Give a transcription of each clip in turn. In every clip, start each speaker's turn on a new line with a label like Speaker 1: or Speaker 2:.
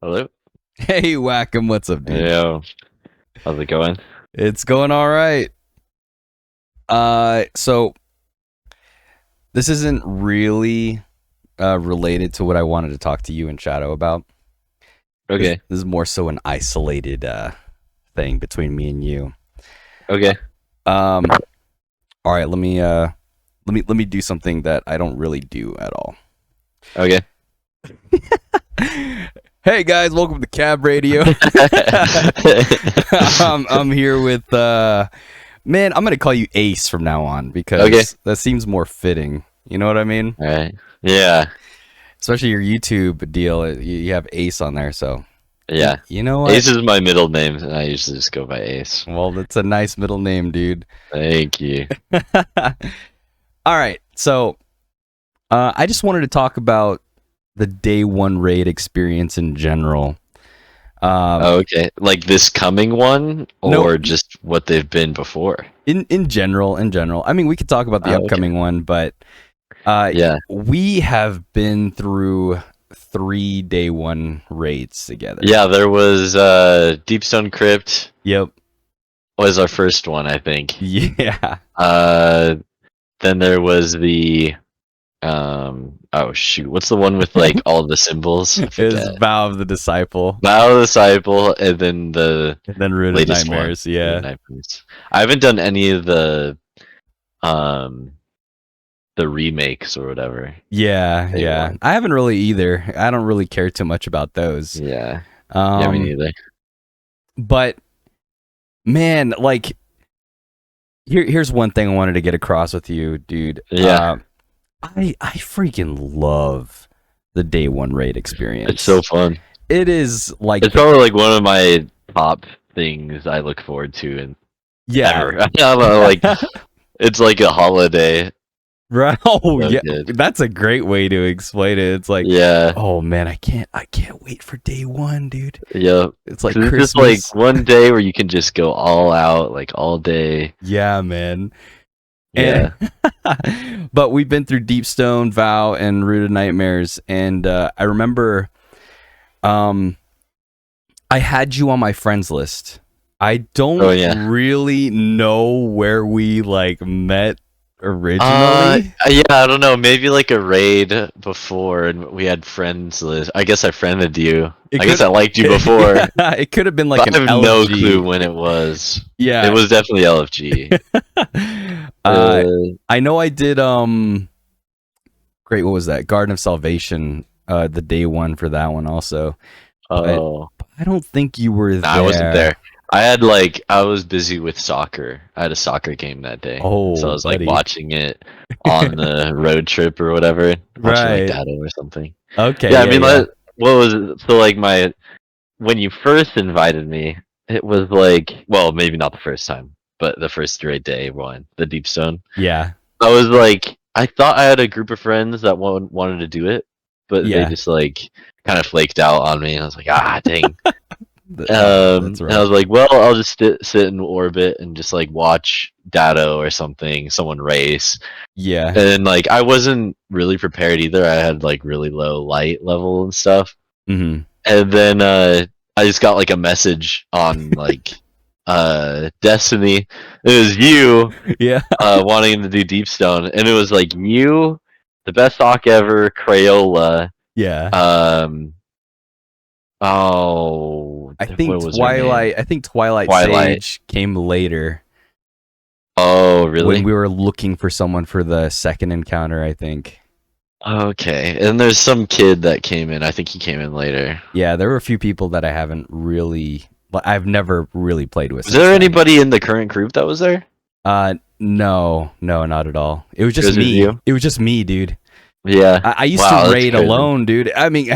Speaker 1: Hello?
Speaker 2: Hey, Wackham, what's up, dude?
Speaker 1: Yo, how's it going?
Speaker 2: It's going all right. So this isn't really related to what I wanted to talk to you and Shadow about. This,
Speaker 1: Okay,
Speaker 2: this is more so an isolated thing between me and you.
Speaker 1: okay.
Speaker 2: Um, all right, let me do something that I don't really do at all.
Speaker 1: Okay.
Speaker 2: Hey guys, welcome to kabbradio. I'm here with man. I'm gonna call you Ace from now on because
Speaker 1: Okay.
Speaker 2: that seems more fitting. You know what I mean?
Speaker 1: All right. Yeah,
Speaker 2: Especially your YouTube deal. You have Ace on there, so
Speaker 1: yeah.
Speaker 2: you know what?
Speaker 1: Ace is my middle name, and I usually just go by Ace.
Speaker 2: Well, that's a nice middle name, dude.
Speaker 1: Thank you.
Speaker 2: All right, so I just wanted to talk about the day one raid experience in general.
Speaker 1: Okay. Like this coming one,
Speaker 2: No,
Speaker 1: or just what they've been before?
Speaker 2: in general. I mean, we could talk about the
Speaker 1: Oh, okay.
Speaker 2: upcoming one, but
Speaker 1: Yeah.
Speaker 2: we have been through 3 day one raids together.
Speaker 1: Yeah, there was Deepstone Crypt
Speaker 2: Yep.
Speaker 1: was our first one, I think.
Speaker 2: Yeah.
Speaker 1: Then there was the oh shoot, what's the one with like all the symbols? I
Speaker 2: It was
Speaker 1: forget.
Speaker 2: Vow of the Disciple.
Speaker 1: Vow of the Disciple, and then the
Speaker 2: And then Root of
Speaker 1: latest one,
Speaker 2: Nightmares. Yeah.
Speaker 1: Nightmares. I haven't done any of um the remakes or whatever.
Speaker 2: Yeah.
Speaker 1: Day
Speaker 2: Yeah.
Speaker 1: one.
Speaker 2: I haven't really either. I don't really care too much about those.
Speaker 1: Yeah, yeah, me neither.
Speaker 2: But man, like here's one thing I wanted to get across with you, dude.
Speaker 1: Yeah,
Speaker 2: I freaking love the day one raid experience.
Speaker 1: it's so fun.
Speaker 2: It is like
Speaker 1: It's probably like one of my top things I look forward to and
Speaker 2: yeah.
Speaker 1: ever. I don't know, like it's like a holiday.
Speaker 2: Right. Oh
Speaker 1: So
Speaker 2: yeah.
Speaker 1: good.
Speaker 2: That's a great way to explain it. It's like,
Speaker 1: Yeah,
Speaker 2: oh man, I can't wait for day one, dude.
Speaker 1: yeah.
Speaker 2: It's like
Speaker 1: 'Cause it's
Speaker 2: Christmas.
Speaker 1: just like one day where you can just go all out, like all day.
Speaker 2: Yeah, man.
Speaker 1: Yeah.
Speaker 2: And but we've been through Deepstone, Vow, and Root of Nightmares, and I remember I had you on my friends list. I don't
Speaker 1: Oh, yeah.
Speaker 2: really know where we like met originally.
Speaker 1: Yeah, I don't know. Maybe like a raid before, and we had friends list. I guess I friended you. I guess I liked you before.
Speaker 2: It could have been like
Speaker 1: But
Speaker 2: an
Speaker 1: I have no
Speaker 2: LFG.
Speaker 1: clue when it was.
Speaker 2: Yeah.
Speaker 1: It was definitely LFG.
Speaker 2: I know I did great, what was that? Garden of Salvation, the day one for that one also.
Speaker 1: Oh,
Speaker 2: I don't think you were there.
Speaker 1: nah, I wasn't there. I was busy with soccer. I had a soccer game that day.
Speaker 2: Oh,
Speaker 1: So I was
Speaker 2: buddy.
Speaker 1: like watching it on the road trip or whatever. Watching
Speaker 2: Right.
Speaker 1: like Dado or something.
Speaker 2: Okay.
Speaker 1: Yeah, I mean, what was it? So like when you first invited me, it was like, well, maybe not the first time, but the first straight day one, the Deepstone.
Speaker 2: Yeah.
Speaker 1: I was like, I thought I had a group of friends that wanted to do it, but they
Speaker 2: Yeah.
Speaker 1: just like kind of flaked out on me. And I was like, ah, dang.
Speaker 2: That's
Speaker 1: And I was like, well, I'll just sit in orbit and just like watch Dado or something, someone race.
Speaker 2: Yeah.
Speaker 1: And like, I wasn't really prepared either. I had like really low light level and stuff.
Speaker 2: Mm-hmm.
Speaker 1: And then I just got like a message on like Destiny. It was you
Speaker 2: Yeah.
Speaker 1: wanting to do Deepstone, and it was like you, the best sock ever, Crayola.
Speaker 2: Yeah.
Speaker 1: Oh,
Speaker 2: I think
Speaker 1: what was her name?
Speaker 2: Twilight Sage came later.
Speaker 1: Oh, really?
Speaker 2: When we were looking for someone for the second encounter, I think.
Speaker 1: Okay, and there's some kid that came in. I think he came in later.
Speaker 2: Yeah, there were a few people that I've never really played with.
Speaker 1: Was there anybody in the current group that was there?
Speaker 2: No, not at all. It was just
Speaker 1: Just
Speaker 2: me.
Speaker 1: you?
Speaker 2: It was just me, dude.
Speaker 1: Yeah.
Speaker 2: I used
Speaker 1: Wow,
Speaker 2: to
Speaker 1: that's
Speaker 2: raid
Speaker 1: crazy.
Speaker 2: alone, dude. I mean,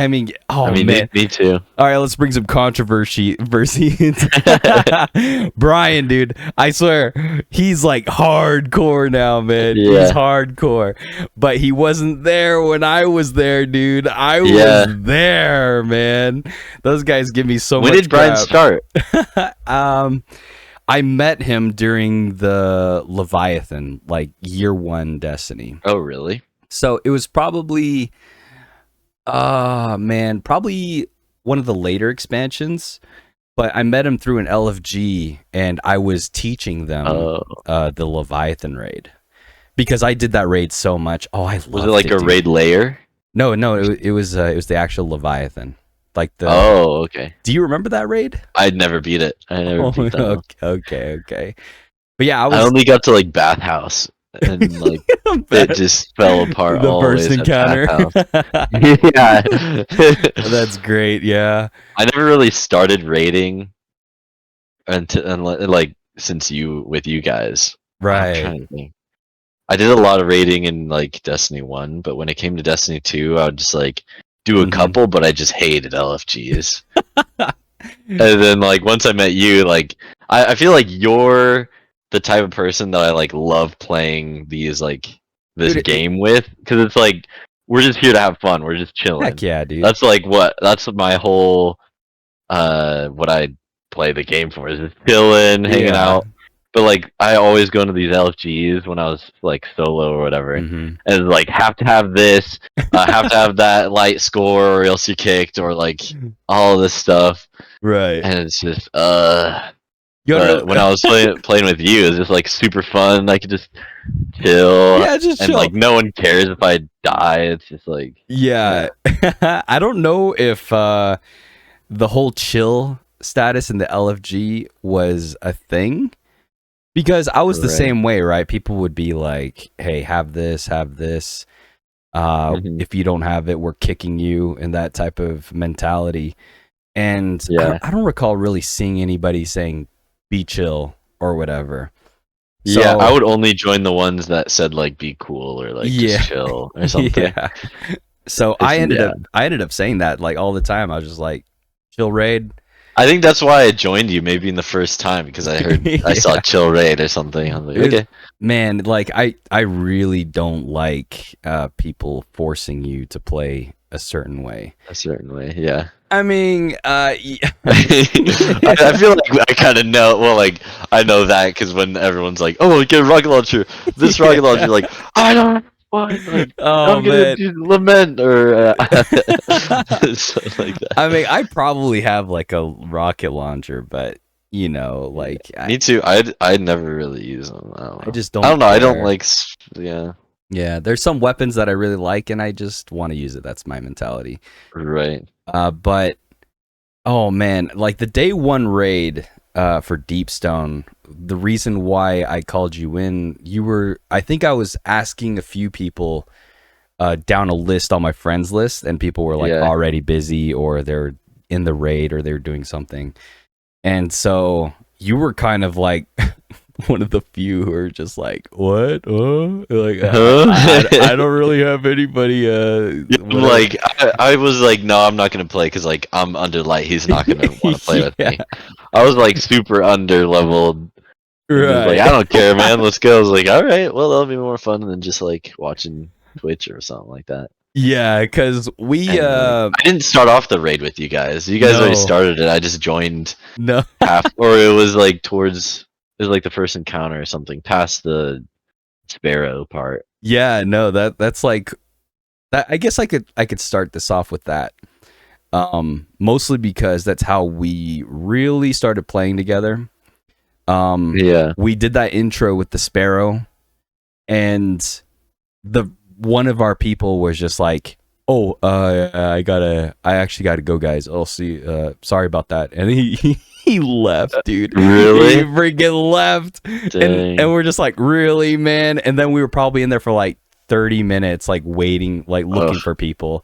Speaker 2: oh man.
Speaker 1: Me too.
Speaker 2: All right, let's bring some controversy. Brian, dude, I swear, he's like hardcore now, man.
Speaker 1: Yeah.
Speaker 2: He's hardcore. But he wasn't there when I was there, dude. I
Speaker 1: Yeah.
Speaker 2: was there, man. Those guys give me so
Speaker 1: When
Speaker 2: much
Speaker 1: did Brian
Speaker 2: crap.
Speaker 1: start?
Speaker 2: I met him during the Leviathan, like year one Destiny.
Speaker 1: Oh, really?
Speaker 2: So it was probably Man, probably one of the later expansions. But I met him through an LFG, and I was teaching them
Speaker 1: Oh,
Speaker 2: the Leviathan raid because I did that raid so much. Oh, I
Speaker 1: was it
Speaker 2: loved
Speaker 1: like
Speaker 2: it,
Speaker 1: a
Speaker 2: dude.
Speaker 1: raid layer?
Speaker 2: No, no, it was the actual Leviathan. Like the.
Speaker 1: Oh, okay.
Speaker 2: Do you remember that raid?
Speaker 1: I'd never beat it. I never
Speaker 2: Oh,
Speaker 1: beat that one.
Speaker 2: okay. But yeah, I
Speaker 1: I
Speaker 2: was
Speaker 1: only got to like bathhouse, and like it just fell apart
Speaker 2: the first
Speaker 1: always at
Speaker 2: encounter.
Speaker 1: bathhouse. Yeah.
Speaker 2: That's great. Yeah.
Speaker 1: I never really started raiding until like since with you guys. I'm
Speaker 2: Right.
Speaker 1: trying to think. I did a lot of raiding in like Destiny 1, but when it came to Destiny 2, I would just like do a
Speaker 2: Mhm.
Speaker 1: couple, but I just hated LFGs. And then like once I met you, like I feel like you're the type of person that I like love playing these like this
Speaker 2: Dude,
Speaker 1: game with, because it's like we're just here to have fun. We're just
Speaker 2: heck
Speaker 1: chilling.
Speaker 2: yeah, dude.
Speaker 1: That's my whole what I play the game for, is just chilling, hanging
Speaker 2: Yeah.
Speaker 1: out. But like I always go into these LFGs when I was like solo or whatever, and
Speaker 2: Mhm.
Speaker 1: it's like have to have this, have to have that light score or else you're kicked, or like all this stuff,
Speaker 2: Right.
Speaker 1: and it's just
Speaker 2: You wanna
Speaker 1: But when
Speaker 2: know?
Speaker 1: I was playing with you, it was just like super fun. I could just chill,
Speaker 2: Yeah, just
Speaker 1: and like
Speaker 2: chill.
Speaker 1: no one cares if I die. It's just like yeah,
Speaker 2: Yeah. I don't know if the whole chill status in the LFG was a thing because I was the
Speaker 1: right.
Speaker 2: same way, right? People would be like, "Hey, have this, have this.
Speaker 1: Hmm.
Speaker 2: If you don't have it, we're kicking you," and that type of mentality. And
Speaker 1: Yeah,
Speaker 2: I don't recall really seeing anybody saying "be chill" or whatever.
Speaker 1: yeah. I
Speaker 2: So
Speaker 1: would only join the ones that said like be cool or like just
Speaker 2: yeah,
Speaker 1: chill or something.
Speaker 2: yeah. So
Speaker 1: Yeah,
Speaker 2: I ended up saying that like all the time. I was just like, "Chill raid."
Speaker 1: I think that's why I joined you maybe in the first time, because I saw
Speaker 2: Yeah.
Speaker 1: chill raid or something. I was like,
Speaker 2: It was,
Speaker 1: okay,
Speaker 2: man, like I really don't like people forcing you to play a certain way.
Speaker 1: a certain way. Yeah.
Speaker 2: I mean,
Speaker 1: I feel like I kind of know. Well, like I know that because when everyone's like, "Oh, get a rocket launcher," this rocket launcher,
Speaker 2: yeah.
Speaker 1: like I don't have one. Like
Speaker 2: Oh
Speaker 1: I'm gonna
Speaker 2: man.
Speaker 1: do lament or something like that.
Speaker 2: I mean, I probably have like a rocket launcher, but
Speaker 1: Yeah.
Speaker 2: like
Speaker 1: Me too. I'd never really use them. I don't
Speaker 2: I
Speaker 1: know.
Speaker 2: just
Speaker 1: I don't
Speaker 2: don't
Speaker 1: know. I don't
Speaker 2: care.
Speaker 1: like. Yeah.
Speaker 2: Yeah, there's some weapons that I really like, and I just want to use it. That's my mentality.
Speaker 1: Right.
Speaker 2: But oh man, like the day one raid for Deepstone, the reason why I called you in, I think I was asking a few people down a list on my friends list, and people were like
Speaker 1: Yeah.
Speaker 2: already busy or they're in the raid or they're doing something. And so you were kind of like one of the few who are just like, what? Like, I
Speaker 1: Huh?
Speaker 2: don't really have anybody,
Speaker 1: Yeah, I'm
Speaker 2: whatever.
Speaker 1: like I was like, no, I'm not gonna play because like I'm under light. He's not gonna want to play with
Speaker 2: Yeah,
Speaker 1: me. I was like super under leveled, and just like I
Speaker 2: right.
Speaker 1: don't care, man. Let's go. I was like, all right, well that'll be more fun than just like watching Twitch or something like that.
Speaker 2: Yeah, because we,
Speaker 1: And like I didn't start off the raid with you guys. You guys already
Speaker 2: no,
Speaker 1: started it. I just joined
Speaker 2: no.
Speaker 1: half, or it was like towards it was like the first encounter or something, past the sparrow part.
Speaker 2: Yeah, no, that's like, that. I guess I could start this off with that. Mostly because that's how we really started playing together.
Speaker 1: Yeah.
Speaker 2: We did that intro with the sparrow, and the one of our people was just like, "Oh, I actually gotta go, guys. I'll see. Sorry about that." And he left, dude. He
Speaker 1: Really?
Speaker 2: freaking left, and
Speaker 1: Dang.
Speaker 2: we're just like, "Really, man?" And then we were probably in there for like 30 minutes, like waiting, like looking
Speaker 1: Ugh.
Speaker 2: for people.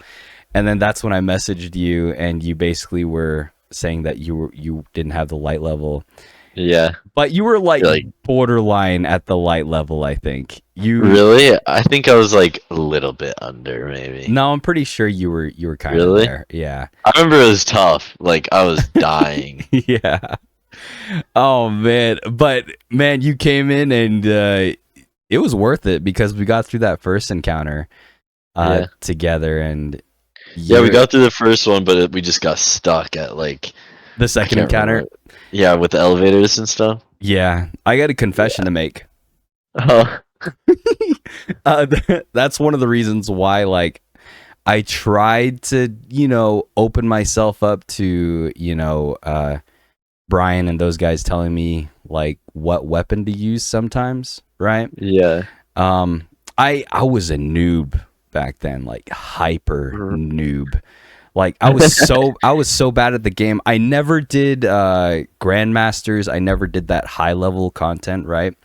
Speaker 2: And then that's when I messaged you, and you basically were saying that you didn't have the light level,
Speaker 1: Yeah.
Speaker 2: but you were like
Speaker 1: You're like,
Speaker 2: borderline at the light level. I think you.
Speaker 1: really? I think I was like a little bit under, maybe.
Speaker 2: No, I'm pretty sure you were kind of
Speaker 1: Really?
Speaker 2: there. Yeah,
Speaker 1: I remember it was tough. Like I was dying.
Speaker 2: yeah. Oh man, but man, you came in and it was worth it because we got through that first encounter
Speaker 1: Yeah.
Speaker 2: together, and
Speaker 1: Yeah, we
Speaker 2: you're
Speaker 1: got through the first one, but we just got stuck at like
Speaker 2: the
Speaker 1: I
Speaker 2: second
Speaker 1: can't remember.
Speaker 2: encounter.
Speaker 1: Yeah, with the elevators and stuff.
Speaker 2: Yeah, I got a
Speaker 1: Yeah.
Speaker 2: confession to make.
Speaker 1: Oh.
Speaker 2: That's one of the reasons why, like, I tried to, open myself up to, Brian and those guys telling me like what weapon to use sometimes, right?
Speaker 1: Yeah.
Speaker 2: I was a noob back then, like hyper noob. Like I was so bad at the game. I never did grandmasters. I never did that high level content, right?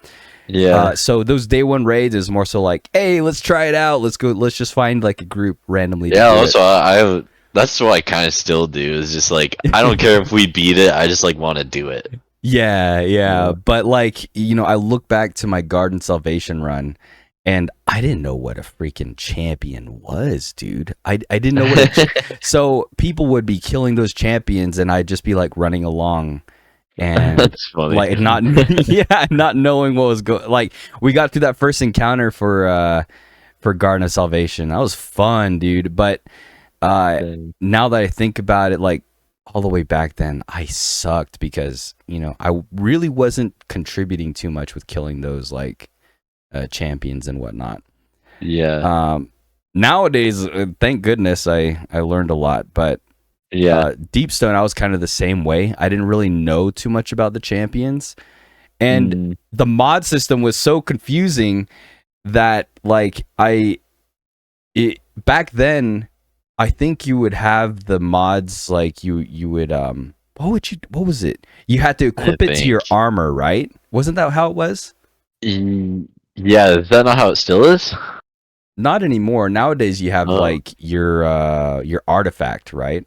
Speaker 1: Yeah.
Speaker 2: So those day one raids is more so like, hey, let's try it out. Let's go. Let's just find like a group randomly.
Speaker 1: Yeah. Also, that's what I kind of still do. Is just like I don't care if we beat it. I just like want to do it.
Speaker 2: Yeah. But like I look back to my Garden Salvation run. And I didn't know what a freaking champion was, dude. I didn't know what. So people would be killing those champions, and I'd just be like running along, and
Speaker 1: That's funny.
Speaker 2: like not knowing what was going. Like we got through that first encounter for Garden of Salvation. That was fun, dude. But now that I think about it, like all the way back then, I sucked because I really wasn't contributing too much with killing those like. Champions and whatnot.
Speaker 1: Yeah.
Speaker 2: Nowadays, thank goodness I learned a lot, but Deepstone, I was kind of the same way. I didn't really know too much about the champions, and the mod system was so confusing that like back then, I think you would have the mods like you would what was it? You had to equip it to your armor, right? Wasn't that how it was?
Speaker 1: Yeah, is that not how it still is?
Speaker 2: Not anymore. Nowadays you have like your artifact, right?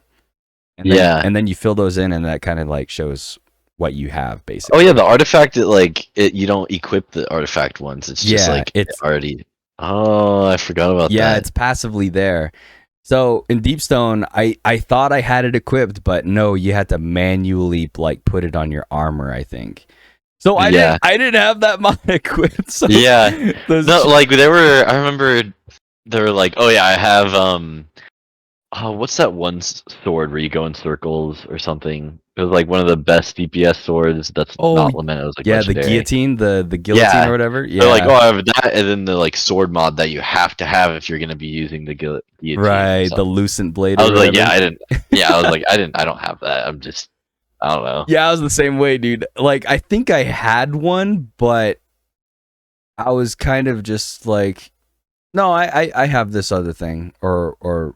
Speaker 2: And then, and then you fill those in, and that kind of like shows what you have, basically.
Speaker 1: Oh yeah, the artifact you don't equip the artifact ones. It's just like it's already. Oh, I forgot about that.
Speaker 2: Yeah, it's passively there. So in Deepstone, I thought I had it equipped, but no, you had to manually like put it on your armor, I think. So I didn't have that mod equipped. So
Speaker 1: yeah, no, like I remember they were like, oh yeah, I have what's that one sword where you go in circles or something? It was like one of the best DPS swords. That's not lamented. It was like
Speaker 2: the guillotine, the guillotine or whatever. Yeah,
Speaker 1: they're like, oh, I have that, and then the like sword mod that you have to have if you're gonna be using the guillotine.
Speaker 2: Right, the lucent blade.
Speaker 1: I was like, I didn't. Yeah, I was like, I don't have that. I don't know.
Speaker 2: Yeah, I was the same way, dude. Like, I think I had one, but I was kind of just like, no, I have this other thing, or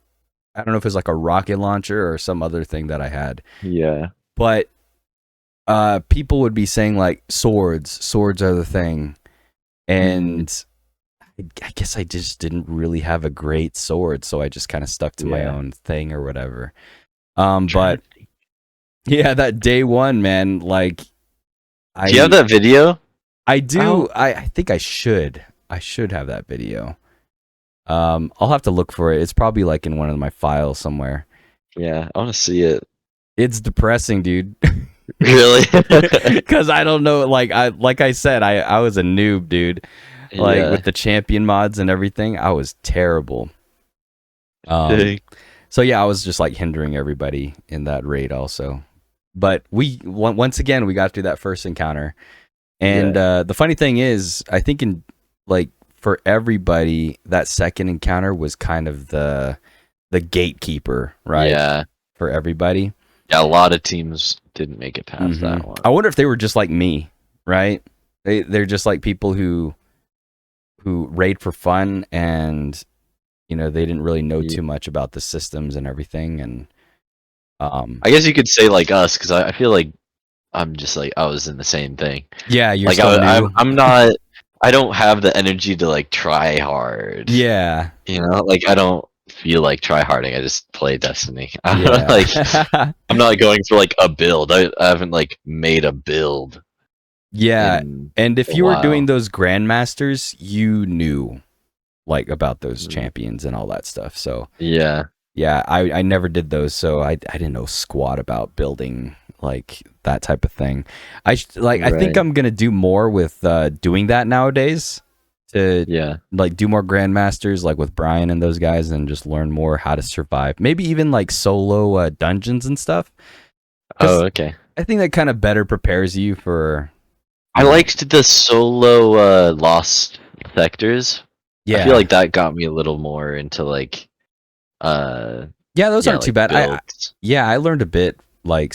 Speaker 2: I don't know if it's like a rocket launcher or some other thing that I had.
Speaker 1: Yeah.
Speaker 2: But people would be saying like swords are the thing, and I guess I just didn't really have a great sword, so I just kind of stuck to my own thing or whatever. But yeah, that day one, man, like
Speaker 1: do you have that video?
Speaker 2: I do. I think I should have that video. I'll have to look for it. It's probably like in one of my files somewhere.
Speaker 1: Yeah, I want to see it.
Speaker 2: It's depressing, dude.
Speaker 1: Really?
Speaker 2: Because I don't know. Like I said, I was a noob, dude. Like with the champion mods and everything, I was terrible. So yeah, I was just like hindering everybody in that raid also. But once again we got through that first encounter, and the funny thing is, I think in like for everybody, that second encounter was kind of the gatekeeper, right? Yeah, for everybody.
Speaker 1: Yeah, a lot of teams didn't make it past that one.
Speaker 2: I wonder if they were just like me, right? They're just like people who raid for fun, and they didn't really know too much about the systems and everything, and
Speaker 1: I guess you could say like us, because I feel like I'm just like I was in the same thing.
Speaker 2: Yeah, you're
Speaker 1: like I'm not. I don't have the energy to like try hard.
Speaker 2: Yeah,
Speaker 1: like I don't feel like try harding. I just play Destiny. Like I'm not going for like a build. I haven't like made a build.
Speaker 2: Yeah, and if you were doing those grandmasters, you knew like about those champions and all that stuff. So yeah, I never did those, so I didn't know squat about building like that type of thing. I think I'm gonna do more with doing that nowadays. To like do more grandmasters like with Brian and those guys, and just learn more how to survive. Maybe even like solo dungeons and stuff.
Speaker 1: Oh, okay.
Speaker 2: I think that kind of better prepares you for.
Speaker 1: I liked the solo lost sectors. Yeah, I feel like that got me a little more into like
Speaker 2: Yeah, those aren't too
Speaker 1: like
Speaker 2: bad.
Speaker 1: builds.
Speaker 2: I learned a bit like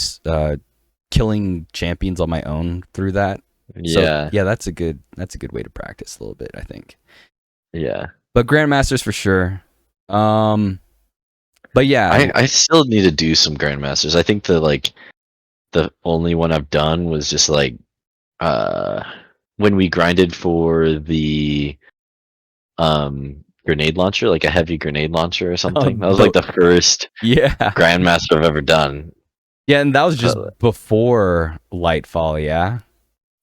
Speaker 2: killing champions on my own through that. So
Speaker 1: Yeah,
Speaker 2: yeah, that's a good way to practice a little bit, I think.
Speaker 1: yeah.
Speaker 2: But Grandmasters for sure. But yeah,
Speaker 1: I still need to do some Grandmasters. I think the only one I've done was just like uh when we grinded for the grenade launcher, like a heavy grenade launcher or something. That was like the first
Speaker 2: yeah,
Speaker 1: Grandmaster I've ever done.
Speaker 2: yeah, and that was just
Speaker 1: But
Speaker 2: before Lightfall. Yeah,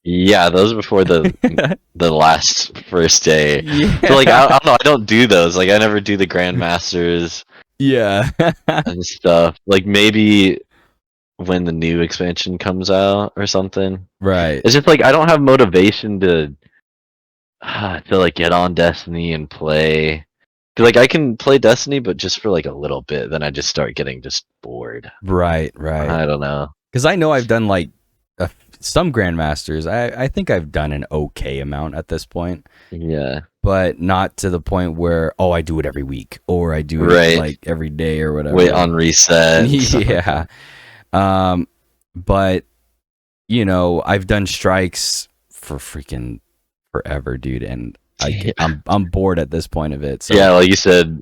Speaker 1: yeah, those were before the last first day. So like
Speaker 2: yeah,
Speaker 1: I don't know, I don't do those. Like I never do the Grandmasters
Speaker 2: yeah,
Speaker 1: and stuff. Like maybe when the new expansion comes out or something.
Speaker 2: right,
Speaker 1: It's just like I don't have motivation to like get on Destiny and play. 'Cause like I can play Destiny, but just for like a little bit. Then I just start getting just bored.
Speaker 2: right.
Speaker 1: I don't know.
Speaker 2: Because I know I've done like some Grandmasters. I think I've done an okay amount at this point,
Speaker 1: Yeah.
Speaker 2: but not to the point where I do it every week or I do it
Speaker 1: Right.
Speaker 2: like every day or whatever.
Speaker 1: Wait on reset. And stuff like
Speaker 2: Yeah.
Speaker 1: that.
Speaker 2: But I've done strikes for freaking forever, dude, and
Speaker 1: Yeah.
Speaker 2: I'm bored at this point of it. So
Speaker 1: Yeah, like you said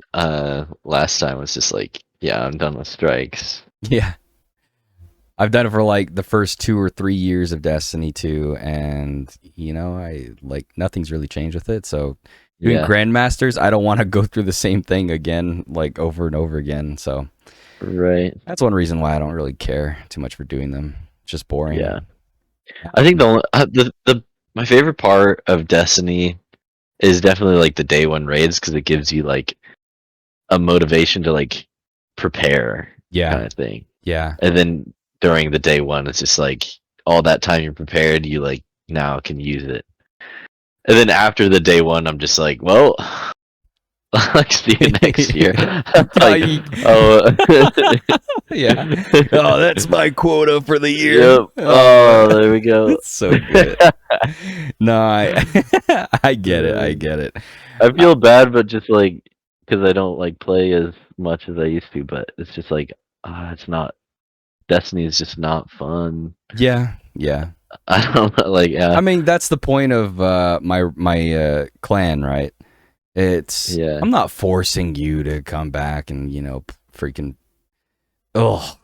Speaker 1: last time, it's just like, yeah, I'm done with strikes.
Speaker 2: yeah. I've done it for like the first 2 or 3 years of Destiny 2, and I like nothing's really changed with it. So doing
Speaker 1: Yeah.
Speaker 2: Grandmasters, I don't want to go through the same thing again, like over and over again. So
Speaker 1: Right.
Speaker 2: that's one reason why I don't really care too much for doing them. It's just boring.
Speaker 1: Yeah. I think the my favorite part of Destiny is definitely like the day one raids because it gives you like a motivation to like prepare
Speaker 2: Yeah.
Speaker 1: kind of thing.
Speaker 2: Yeah.
Speaker 1: And then during the day one, it's just like all that time you're prepared, you like now can use it. And then after the day one, I'm just like, well, like see you next year. Like, oh,
Speaker 2: Yeah. Oh, that's my quota for the year.
Speaker 1: yep. Oh, there we go.
Speaker 2: That's so good. No, I get it. I get it.
Speaker 1: I feel bad, but just like because I don't like play as much as I used to, but it's just like it's not. Destiny is just not fun.
Speaker 2: Yeah. Yeah.
Speaker 1: I don't know, like
Speaker 2: I mean, that's the point of my clan, right? It's
Speaker 1: yeah.
Speaker 2: I'm not forcing you to come back and freaking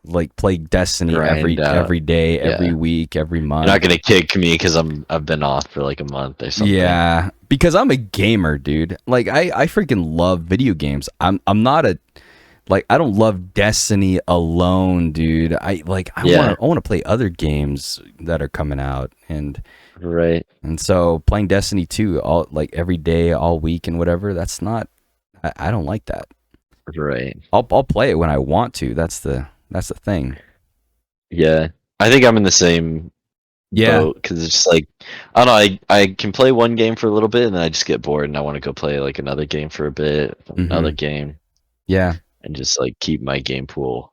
Speaker 2: like play Destiny
Speaker 1: Grind out.
Speaker 2: every day,
Speaker 1: Yeah.
Speaker 2: every week, every month.
Speaker 1: You're not gonna kick me because I've been off for like a month or something.
Speaker 2: Yeah, because I'm a gamer, dude. Like I freaking love video games. I'm not a like I don't love Destiny alone, dude. I want to play other games that are coming out
Speaker 1: Right.
Speaker 2: and so playing Destiny 2 all like every day, all week and whatever, that's not I don't like that.
Speaker 1: Right.
Speaker 2: I'll play it when I want to. That's the thing.
Speaker 1: Yeah. I think I'm in the same boat because it's just like I don't know. I can play one game for a little bit and then I just get bored and I want to go play like another game for a bit, another game.
Speaker 2: Yeah.
Speaker 1: And just like keep my game pool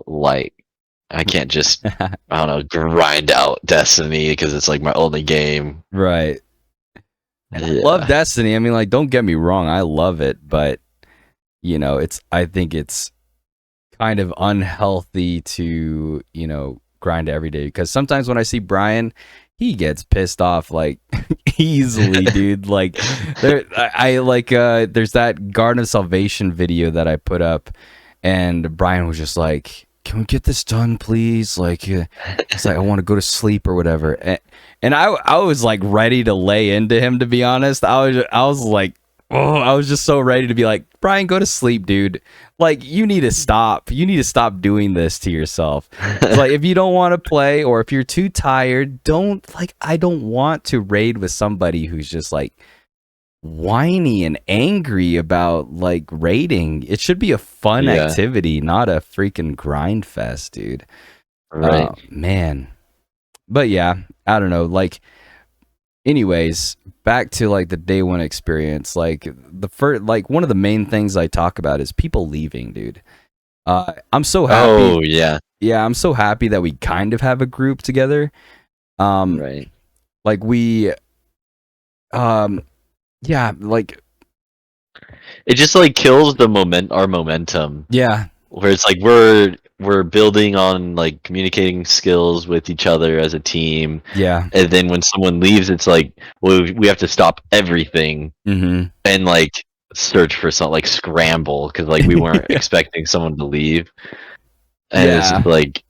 Speaker 1: light. I can't just I don't know grind out Destiny because it's like my only game.
Speaker 2: Right. And
Speaker 1: Yeah.
Speaker 2: I love Destiny. I mean, like, don't get me wrong, I love it, but I think it's kind of unhealthy to, grind every day because sometimes when I see Brian, he gets pissed off like easily, dude. Like there's that Garden of Salvation video that I put up and Brian was just like, can we get this done, please? Like, it's like I want to go to sleep or whatever. And I was like ready to lay into him, to be honest. I was like, oh, I was just so ready to be like, Brian, go to sleep, dude. Like, you need to stop. You need to stop doing this to yourself. It's like, if you don't want to play or if you're too tired, I don't want to raid with somebody who's just like whiny and angry about like raiding. It should be a fun activity, not a freaking grind fest, dude.
Speaker 1: Right.
Speaker 2: Man. But yeah, I don't know. Like, anyways, back to like the day one experience. Like one of the main things I talk about is people leaving, dude. I'm so happy.
Speaker 1: Oh yeah.
Speaker 2: Yeah, I'm so happy that we kind of have a group together.
Speaker 1: Right.
Speaker 2: Like we yeah, like
Speaker 1: it just like kills our momentum.
Speaker 2: Yeah.
Speaker 1: Where it's like we're building on like communicating skills with each other as a team,
Speaker 2: Yeah.
Speaker 1: and then when someone leaves, it's like, well, we have to stop everything
Speaker 2: Mm-hmm.
Speaker 1: and like search for something, like scramble, because like we weren't expecting someone to leave, and it's
Speaker 2: Yeah.
Speaker 1: just like,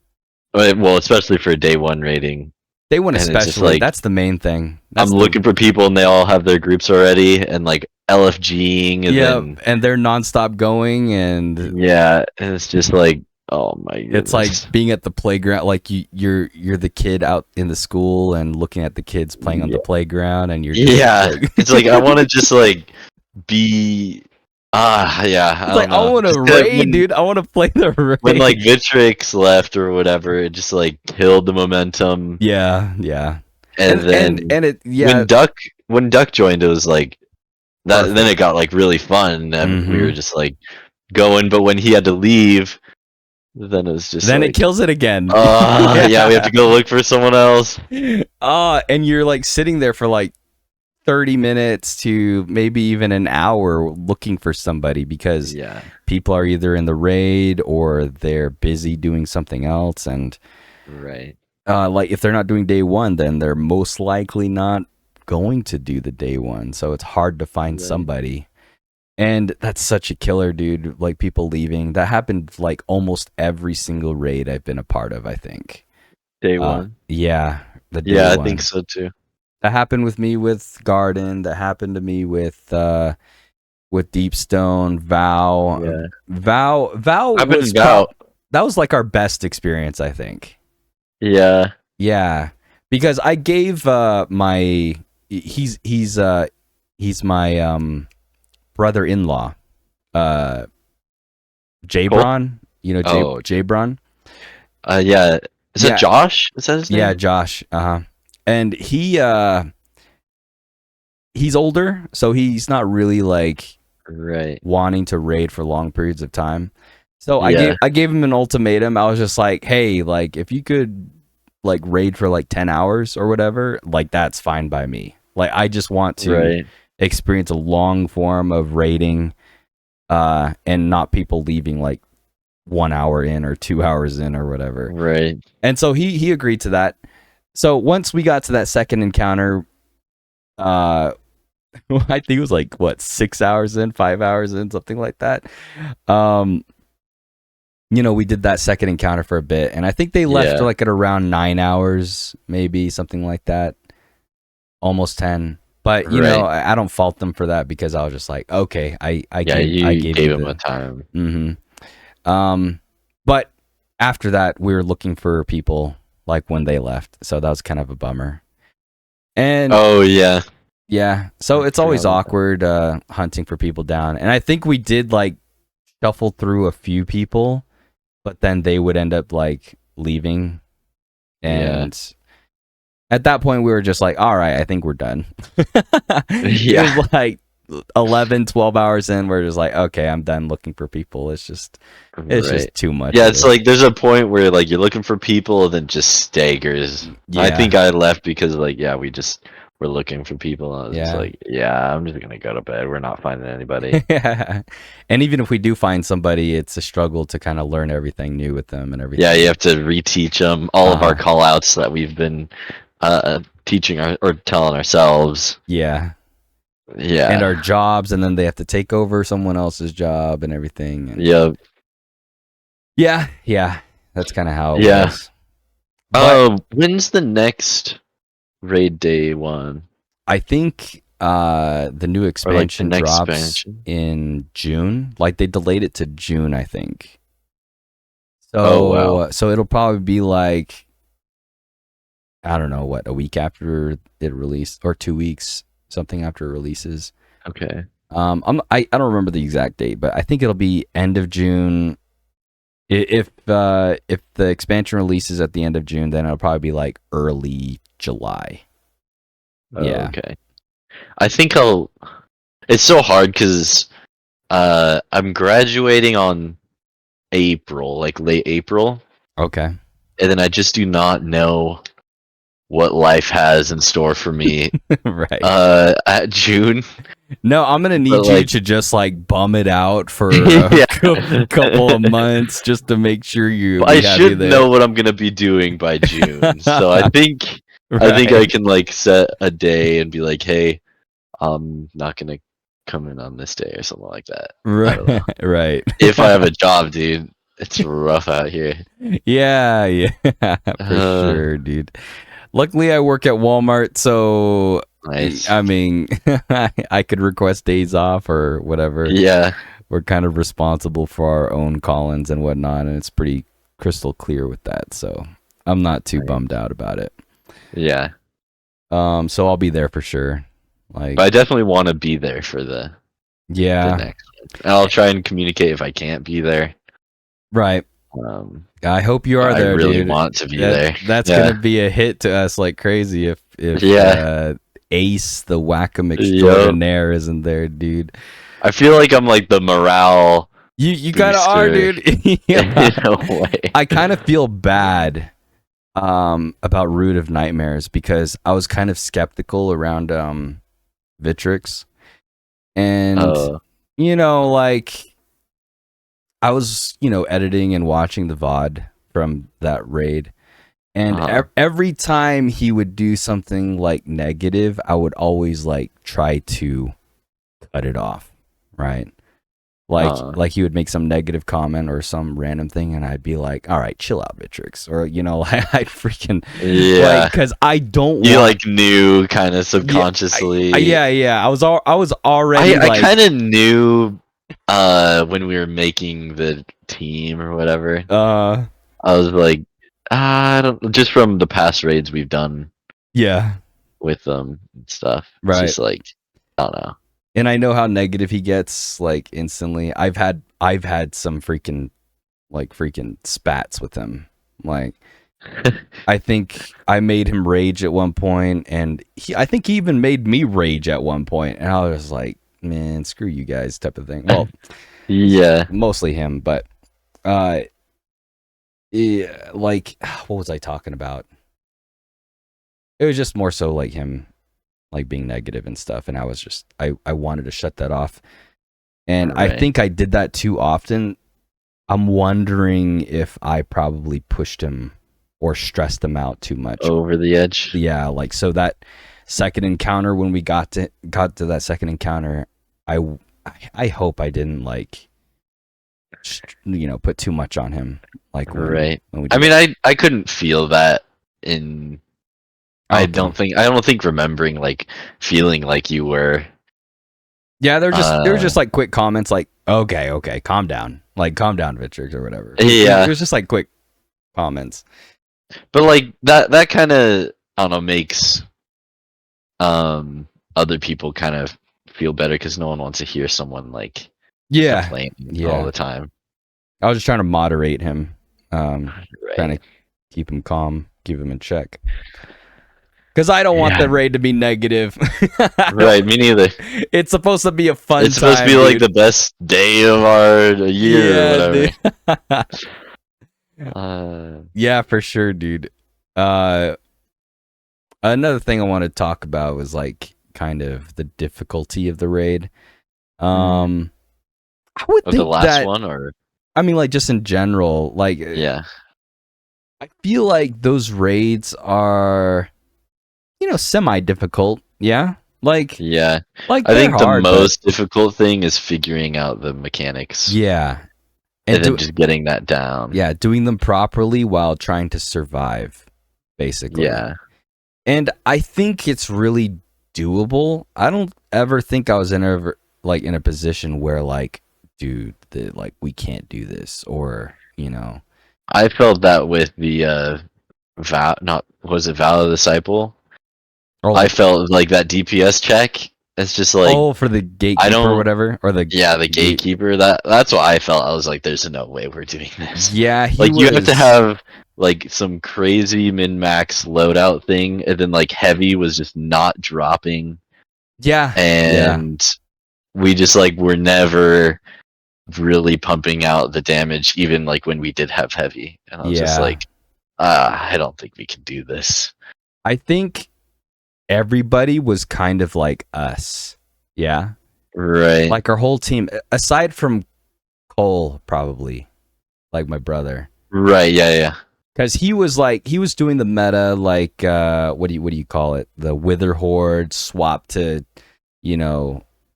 Speaker 1: well, especially for a day one rating,
Speaker 2: Day one
Speaker 1: and it's just
Speaker 2: especially.
Speaker 1: like
Speaker 2: That's the main thing.
Speaker 1: I'm
Speaker 2: That's the
Speaker 1: looking for people and they all have their groups already, and like LFGing, and
Speaker 2: yeah,
Speaker 1: then
Speaker 2: and they're nonstop going, and
Speaker 1: yeah, and it's just like, oh my
Speaker 2: it's like
Speaker 1: goodness.
Speaker 2: being at the playground. Like you're the kid out in the school and looking at the kids playing on the playground, and you're just
Speaker 1: Yeah,
Speaker 2: like,
Speaker 1: it's like I want to just like be yeah, I
Speaker 2: it's
Speaker 1: don't
Speaker 2: like I
Speaker 1: know.
Speaker 2: want to
Speaker 1: Just
Speaker 2: raid, dude. I want to play the
Speaker 1: when
Speaker 2: raid.
Speaker 1: like Vitrix left or whatever, it just like killed the momentum.
Speaker 2: Yeah, yeah,
Speaker 1: And then
Speaker 2: and it yeah,
Speaker 1: when Duck joined, it was like that. Then it
Speaker 2: perfect.
Speaker 1: got like really fun, and we were
Speaker 2: Mm-hmm.
Speaker 1: just like going. But when he had to leave, then it was just
Speaker 2: Then it
Speaker 1: like,
Speaker 2: kills it again.
Speaker 1: yeah, we have to go look for someone else.
Speaker 2: And you're like sitting there for like 30 minutes to maybe even an hour looking for somebody because
Speaker 1: Yeah,
Speaker 2: people are either in the raid or they're busy doing something else. And
Speaker 1: right.
Speaker 2: like if they're not doing day one, then they're most likely not going to do the day one. So it's hard to find
Speaker 1: Right.
Speaker 2: somebody. And that's such a killer, dude. Like people leaving. That happened like almost every single raid I've been a part of, I think.
Speaker 1: Day one.
Speaker 2: Yeah, the day
Speaker 1: Yeah, I
Speaker 2: one.
Speaker 1: think so too.
Speaker 2: That happened with me with Garden. That happened to me with Deepstone, Vow.
Speaker 1: Yeah.
Speaker 2: Vow
Speaker 1: I've been
Speaker 2: was
Speaker 1: out.
Speaker 2: that was like our best experience, I think.
Speaker 1: Yeah.
Speaker 2: Yeah, because I gave my he's my brother-in-law, Jabron. You know
Speaker 1: Oh,
Speaker 2: Jabron.
Speaker 1: Yeah. Is
Speaker 2: Yeah.
Speaker 1: that Josh? Is that his name?
Speaker 2: Yeah, Josh. And he's older, so he's not really like
Speaker 1: Right.
Speaker 2: wanting to raid for long periods of time. So
Speaker 1: Yeah.
Speaker 2: I gave him an ultimatum. I was just like, hey, like if you could like raid for like 10 hours or whatever, like that's fine by me. Like I just want to
Speaker 1: Right.
Speaker 2: experience a long form of raiding and not people leaving like 1 hour in or 2 hours in or whatever.
Speaker 1: Right.
Speaker 2: And so he agreed to that. So once we got to that second encounter, I think it was like what 6 hours in, 5 hours in, something like that. We did that second encounter for a bit, and I think they left
Speaker 1: Yeah.
Speaker 2: like at around 9 hours, maybe something like that, almost 10. But I don't fault them for that because I was just like, okay, I
Speaker 1: You gave
Speaker 2: you
Speaker 1: him a time.
Speaker 2: Mm-hmm. But after that, we were looking for people like when they left, so that was kind of a bummer. And
Speaker 1: Oh yeah.
Speaker 2: yeah, so
Speaker 1: I
Speaker 2: it's always
Speaker 1: forgot about
Speaker 2: awkward hunting for people down, and I think we did like shuffle through a few people, but then they would end up like leaving, and at that point we were just like, all right, I think we're done.
Speaker 1: Yeah.
Speaker 2: It was like 11, 12 hours in, we're just like, okay, I'm done looking for people. It's just too much.
Speaker 1: Yeah, it's like there's a point where like you're looking for people and then just staggers. I
Speaker 2: Yeah.
Speaker 1: think I left because like we're looking for people. I was just
Speaker 2: Yeah.
Speaker 1: like, yeah, I'm just gonna go to bed. We're not finding anybody.
Speaker 2: And even if we do find somebody, it's a struggle to kind of learn everything new with them and everything.
Speaker 1: Yeah, you have to reteach them all of our
Speaker 2: Uh-huh.
Speaker 1: call outs that we've been teaching or telling ourselves.
Speaker 2: Yeah.
Speaker 1: Yeah.
Speaker 2: And our jobs, and then they have to take over someone else's job and everything. And
Speaker 1: Yep.
Speaker 2: yeah, that's kind of how it
Speaker 1: Yeah.
Speaker 2: was. But
Speaker 1: When's the next raid day one?
Speaker 2: I think the new expansion
Speaker 1: next
Speaker 2: drops
Speaker 1: expansion?
Speaker 2: in June. Like they delayed it to June, I think. So,
Speaker 1: Oh, wow.
Speaker 2: So it'll probably be like, I don't know, what, a week after it released, or 2 weeks, something after it releases.
Speaker 1: Okay.
Speaker 2: I don't remember the exact date, but I think it'll be end of June. If the expansion releases at the end of June, then it'll probably be like early July.
Speaker 1: Oh,
Speaker 2: Yeah.
Speaker 1: Okay. I think I'll. It's so hard because I'm graduating on April, like late April,
Speaker 2: Okay.
Speaker 1: and then I just do not know what life has in store for me
Speaker 2: Right.
Speaker 1: at June.
Speaker 2: No, I'm gonna need
Speaker 1: But,
Speaker 2: you
Speaker 1: like,
Speaker 2: to just like bum it out for
Speaker 1: yeah.
Speaker 2: couple of months just to make sure
Speaker 1: I
Speaker 2: we have you
Speaker 1: should
Speaker 2: there.
Speaker 1: know what I'm gonna be doing by June, so I think I
Speaker 2: Right.
Speaker 1: can like set a day and be like, hey, I'm not gonna come in on this day or something like that. I don't know.
Speaker 2: Right. Right.
Speaker 1: If I have a job, dude, it's rough out here.
Speaker 2: Yeah, yeah, for
Speaker 1: Uh,
Speaker 2: sure, dude. Luckily, I work at Walmart, so
Speaker 1: nice.
Speaker 2: I mean, I could request days off or whatever.
Speaker 1: Yeah,
Speaker 2: We're kind of responsible for our own call-ins and whatnot, and it's pretty crystal clear with that. So I'm not too
Speaker 1: nice.
Speaker 2: bummed out about it.
Speaker 1: Yeah.
Speaker 2: So I'll be there for sure. Like,
Speaker 1: But I definitely want to be there for the
Speaker 2: yeah,
Speaker 1: next one. And I'll try and communicate if I can't be there.
Speaker 2: right.
Speaker 1: Um,
Speaker 2: I hope you
Speaker 1: but
Speaker 2: are
Speaker 1: I
Speaker 2: there,
Speaker 1: really
Speaker 2: dude.
Speaker 1: want to be there.
Speaker 2: That's
Speaker 1: Yeah.
Speaker 2: gonna be a hit to us like crazy if
Speaker 1: Yeah.
Speaker 2: Ace the Wacom
Speaker 1: Yep.
Speaker 2: extraordinaire isn't there, dude.
Speaker 1: I feel like I'm like the morale
Speaker 2: You kind of are,
Speaker 1: booster
Speaker 2: dude.
Speaker 1: in
Speaker 2: Yeah.
Speaker 1: a way.
Speaker 2: I kind of feel bad about Root of Nightmares because I was kind of skeptical around Vitrix, and
Speaker 1: Uh,
Speaker 2: like I was editing and watching the VOD from that raid, and every time he would do something like negative, I would always like try to cut it off, right? Like he would make some negative comment or some random thing, and I'd be like, "All right, chill out, Vitrix," or I'd freaking
Speaker 1: yeah.
Speaker 2: because I don't
Speaker 1: You
Speaker 2: want.
Speaker 1: like knew kind of subconsciously.
Speaker 2: Yeah. I was already
Speaker 1: I
Speaker 2: like,
Speaker 1: kind of knew when we were making the team or whatever. I was like, I don't just from the past raids we've done
Speaker 2: yeah,
Speaker 1: with them and stuff. It's
Speaker 2: right.
Speaker 1: just like I don't know.
Speaker 2: And I know how negative he gets like instantly. I've had some freaking spats with him. Like I think I made him rage at one point, and I think he even made me rage at one point, and I was like, man, screw you guys type of thing. Well,
Speaker 1: Yeah.
Speaker 2: mostly him, but yeah, like what was I talking about? It was just more so like him like being negative and stuff, and I was just I wanted to shut that off. And I
Speaker 1: Right.
Speaker 2: think I did that too often. I'm wondering if I probably pushed him or stressed him out too much.
Speaker 1: Over the edge.
Speaker 2: Yeah, like so that second encounter when we got to that second encounter, I hope I didn't like put too much on him. Like
Speaker 1: Right.
Speaker 2: when we
Speaker 1: I
Speaker 2: did
Speaker 1: mean, I couldn't feel that in. I
Speaker 2: Okay.
Speaker 1: don't think remembering like feeling like you were.
Speaker 2: Yeah, there were just like quick comments like, okay, calm down. Like calm down, Vitrix, or whatever.
Speaker 1: Yeah.
Speaker 2: There's just like quick comments.
Speaker 1: But like that kind of I don't know makes other people kind of feel better because no one wants to hear someone like
Speaker 2: Yeah.
Speaker 1: complaining all the time.
Speaker 2: I was just trying to moderate him,
Speaker 1: Right.
Speaker 2: trying to keep him calm, keep him in check. Because I don't want the raid to be negative.
Speaker 1: Right, me neither.
Speaker 2: It's supposed to be a fun time.
Speaker 1: It's supposed to be like the best day of our year or whatever.
Speaker 2: Yeah, for sure, dude. Another thing I want to talk about was like kind of the difficulty of the raid. I would think
Speaker 1: the last
Speaker 2: that,
Speaker 1: one, or
Speaker 2: I mean, like just in general, like
Speaker 1: yeah,
Speaker 2: I feel like those raids are, semi-difficult. Yeah, like
Speaker 1: yeah.
Speaker 2: like
Speaker 1: I think the
Speaker 2: hard,
Speaker 1: most difficult thing is figuring out the mechanics.
Speaker 2: Yeah,
Speaker 1: and then just getting that down.
Speaker 2: Yeah, doing them properly while trying to survive, basically.
Speaker 1: Yeah.
Speaker 2: And I think it's really doable. I don't ever think I was in a position where like, dude, we can't do this, or
Speaker 1: I felt that with the was it Vow of the Disciple? I felt like that DPS check. It's just like
Speaker 2: for the gatekeeper or whatever, or the
Speaker 1: the gatekeeper. That's what I felt. I was like, "There's no way we're doing this."
Speaker 2: Yeah,
Speaker 1: you have to have like some crazy min-max loadout thing, and then like heavy was just not dropping.
Speaker 2: Yeah,
Speaker 1: and we just like were never really pumping out the damage, even like when we did have heavy. And I was just like, I don't think we can do this.
Speaker 2: I think everybody was kind of like us. Yeah.
Speaker 1: Right.
Speaker 2: Like our whole team, aside from Cole, probably, like my brother.
Speaker 1: Right. Yeah.
Speaker 2: Because he was doing the meta, like what do you call it? The Wither Horde swap to,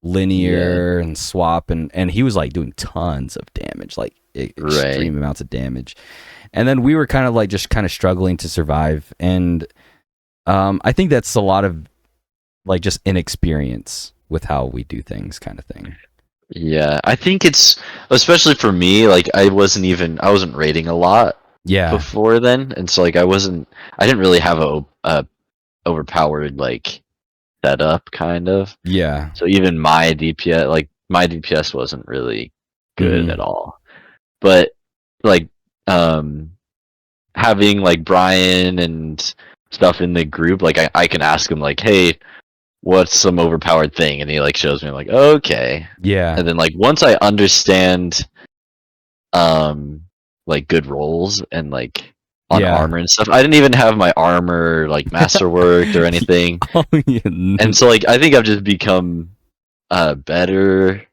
Speaker 2: linear and swap, and he was like doing tons of damage, like extreme amounts of damage. And then we were kind of struggling to survive, and I think that's a lot of like just inexperience with how we do things, kind of thing.
Speaker 1: Yeah, I think it's especially for me. Like I wasn't raiding a lot.
Speaker 2: Yeah.
Speaker 1: Before then, and so like I didn't really have a overpowered like setup kind of.
Speaker 2: Yeah.
Speaker 1: So even my DPS wasn't really good at all. But like having like Brian and stuff in the group, like I can ask him like, hey, what's some overpowered thing? And he like shows me, I'm like, okay.
Speaker 2: Yeah.
Speaker 1: And then like once I understand like good rolls and like on armor and stuff. I didn't even have my armor like masterworked or anything. And so like I think I've just become better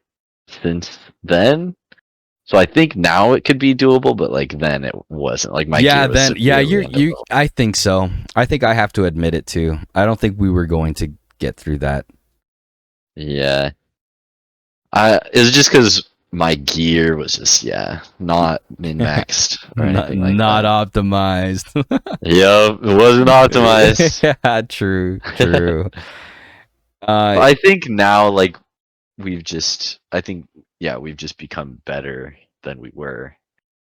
Speaker 1: since then. So I think now it could be doable, but like then it wasn't. Like my gear was
Speaker 2: you I think so. I think I have to admit it too. I don't think we were going to get through that.
Speaker 1: Yeah. It was just because my gear was just not min-maxed or anything like
Speaker 2: not
Speaker 1: that.
Speaker 2: Optimized.
Speaker 1: Yep, it wasn't optimized.
Speaker 2: Yeah, true.
Speaker 1: I think now like we've just become better than we were.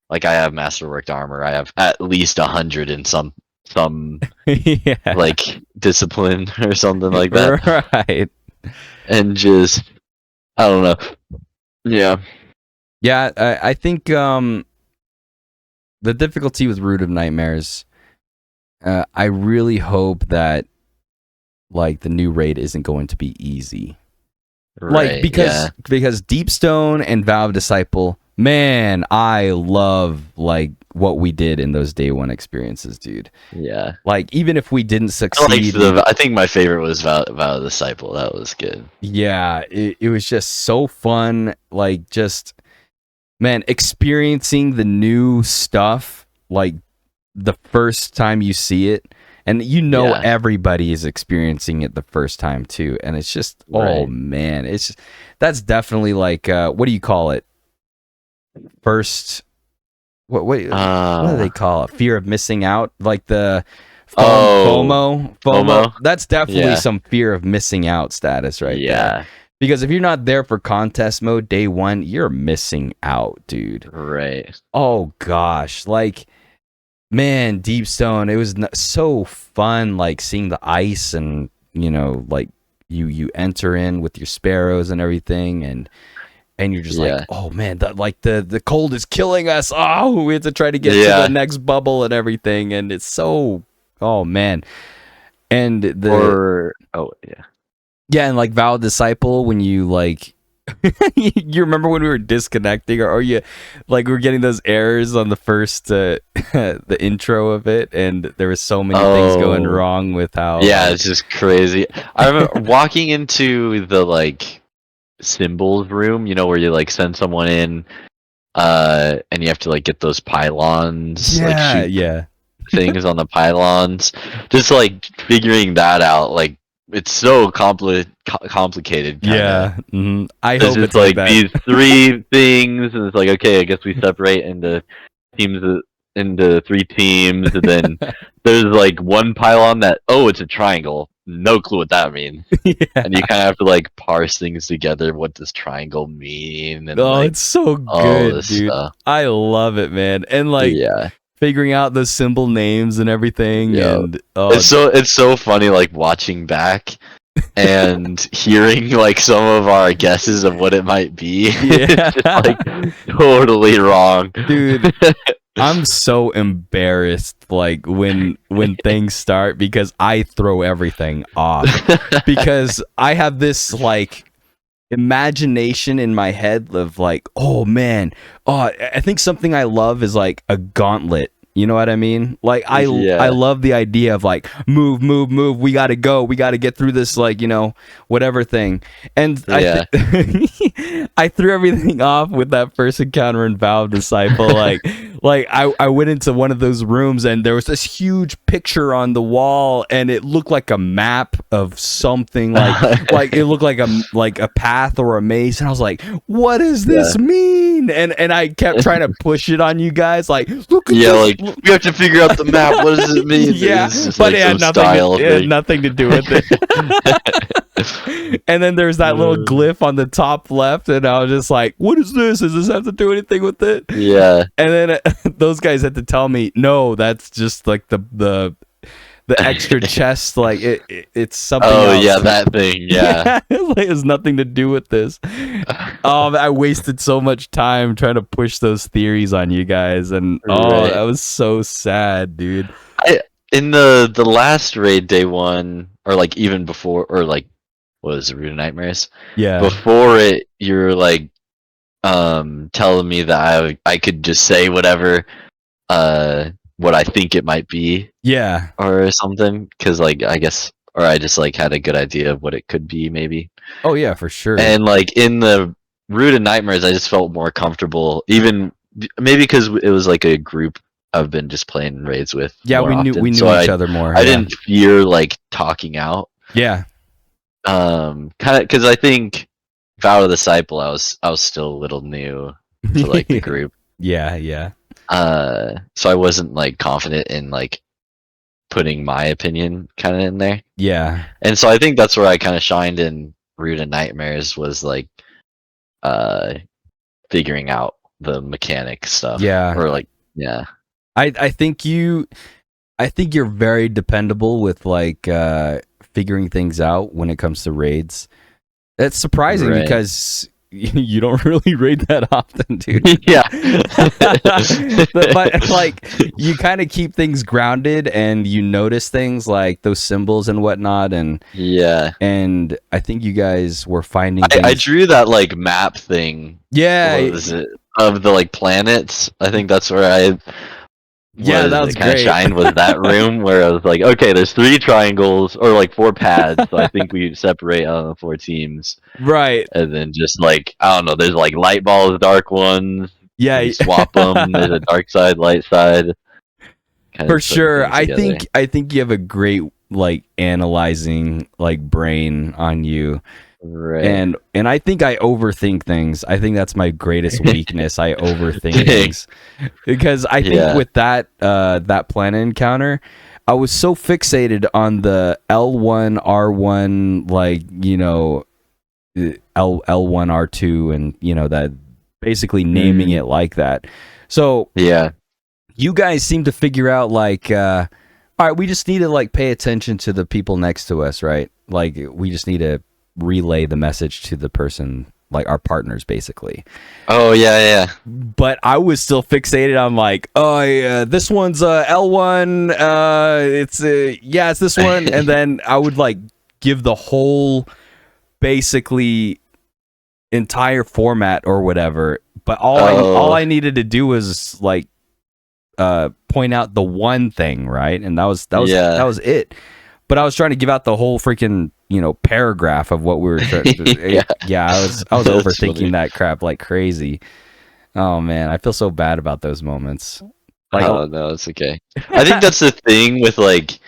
Speaker 1: Like I have masterworked armor. I have at least 100 in some like discipline or something like that.
Speaker 2: Right.
Speaker 1: And just I don't know. Yeah.
Speaker 2: Yeah, I think the difficulty with Root of Nightmares, I really hope that like the new raid isn't going to be easy.
Speaker 1: Right,
Speaker 2: like because Deepstone and Valve Disciple, man, I love like what we did in those day one experiences, dude.
Speaker 1: Yeah.
Speaker 2: Like even if we didn't succeed,
Speaker 1: I think my favorite was Vow Disciple. That was good.
Speaker 2: Yeah, it was just so fun. Like just man, experiencing the new stuff like the first time you see it, and everybody is experiencing it the first time too, and it's just oh man, that's definitely like what do you call it? First, what do they call it? Fear of missing out, like the FOMO. That's definitely some fear of missing out status right there. Because if you're not there for contest mode day one, you're missing out, dude.
Speaker 1: Right.
Speaker 2: Oh gosh, like man, Deepstone, it was so fun, like seeing the ice and like you enter in with your sparrows and everything, and you're just like, oh man, the cold is killing us. Oh, we have to try to get to the next bubble and everything, and it's so oh man, and and like Vow Disciple, when you like you remember when we were disconnecting, or you like we were getting those errors on the first the intro of it, and there was so many things going wrong with how
Speaker 1: it's just crazy. I remember walking into the like symbols room, where you like send someone in and you have to like get those pylons things on the pylons, just like figuring that out, like it's so complicated.
Speaker 2: I hope it's
Speaker 1: like these three things, and it's like, okay, I guess we separate into teams, into 3 teams, and then there's like one pylon that it's a triangle. No clue what that means. And you kind of have to like parse things together. What does triangle mean? And
Speaker 2: it's so good, dude.
Speaker 1: Stuff.
Speaker 2: I love it, man. And like figuring out the symbol names and everything. And
Speaker 1: it's so funny like watching back and hearing like some of our guesses of what it might be. It's just, like totally wrong,
Speaker 2: dude. I'm so embarrassed like when things start, because I throw everything off because I have this like imagination in my head of like, oh man, I think something I love is like a gauntlet, You know what I mean? Like I love the idea of like move, move, move. We gotta go. We gotta get through this, like, whatever thing. And I threw everything off with that first encounter in Vow of Disciple. Like I went into one of those rooms and there was this huge picture on the wall and it looked like a map of something, like it looked like a path or a maze, and I was like, what does this mean? And I kept trying to push it on you guys, like, look at this.
Speaker 1: Like, we have to figure out the map. What does it mean?
Speaker 2: Yeah, but it had nothing to do with it. And then there's that little glyph on the top left, and I was just like, what is this? Does this have to do anything with it?
Speaker 1: Yeah.
Speaker 2: And then those guys had to tell me, no, that's just like the extra chest, like it's something else.
Speaker 1: Oh yeah, that thing. Yeah.
Speaker 2: It has nothing to do with this. I wasted so much time trying to push those theories on you guys, and that was so sad, dude.
Speaker 1: In the last raid day one, or like even before, or like, what was it, Root of Nightmares?
Speaker 2: Yeah.
Speaker 1: Before it, you were like telling me that I could just say whatever what I think it might be.
Speaker 2: Yeah.
Speaker 1: Or something, because like I guess, or I just like had a good idea of what it could be, maybe.
Speaker 2: Oh yeah, for sure.
Speaker 1: And like in the Root of Nightmares, I just felt more comfortable, even maybe because it was like a group I've been just playing raids with.
Speaker 2: Yeah, we knew each other more.
Speaker 1: I didn't fear like talking out.
Speaker 2: Yeah.
Speaker 1: Kind of, because I think Vow of the Disciple, I was still a little new to like the group.
Speaker 2: Yeah.
Speaker 1: So I wasn't like confident in like putting my opinion kind of in there.
Speaker 2: Yeah.
Speaker 1: And so I think that's where I kind of shined in Root of Nightmares, was like figuring out the mechanic stuff.
Speaker 2: Yeah.
Speaker 1: Or like, yeah.
Speaker 2: I think you're very dependable with like figuring things out when it comes to raids. That's surprising because you don't really raid that often, dude.
Speaker 1: Yeah.
Speaker 2: But like, you kind of keep things grounded and you notice things like those symbols and whatnot, and and I think you guys were finding
Speaker 1: I drew that like map thing.
Speaker 2: Yeah.
Speaker 1: What was it? Of the like planets. I think that's where that was
Speaker 2: great.
Speaker 1: Shine was that room where I was like, okay, there's 3 triangles or like 4 pads, so I think we separate on the 4 teams,
Speaker 2: right?
Speaker 1: And then just like, I don't know, there's like light balls, dark ones.
Speaker 2: Yeah,
Speaker 1: you swap them. There's a dark side, light side.
Speaker 2: For sure, I think you have a great like analyzing like brain on you.
Speaker 1: Right.
Speaker 2: And I think I overthink things. I think that's my greatest weakness. I overthink things. Because I think with that that planet encounter, I was so fixated on the L1, R1, like, L1, R2, and that basically naming it like that. So you guys seem to figure out like all right, we just need to like pay attention to the people next to us, right? Like we just need to relay the message to the person, like our partners, basically.
Speaker 1: Oh yeah.
Speaker 2: But I was still fixated on like, oh yeah, this one's L1. It's this one, and then I would like give the whole, basically, entire format or whatever. But all I needed to do was like point out the one thing, right? And that was it. But I was trying to give out the whole freaking paragraph of what we were trying to do. I was overthinking that crap like crazy. Oh man, I feel so bad about those moments. Like,
Speaker 1: oh no, it's okay. I think that's the thing with like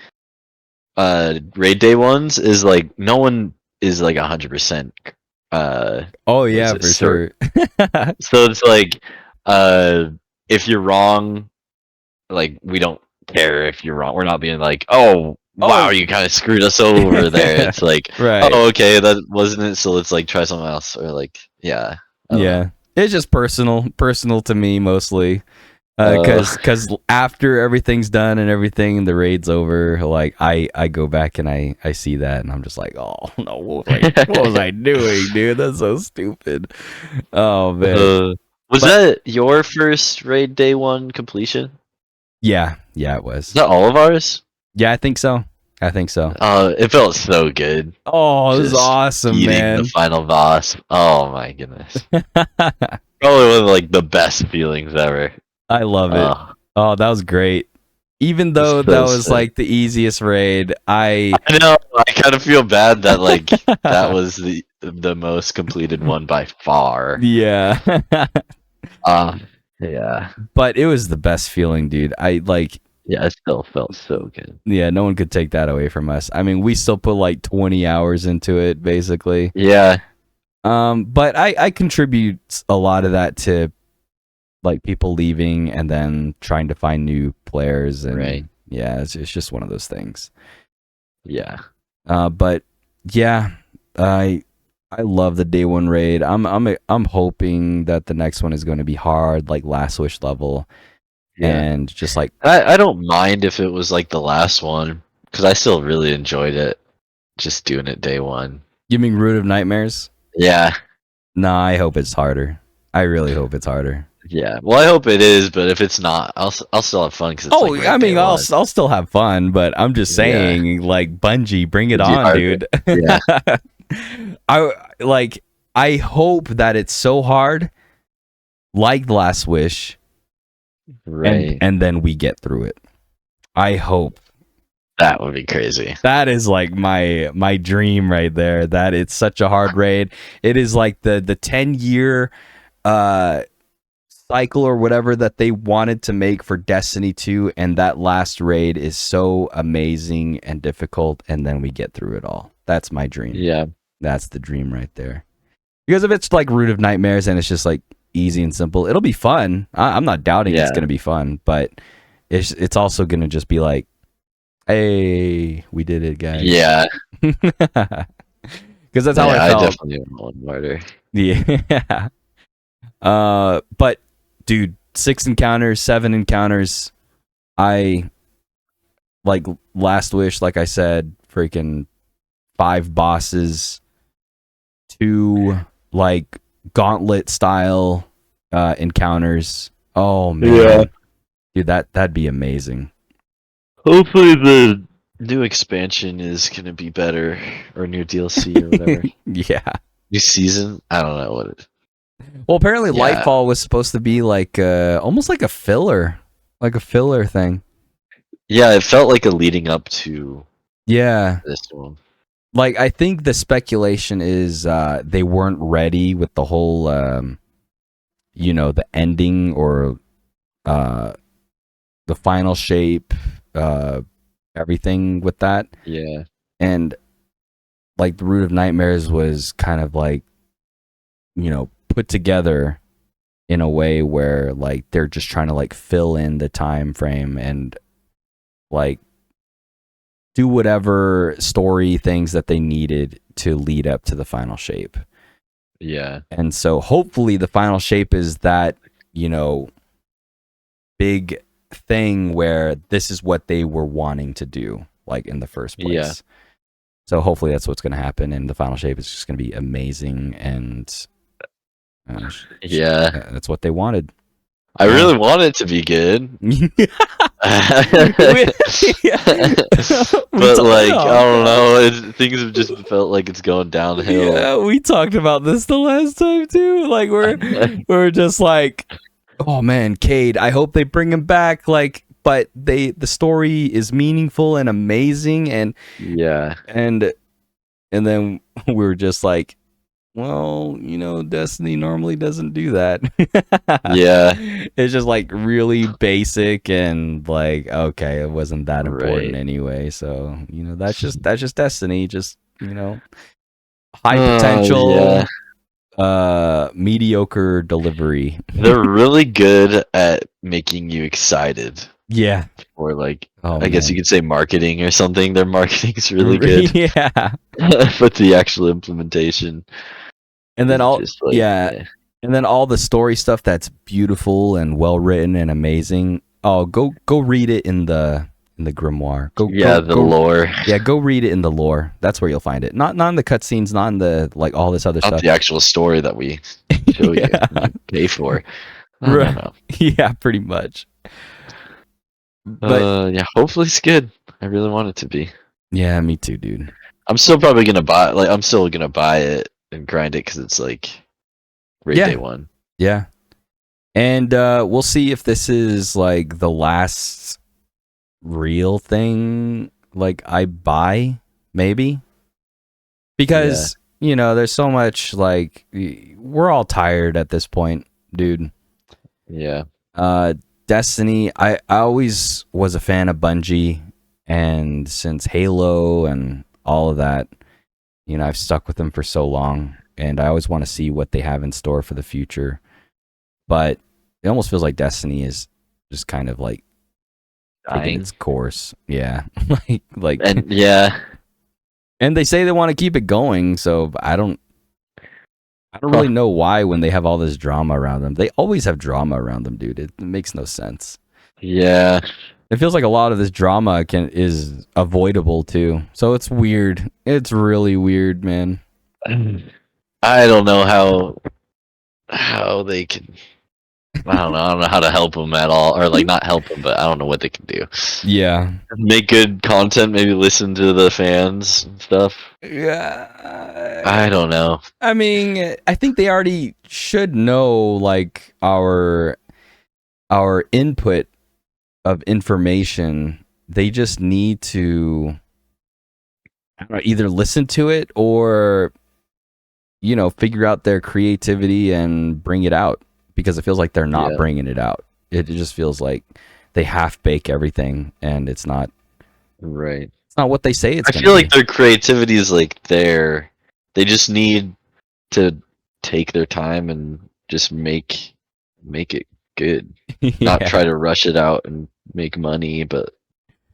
Speaker 1: raid day ones, is like no one is like 100%.
Speaker 2: Oh yeah, for sure.
Speaker 1: So it's like if you're wrong, like we don't care if you're wrong. We're not being like, oh wow, you kind of screwed us over there. It's like,
Speaker 2: right.
Speaker 1: Oh, okay, that wasn't it. So let's like try something else, or like, yeah.
Speaker 2: It's just personal to me mostly, because after everything's done and everything, the raid's over. Like I go back and I see that and I'm just like, oh no, what was I doing, dude? That's so stupid. Oh man,
Speaker 1: was that your first raid day one completion?
Speaker 2: Yeah, it was.
Speaker 1: Is that all of ours?
Speaker 2: Yeah, I think so.
Speaker 1: It felt so good.
Speaker 2: Oh, it was awesome, man.
Speaker 1: The final boss. Oh my goodness. Probably one of like the best feelings ever.
Speaker 2: I love it. Oh, that was great. Even though that
Speaker 1: So
Speaker 2: was
Speaker 1: sick.
Speaker 2: like the easiest raid,
Speaker 1: I know. I kind of feel bad that like that was the most completed one by far.
Speaker 2: yeah.
Speaker 1: Yeah.
Speaker 2: But it was the best feeling, dude. I like,
Speaker 1: Yeah, it still felt so good.
Speaker 2: yeah, no one could take that away from us. I mean, we still put like 20 hours into it, basically.
Speaker 1: Yeah.
Speaker 2: But I contribute a lot of that to like people leaving and then trying to find new players,
Speaker 1: Right.
Speaker 2: and yeah, it's just one of those things.
Speaker 1: Yeah.
Speaker 2: But yeah, I love the day one raid. I'm hoping that the next one is going to be hard, like Last Wish level,
Speaker 1: Yeah.
Speaker 2: and just like,
Speaker 1: I don't mind if it was like the last one because I still really enjoyed it. Just doing it day one.
Speaker 2: you mean Root of Nightmares?
Speaker 1: Yeah.
Speaker 2: Nah, I hope it's harder. I really hope it's harder.
Speaker 1: Yeah. Well, I hope it is, but if it's not, I'll still have fun because it's
Speaker 2: Oh,
Speaker 1: like
Speaker 2: I
Speaker 1: right day
Speaker 2: mean,
Speaker 1: one.
Speaker 2: I'll still have fun, but I'm just
Speaker 1: Yeah.
Speaker 2: saying, like, Bungie, bring it
Speaker 1: It'd be
Speaker 2: on,
Speaker 1: harder.
Speaker 2: dude.
Speaker 1: Yeah.
Speaker 2: I like. I hope that it's so hard, like The Last Wish,
Speaker 1: Right.
Speaker 2: and then we get through it. I hope
Speaker 1: That would be crazy.
Speaker 2: that is like my dream right there. That it's such a hard raid. It is like the 10-year cycle or whatever that they wanted to make for Destiny 2, and that last raid is so amazing and difficult, and then we get through it all. That's my dream.
Speaker 1: Yeah.
Speaker 2: That's the dream right there. Because if it's like Root of Nightmares and it's just like easy and simple, it'll be fun. I'm not doubting it's
Speaker 1: Yeah.
Speaker 2: going to be fun, but it's also going to just be like, hey, we did it, guys.
Speaker 1: Yeah.
Speaker 2: Because that's how I
Speaker 1: I
Speaker 2: felt.
Speaker 1: definitely want one harder.
Speaker 2: Yeah. But dude, 6 encounters, 7 encounters. I like Last Wish, like I said, freaking 5 bosses, 2 like gauntlet style encounters. Oh man.
Speaker 1: Yeah.
Speaker 2: Dude, that'd be amazing.
Speaker 1: Hopefully the new expansion is gonna be better, or new DLC or whatever.
Speaker 2: Yeah.
Speaker 1: New season? I don't know what it.
Speaker 2: Well, apparently
Speaker 1: Yeah.
Speaker 2: Lightfall was supposed to be like almost like a filler thing.
Speaker 1: Yeah, it felt like a leading up to
Speaker 2: Yeah.
Speaker 1: this one.
Speaker 2: Like, I think the speculation is they weren't ready with the whole the ending or the final shape, everything with that.
Speaker 1: Yeah.
Speaker 2: And like the Root of Nightmares was kind of like, put together in a way where like they're just trying to like fill in the time frame and like do whatever story things that they needed to lead up to the final shape.
Speaker 1: Yeah.
Speaker 2: And so hopefully the final shape is that, big thing where this is what they were wanting to do, like in the first place.
Speaker 1: Yeah.
Speaker 2: So hopefully that's what's going to happen, and the final shape is just going to be amazing, and
Speaker 1: Yeah.
Speaker 2: that's what they wanted.
Speaker 1: I really want it to be good. But like, I don't know, things have just felt like it's going downhill.
Speaker 2: Yeah, we talked about this the last time too. Like we're just like, oh man, Cade, I hope they bring him back. Like, but the story is meaningful and amazing, and
Speaker 1: Yeah.
Speaker 2: and then we were just like, well, Destiny normally doesn't do that.
Speaker 1: Yeah.
Speaker 2: It's just like really basic and like, okay, it wasn't that important
Speaker 1: Right.
Speaker 2: anyway. So, that's just Destiny, just, high potential, mediocre delivery.
Speaker 1: They're really good at making you excited.
Speaker 2: Yeah.
Speaker 1: Or like,
Speaker 2: Oh,
Speaker 1: I guess
Speaker 2: man.
Speaker 1: you could say marketing or something. Their marketing's really good.
Speaker 2: Yeah.
Speaker 1: But the actual implementation.
Speaker 2: And then
Speaker 1: is just like,
Speaker 2: and then all the story stuff that's beautiful and well written and amazing. Oh, go read it in the grimoire.
Speaker 1: the lore.
Speaker 2: Yeah, go read it in the lore. That's where you'll find it. Not in the cutscenes, not in the like all this other
Speaker 1: Not
Speaker 2: stuff.
Speaker 1: the actual story that we show you and pay for. I don't know.
Speaker 2: Yeah, pretty much. But
Speaker 1: yeah, hopefully it's good. I really want it to be.
Speaker 2: yeah, me too, dude.
Speaker 1: I'm still probably gonna buy. Like, I'm still gonna buy it and grind it because it's like day one.
Speaker 2: Yeah. And we'll see if this is like the last real thing like I buy, maybe. Because, there's so much like we're all tired at this point, dude.
Speaker 1: Yeah.
Speaker 2: Destiny, I always was a fan of Bungie, and since Halo and all of that, I've stuck with them for so long, and I always want to see what they have in store for the future. But it almost feels like Destiny is just kind of like taking
Speaker 1: Dying.
Speaker 2: its course. Yeah. like
Speaker 1: And yeah.
Speaker 2: and they say they want to keep it going, so I don't really know why when they have all this drama around them. They always have drama around them, dude. It makes no sense.
Speaker 1: Yeah.
Speaker 2: It feels like a lot of this drama is avoidable too. So it's weird. It's really weird, man.
Speaker 1: I don't know how they can. I don't know how to help them at all, or like not help them, but I don't know what they can do.
Speaker 2: Yeah.
Speaker 1: Make good content, maybe listen to the fans and stuff.
Speaker 2: Yeah.
Speaker 1: I don't know.
Speaker 2: I mean, I think they already should know like our input of information. They just need to either listen to it or figure out their creativity and bring it out, because it feels like they're not bringing it out. It just feels like they half bake everything, and it's not
Speaker 1: right.
Speaker 2: It's not what they say it's
Speaker 1: I
Speaker 2: gonna
Speaker 1: feel
Speaker 2: be.
Speaker 1: like their creativity is like there. They just need to take their time and just make it good. Not try to rush it out and make money, but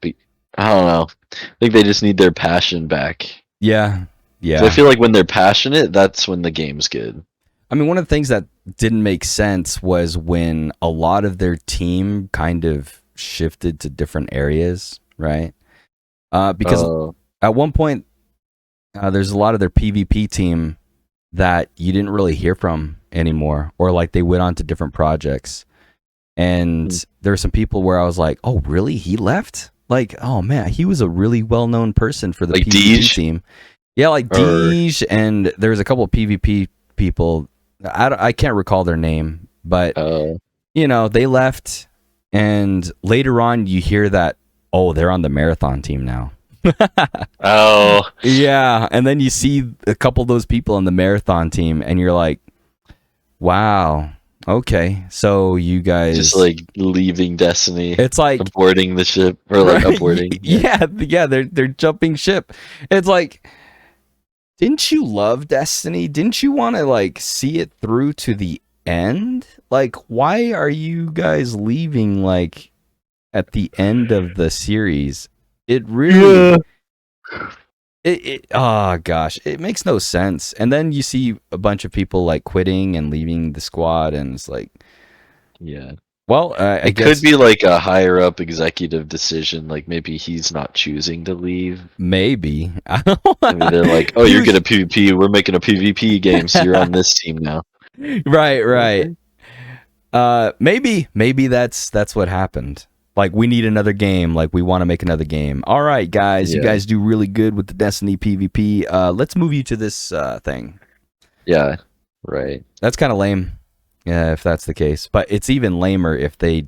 Speaker 1: I don't know. I think they just need their passion back.
Speaker 2: Yeah.
Speaker 1: So I feel like when they're passionate, that's when the game's good.
Speaker 2: I mean, one of the things that didn't make sense was when a lot of their team kind of shifted to different areas, right? Because at one point, there's a lot of their PvP team that you didn't really hear from anymore, or like they went on to different projects. And there were some people where I was like, oh, really? He left? Like, oh man, he was a really well-known person for the
Speaker 1: like
Speaker 2: PvP
Speaker 1: Deej?
Speaker 2: team. Yeah, like Deej, and there was a couple of PvP people. I can't recall their name, but they left, and later on you hear that, oh, they're on the marathon team now.
Speaker 1: Oh.
Speaker 2: Yeah, and then you see a couple of those people on the marathon team, and you're like, wow, okay, so you guys
Speaker 1: just like leaving Destiny.
Speaker 2: It's like
Speaker 1: aborting the ship, or like aborting.
Speaker 2: Yeah, they're jumping ship. It's like, didn't you love Destiny? Didn't you want to like see it through to the end? Like, why are you guys leaving like at the end of the series? It really oh gosh, it makes no sense. And then you see a bunch of people like quitting and leaving the squad, and it's like, well, I guess
Speaker 1: could be like a higher up executive decision. Like maybe he's not choosing to leave.
Speaker 2: Maybe.
Speaker 1: Maybe they're like, oh, you're good at PvP. We're making a PvP game, so you're on this team now.
Speaker 2: Right. Maybe that's what happened. Like, we need another game. Like, we want to make another game. All right, guys, you guys do really good with the Destiny PvP. Let's move you to this thing.
Speaker 1: Yeah, right.
Speaker 2: That's kind of lame, if that's the case. But it's even lamer if they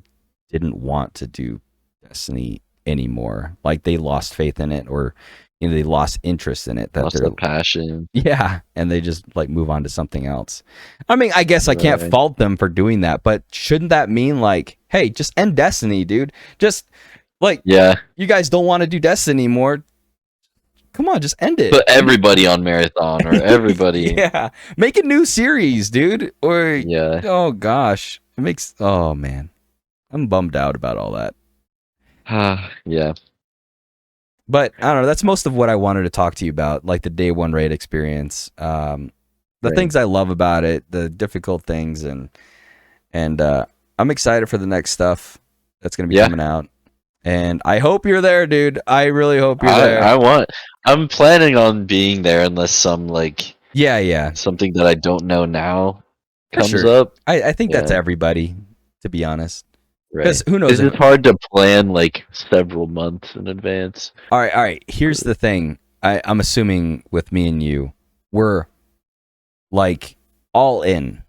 Speaker 2: didn't want to do Destiny anymore. Like, they lost faith in it, or they lost interest in it.
Speaker 1: Lost the passion.
Speaker 2: Yeah, and they just like move on to something else. I mean, I guess I can't fault them for doing that, but shouldn't that mean like, hey, just end Destiny, dude? Just like, you guys don't want to do Destiny anymore. Come on, just end it.
Speaker 1: Put everybody on Marathon, or everybody.
Speaker 2: Yeah, make a new series, dude. Or oh gosh, it makes, oh man, I'm bummed out about all that.
Speaker 1: Yeah.
Speaker 2: But I don't know. That's most of what I wanted to talk to you about, like the day one raid experience, the things I love about it, the difficult things, and I'm excited for the next stuff that's going to be coming out. And I hope you're there, dude. I really hope you're there.
Speaker 1: I'm planning on being there unless some like something that I don't know now comes up.
Speaker 2: I think that's everybody, to be honest.
Speaker 1: Right.
Speaker 2: Who knows?
Speaker 1: It's hard to plan like several months in advance.
Speaker 2: All right. Here's the thing. I'm assuming with me and you, we're like all in.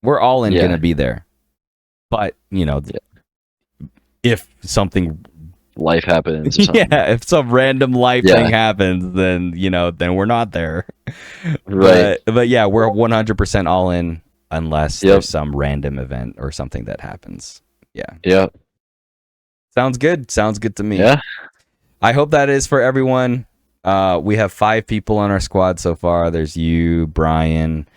Speaker 2: We're all in going to be there. But if something
Speaker 1: life happens or something.
Speaker 2: yeah, if some random life
Speaker 1: Yeah.
Speaker 2: thing happens, then then we're not there.
Speaker 1: Right.
Speaker 2: But yeah, we're 100% all in unless
Speaker 1: Yep.
Speaker 2: there's some random event or something that happens. Yeah.
Speaker 1: Yep.
Speaker 2: Sounds good. Sounds good to me.
Speaker 1: Yeah.
Speaker 2: I hope that is for everyone. We have 5 people on our squad so far. There's you, Brian,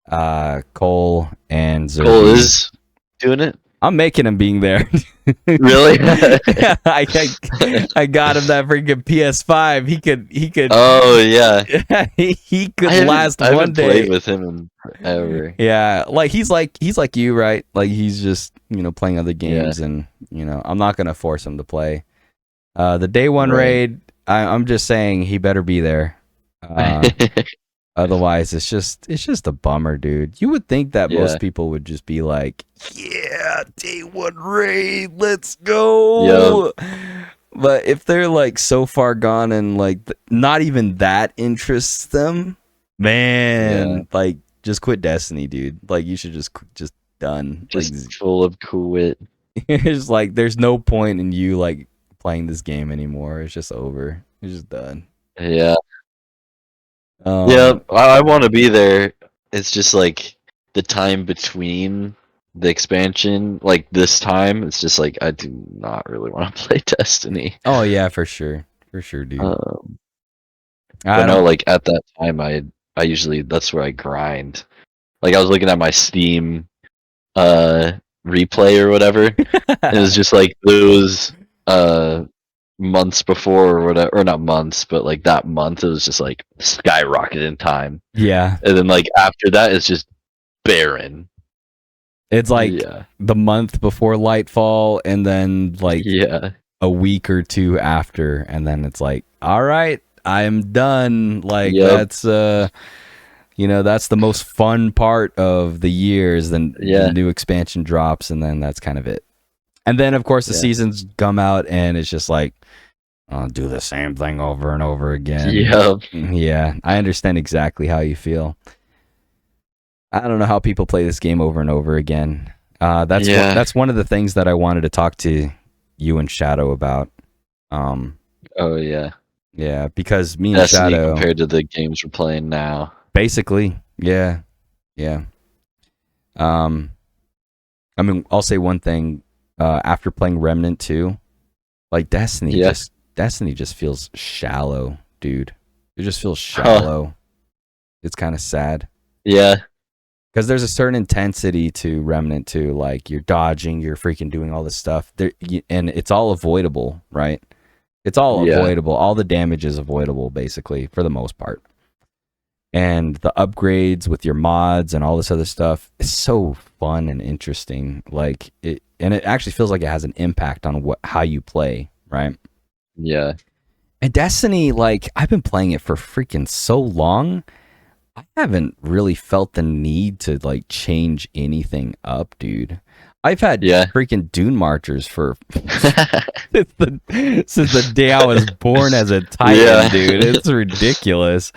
Speaker 2: Cole, and Zerby.
Speaker 1: Cole is doing it.
Speaker 2: I'm making him being there.
Speaker 1: Really?
Speaker 2: I got him that freaking PS5. He could.
Speaker 1: Oh yeah.
Speaker 2: he could
Speaker 1: I
Speaker 2: last
Speaker 1: haven't
Speaker 2: one day.
Speaker 1: played with him in forever.
Speaker 2: Yeah, like he's like you, right? Like he's just playing other games, and I'm not gonna force him to play. The day one raid, I'm just saying he better be there. Otherwise, it's just a bummer, dude. You would think that most people would just be like, "Yeah, day one raid, let's go." Yep. But if they're like so far gone and like not even that interests them, man, like just quit Destiny, dude. Like you should just done.
Speaker 1: Just
Speaker 2: like,
Speaker 1: full of quit.
Speaker 2: It's like there's no point in you like playing this game anymore. It's just over. It's just done.
Speaker 1: Yeah. Yeah, I want to be there. It's just like the time between the expansion, like this time, it's just like I do not really want to play Destiny.
Speaker 2: Oh yeah, for sure, dude.
Speaker 1: I know, like at that time, I usually that's where I grind. Like I was looking at my Steam, replay or whatever. And it was just like those months before or whatever, or not months, but like that month it was just like skyrocketed in time.
Speaker 2: Yeah.
Speaker 1: And then like after that it's just barren.
Speaker 2: It's like the month before Lightfall and then like a week or two after, and then it's like, all right, I'm done. Like that's that's the most fun part of the year is then the new expansion drops, and then that's kind of it. And then of course the seasons come out and it's just like, I'll do the same thing over and over again. Yeah, I understand exactly how you feel. I don't know how people play this game over and over again. That's one of the things that I wanted to talk to you and Shadow about. Yeah, because me and
Speaker 1: Destiny
Speaker 2: Shadow
Speaker 1: compared to the games we're playing now.
Speaker 2: Basically, yeah. I mean, I'll say one thing. After playing Remnant 2, like Destiny just feels shallow, dude. It just feels shallow. It's kind of sad.
Speaker 1: Yeah.
Speaker 2: Because there's a certain intensity to Remnant 2, like you're dodging, you're freaking doing all this stuff, and it's all avoidable, right? It's all avoidable. All the damage is avoidable, basically, for the most part. And the upgrades with your mods and all this other stuff is so fun and interesting. Like it actually feels like it has an impact on how you play, right?
Speaker 1: Yeah.
Speaker 2: And Destiny, like I've been playing it for freaking so long, I haven't really felt the need to like change anything up, dude. I've had freaking Dune Marchers for since the day I was born as a Titan, dude. It's ridiculous.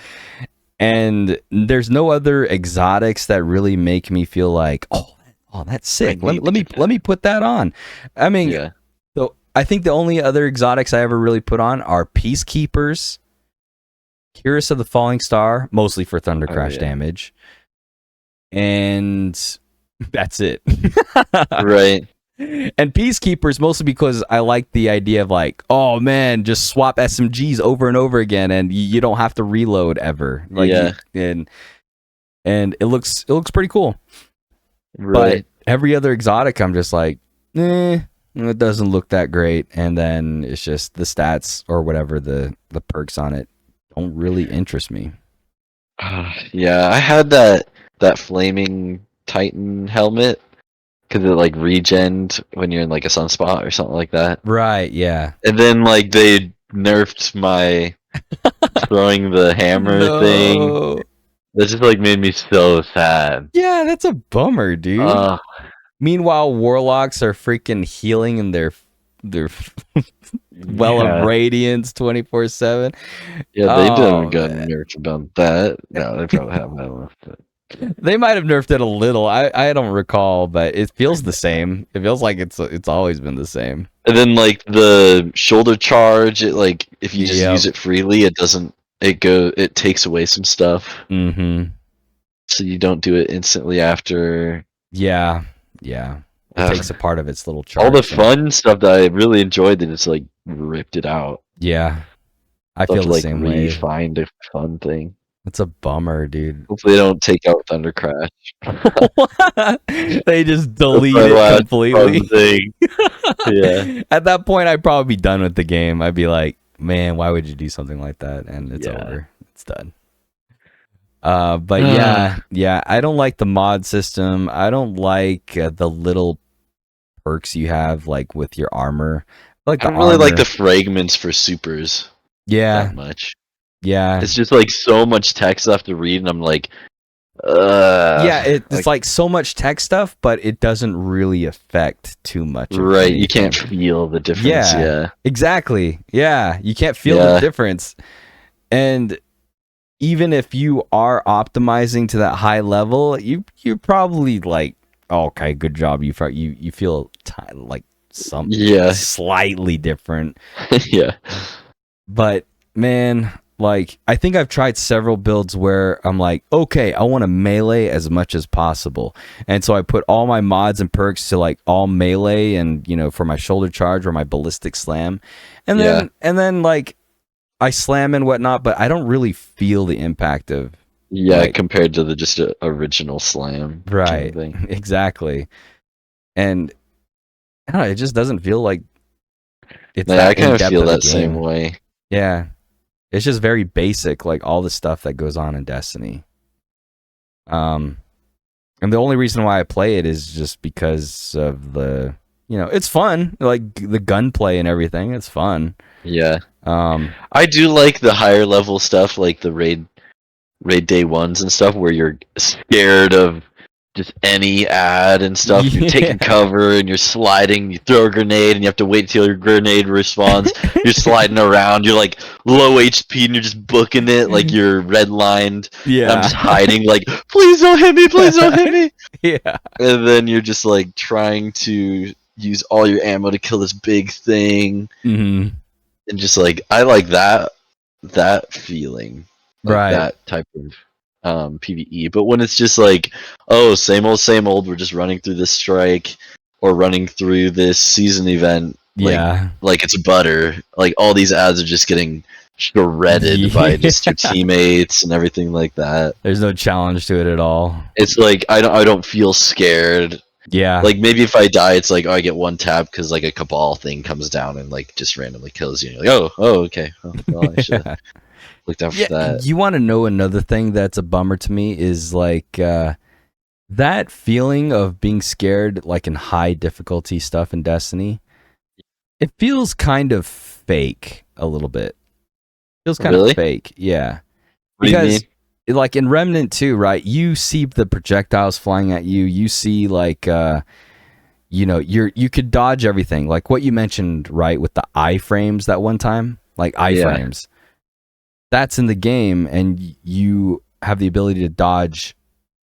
Speaker 2: And there's no other exotics that really make me feel like, oh, that's sick. Let me put that on. I mean, so I think the only other exotics I ever really put on are Peacekeepers, Curus of the Falling Star, mostly for Thunder Crash damage, and that's it.
Speaker 1: Right.
Speaker 2: And Peacekeepers mostly because I like the idea of like, oh man, just swap SMGs over and over again, and you don't have to reload ever. Like, and it looks pretty cool.
Speaker 1: Right.
Speaker 2: But every other exotic, I'm just like, it doesn't look that great. And then it's just the stats or whatever the perks on it don't really interest me.
Speaker 1: Yeah, I had that flaming Titan helmet. Because it like regened when you're in like a sunspot or something like that.
Speaker 2: Right, yeah.
Speaker 1: And then like they nerfed my throwing the hammer thing. That just like made me so sad.
Speaker 2: Yeah, that's a bummer, dude. Meanwhile, warlocks are freaking healing in their well of radiance 24/7.
Speaker 1: Yeah, they didn't get nerfed about that. No, they probably have that one.
Speaker 2: They might have nerfed it a little. I don't recall, but it feels the same. It feels like it's always been the same.
Speaker 1: And then like the shoulder charge, it like if you just
Speaker 2: Yep.
Speaker 1: use it freely, it doesn't. It takes away some stuff.
Speaker 2: Mm-hmm.
Speaker 1: So you don't do it instantly after.
Speaker 2: Yeah. It takes a part of its little charge.
Speaker 1: All the fun stuff that I really enjoyed, they just like ripped it out.
Speaker 2: Yeah. I feel the same way.
Speaker 1: Find a fun thing.
Speaker 2: It's a bummer, dude.
Speaker 1: Hopefully they don't take out Thunder Crash.
Speaker 2: They just delete it completely.
Speaker 1: Yeah.
Speaker 2: At that point, I'd probably be done with the game. I'd be like, man, why would you do something like that? And it's over. It's done. But yeah, I don't like the mod system. I don't like the little perks you have, like with your armor. I don't really
Speaker 1: like the fragments for supers.
Speaker 2: Yeah.
Speaker 1: That much.
Speaker 2: Yeah.
Speaker 1: It's just like so much text I have to read, and I'm like,
Speaker 2: yeah, it's like so much tech stuff, but it doesn't really affect too much.
Speaker 1: Right, you can't feel the difference. Yeah,
Speaker 2: exactly. Yeah, you can't feel the difference. And even if you are optimizing to that high level, you're probably like, oh, okay, good job. You feel like something slightly different.
Speaker 1: Yeah,
Speaker 2: but man, like, I think I've tried several builds where I'm like, okay, I want to melee as much as possible. And so I put all my mods and perks to like all melee and, for my shoulder charge or my ballistic slam. And then like I slam and whatnot, but I don't really feel the impact of.
Speaker 1: Yeah, like, compared to the just original slam.
Speaker 2: Right. Kind of thing. Exactly. And I don't know, it just doesn't feel like it's
Speaker 1: I kind of feel that same way.
Speaker 2: Yeah. It's just very basic, like all the stuff that goes on in Destiny. And the only reason why I play it is just because of the, it's fun, like the gunplay and everything. It's fun.
Speaker 1: Yeah. I do like the higher level stuff, like the raid day ones and stuff, where you're scared of just any ad and stuff. You're taking cover and you're sliding. You throw a grenade and you have to wait till your grenade respawns. You're sliding around. You're like low HP and you're just booking it like you're redlined.
Speaker 2: Yeah.
Speaker 1: I'm just hiding like, please don't hit me. Please don't hit me.
Speaker 2: Yeah.
Speaker 1: And then you're just like trying to use all your ammo to kill this big thing.
Speaker 2: Mm-hmm.
Speaker 1: And just like, I like that feeling. Like
Speaker 2: right.
Speaker 1: That type of PvE. But when it's just like, oh, same old, we're just running through this strike or running through this season event, like it's butter. Like all these ads are just getting shredded by just your teammates and everything like that.
Speaker 2: There's no challenge to it at all.
Speaker 1: It's like I don't feel scared.
Speaker 2: Yeah.
Speaker 1: Like maybe if I die, it's like, oh, I get one tap because like a cabal thing comes down and like just randomly kills you. And you're like, oh, okay. Well, I should have looked out for that.
Speaker 2: You want to know another thing that's a bummer to me is like that feeling of being scared, like in high difficulty stuff in Destiny. It feels kind of fake a little bit. It feels kind of fake, yeah.
Speaker 1: What do you mean?
Speaker 2: Like in Remnant 2, right? You see the projectiles flying at you. You see like, you could dodge everything. Like what you mentioned, right? With the iframes that one time, like iframes. That's in the game, and you have the ability to dodge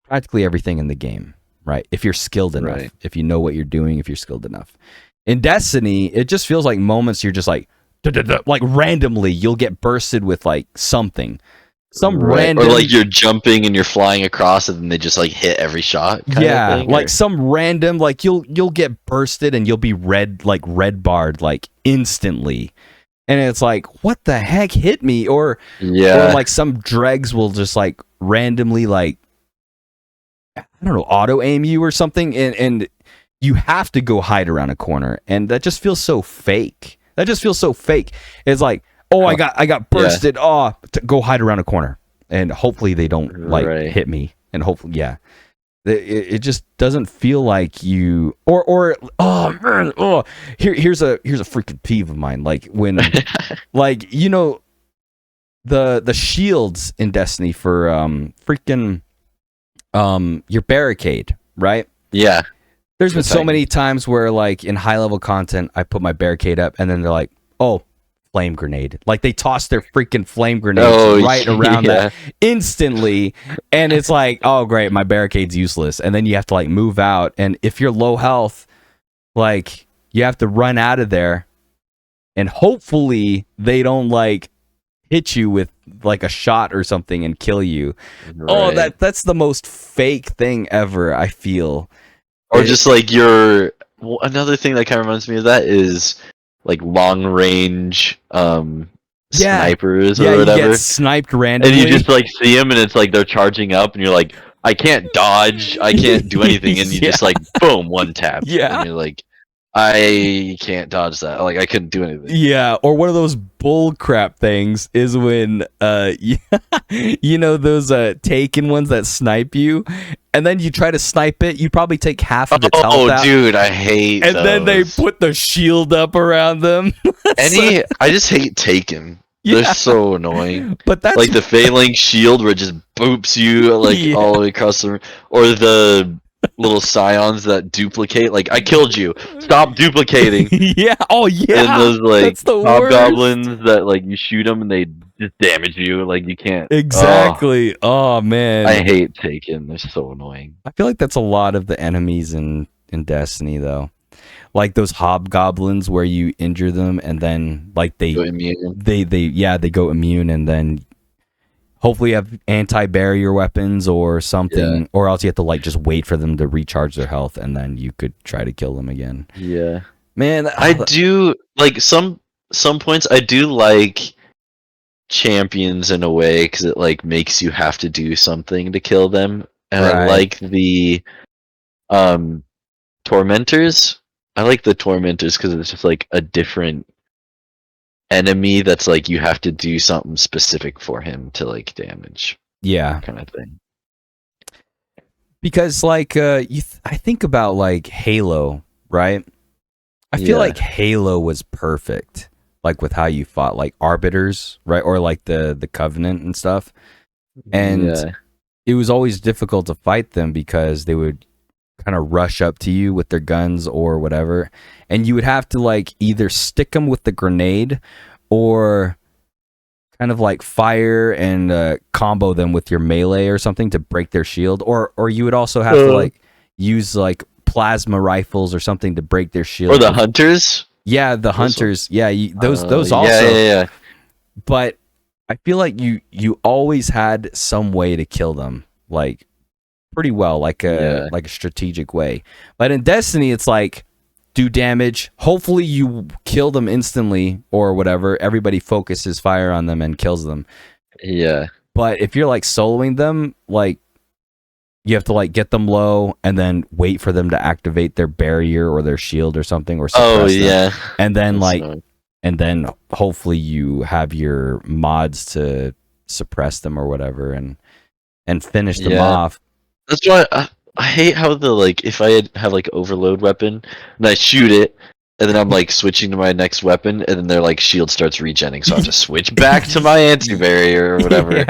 Speaker 2: practically everything in the game, right? If you're skilled enough, if you know what you're doing, if you're skilled enough. In Destiny, it just feels like moments you're just like randomly you'll get bursted with like something. Some random,
Speaker 1: or like you're jumping and you're flying across and they just like hit every shot. Kind of thing,
Speaker 2: like some random, like you'll get bursted and you'll be red barred like instantly, and it's like, what the heck hit me? Or like some dregs will just like randomly like, I don't know, auto aim you or something, and you have to go hide around a corner, and that just feels so fake. It's like, oh, I got bursted. Oh, go hide around a corner, and hopefully they don't like hit me. And hopefully, it just doesn't feel like you. Or oh man, here's a freaking peeve of mine. Like when, like the shields in Destiny for your barricade, right?
Speaker 1: Yeah.
Speaker 2: There's been so many times where like in high level content, I put my barricade up, and then they're like, oh, flame grenade. Like they toss their freaking flame grenades right around that instantly, and it's like, oh great, my barricade's useless. And then you have to like move out, and if you're low health, like you have to run out of there, and hopefully they don't like hit you with like a shot or something and kill you. Right. Oh, that's the most fake thing ever, I feel.
Speaker 1: Or just like another thing that kind of reminds me of that is like long range snipers or whatever.
Speaker 2: You get sniped randomly.
Speaker 1: And you just like see them and it's like they're charging up and you're like, I can't dodge, I can't do anything, and you just like boom, one tap.
Speaker 2: Yeah.
Speaker 1: And you're like, I can't dodge that. Like I couldn't do anything.
Speaker 2: Yeah, or one of those bull crap things is when you know those Taken ones that snipe you, and then you try to snipe it, you probably take half of its health out.
Speaker 1: Oh dude, I hate
Speaker 2: and
Speaker 1: those.
Speaker 2: Then they put the shield up around them.
Speaker 1: I just hate Taken. Yeah. They're so annoying.
Speaker 2: But that's
Speaker 1: like the Phalanx shield where it just boops you like all the way across the room, or the little scions that duplicate. Like, I killed you. Stop duplicating.
Speaker 2: Yeah. Oh yeah.
Speaker 1: And those like hobgoblins that like you shoot them and they just damage you. Like you can't.
Speaker 2: Exactly. Oh man.
Speaker 1: I hate Taken. They're so annoying.
Speaker 2: I feel like that's a lot of the enemies in Destiny though. Like those hobgoblins where you injure them and then like they go immune, and then hopefully you have anti-barrier weapons or something, or else you have to like just wait for them to recharge their health and then you could try to kill them again.
Speaker 1: Yeah.
Speaker 2: Man,
Speaker 1: I do like some points I do like champions in a way because it like makes you have to do something to kill them. And I like the tormentors. I like the tormentors because it's just like a different enemy that's like you have to do something specific for him to like damage.
Speaker 2: Yeah,
Speaker 1: kind of thing.
Speaker 2: Because like I think about like Halo, right? I feel like Halo was perfect, like with how you fought like arbiters, right? Or like the Covenant and stuff. And it was always difficult to fight them because they would kind of rush up to you with their guns or whatever, and you would have to like either stick them with the grenade or kind of like fire and combo them with your melee or something to break their shield, or you would also have to like use like plasma rifles or something to break their shield.
Speaker 1: Or the hunters.
Speaker 2: Yeah, the hunters. Yeah, those also.
Speaker 1: Yeah.
Speaker 2: But I feel like you always had some way to kill them, like pretty well, like a strategic way. But in Destiny, it's like do damage. Hopefully, you kill them instantly or whatever. Everybody focuses fire on them and kills them.
Speaker 1: Yeah.
Speaker 2: But if you're like soloing them, like you have to like get them low and then wait for them to activate their barrier or their shield or something, or suppress them. And then and then hopefully you have your mods to suppress them or whatever and finish them off.
Speaker 1: That's why I hate how the like if I have like overload weapon and I shoot it and then I'm like switching to my next weapon and then their like shield starts regenning, so I have to switch back to my anti-barrier or whatever.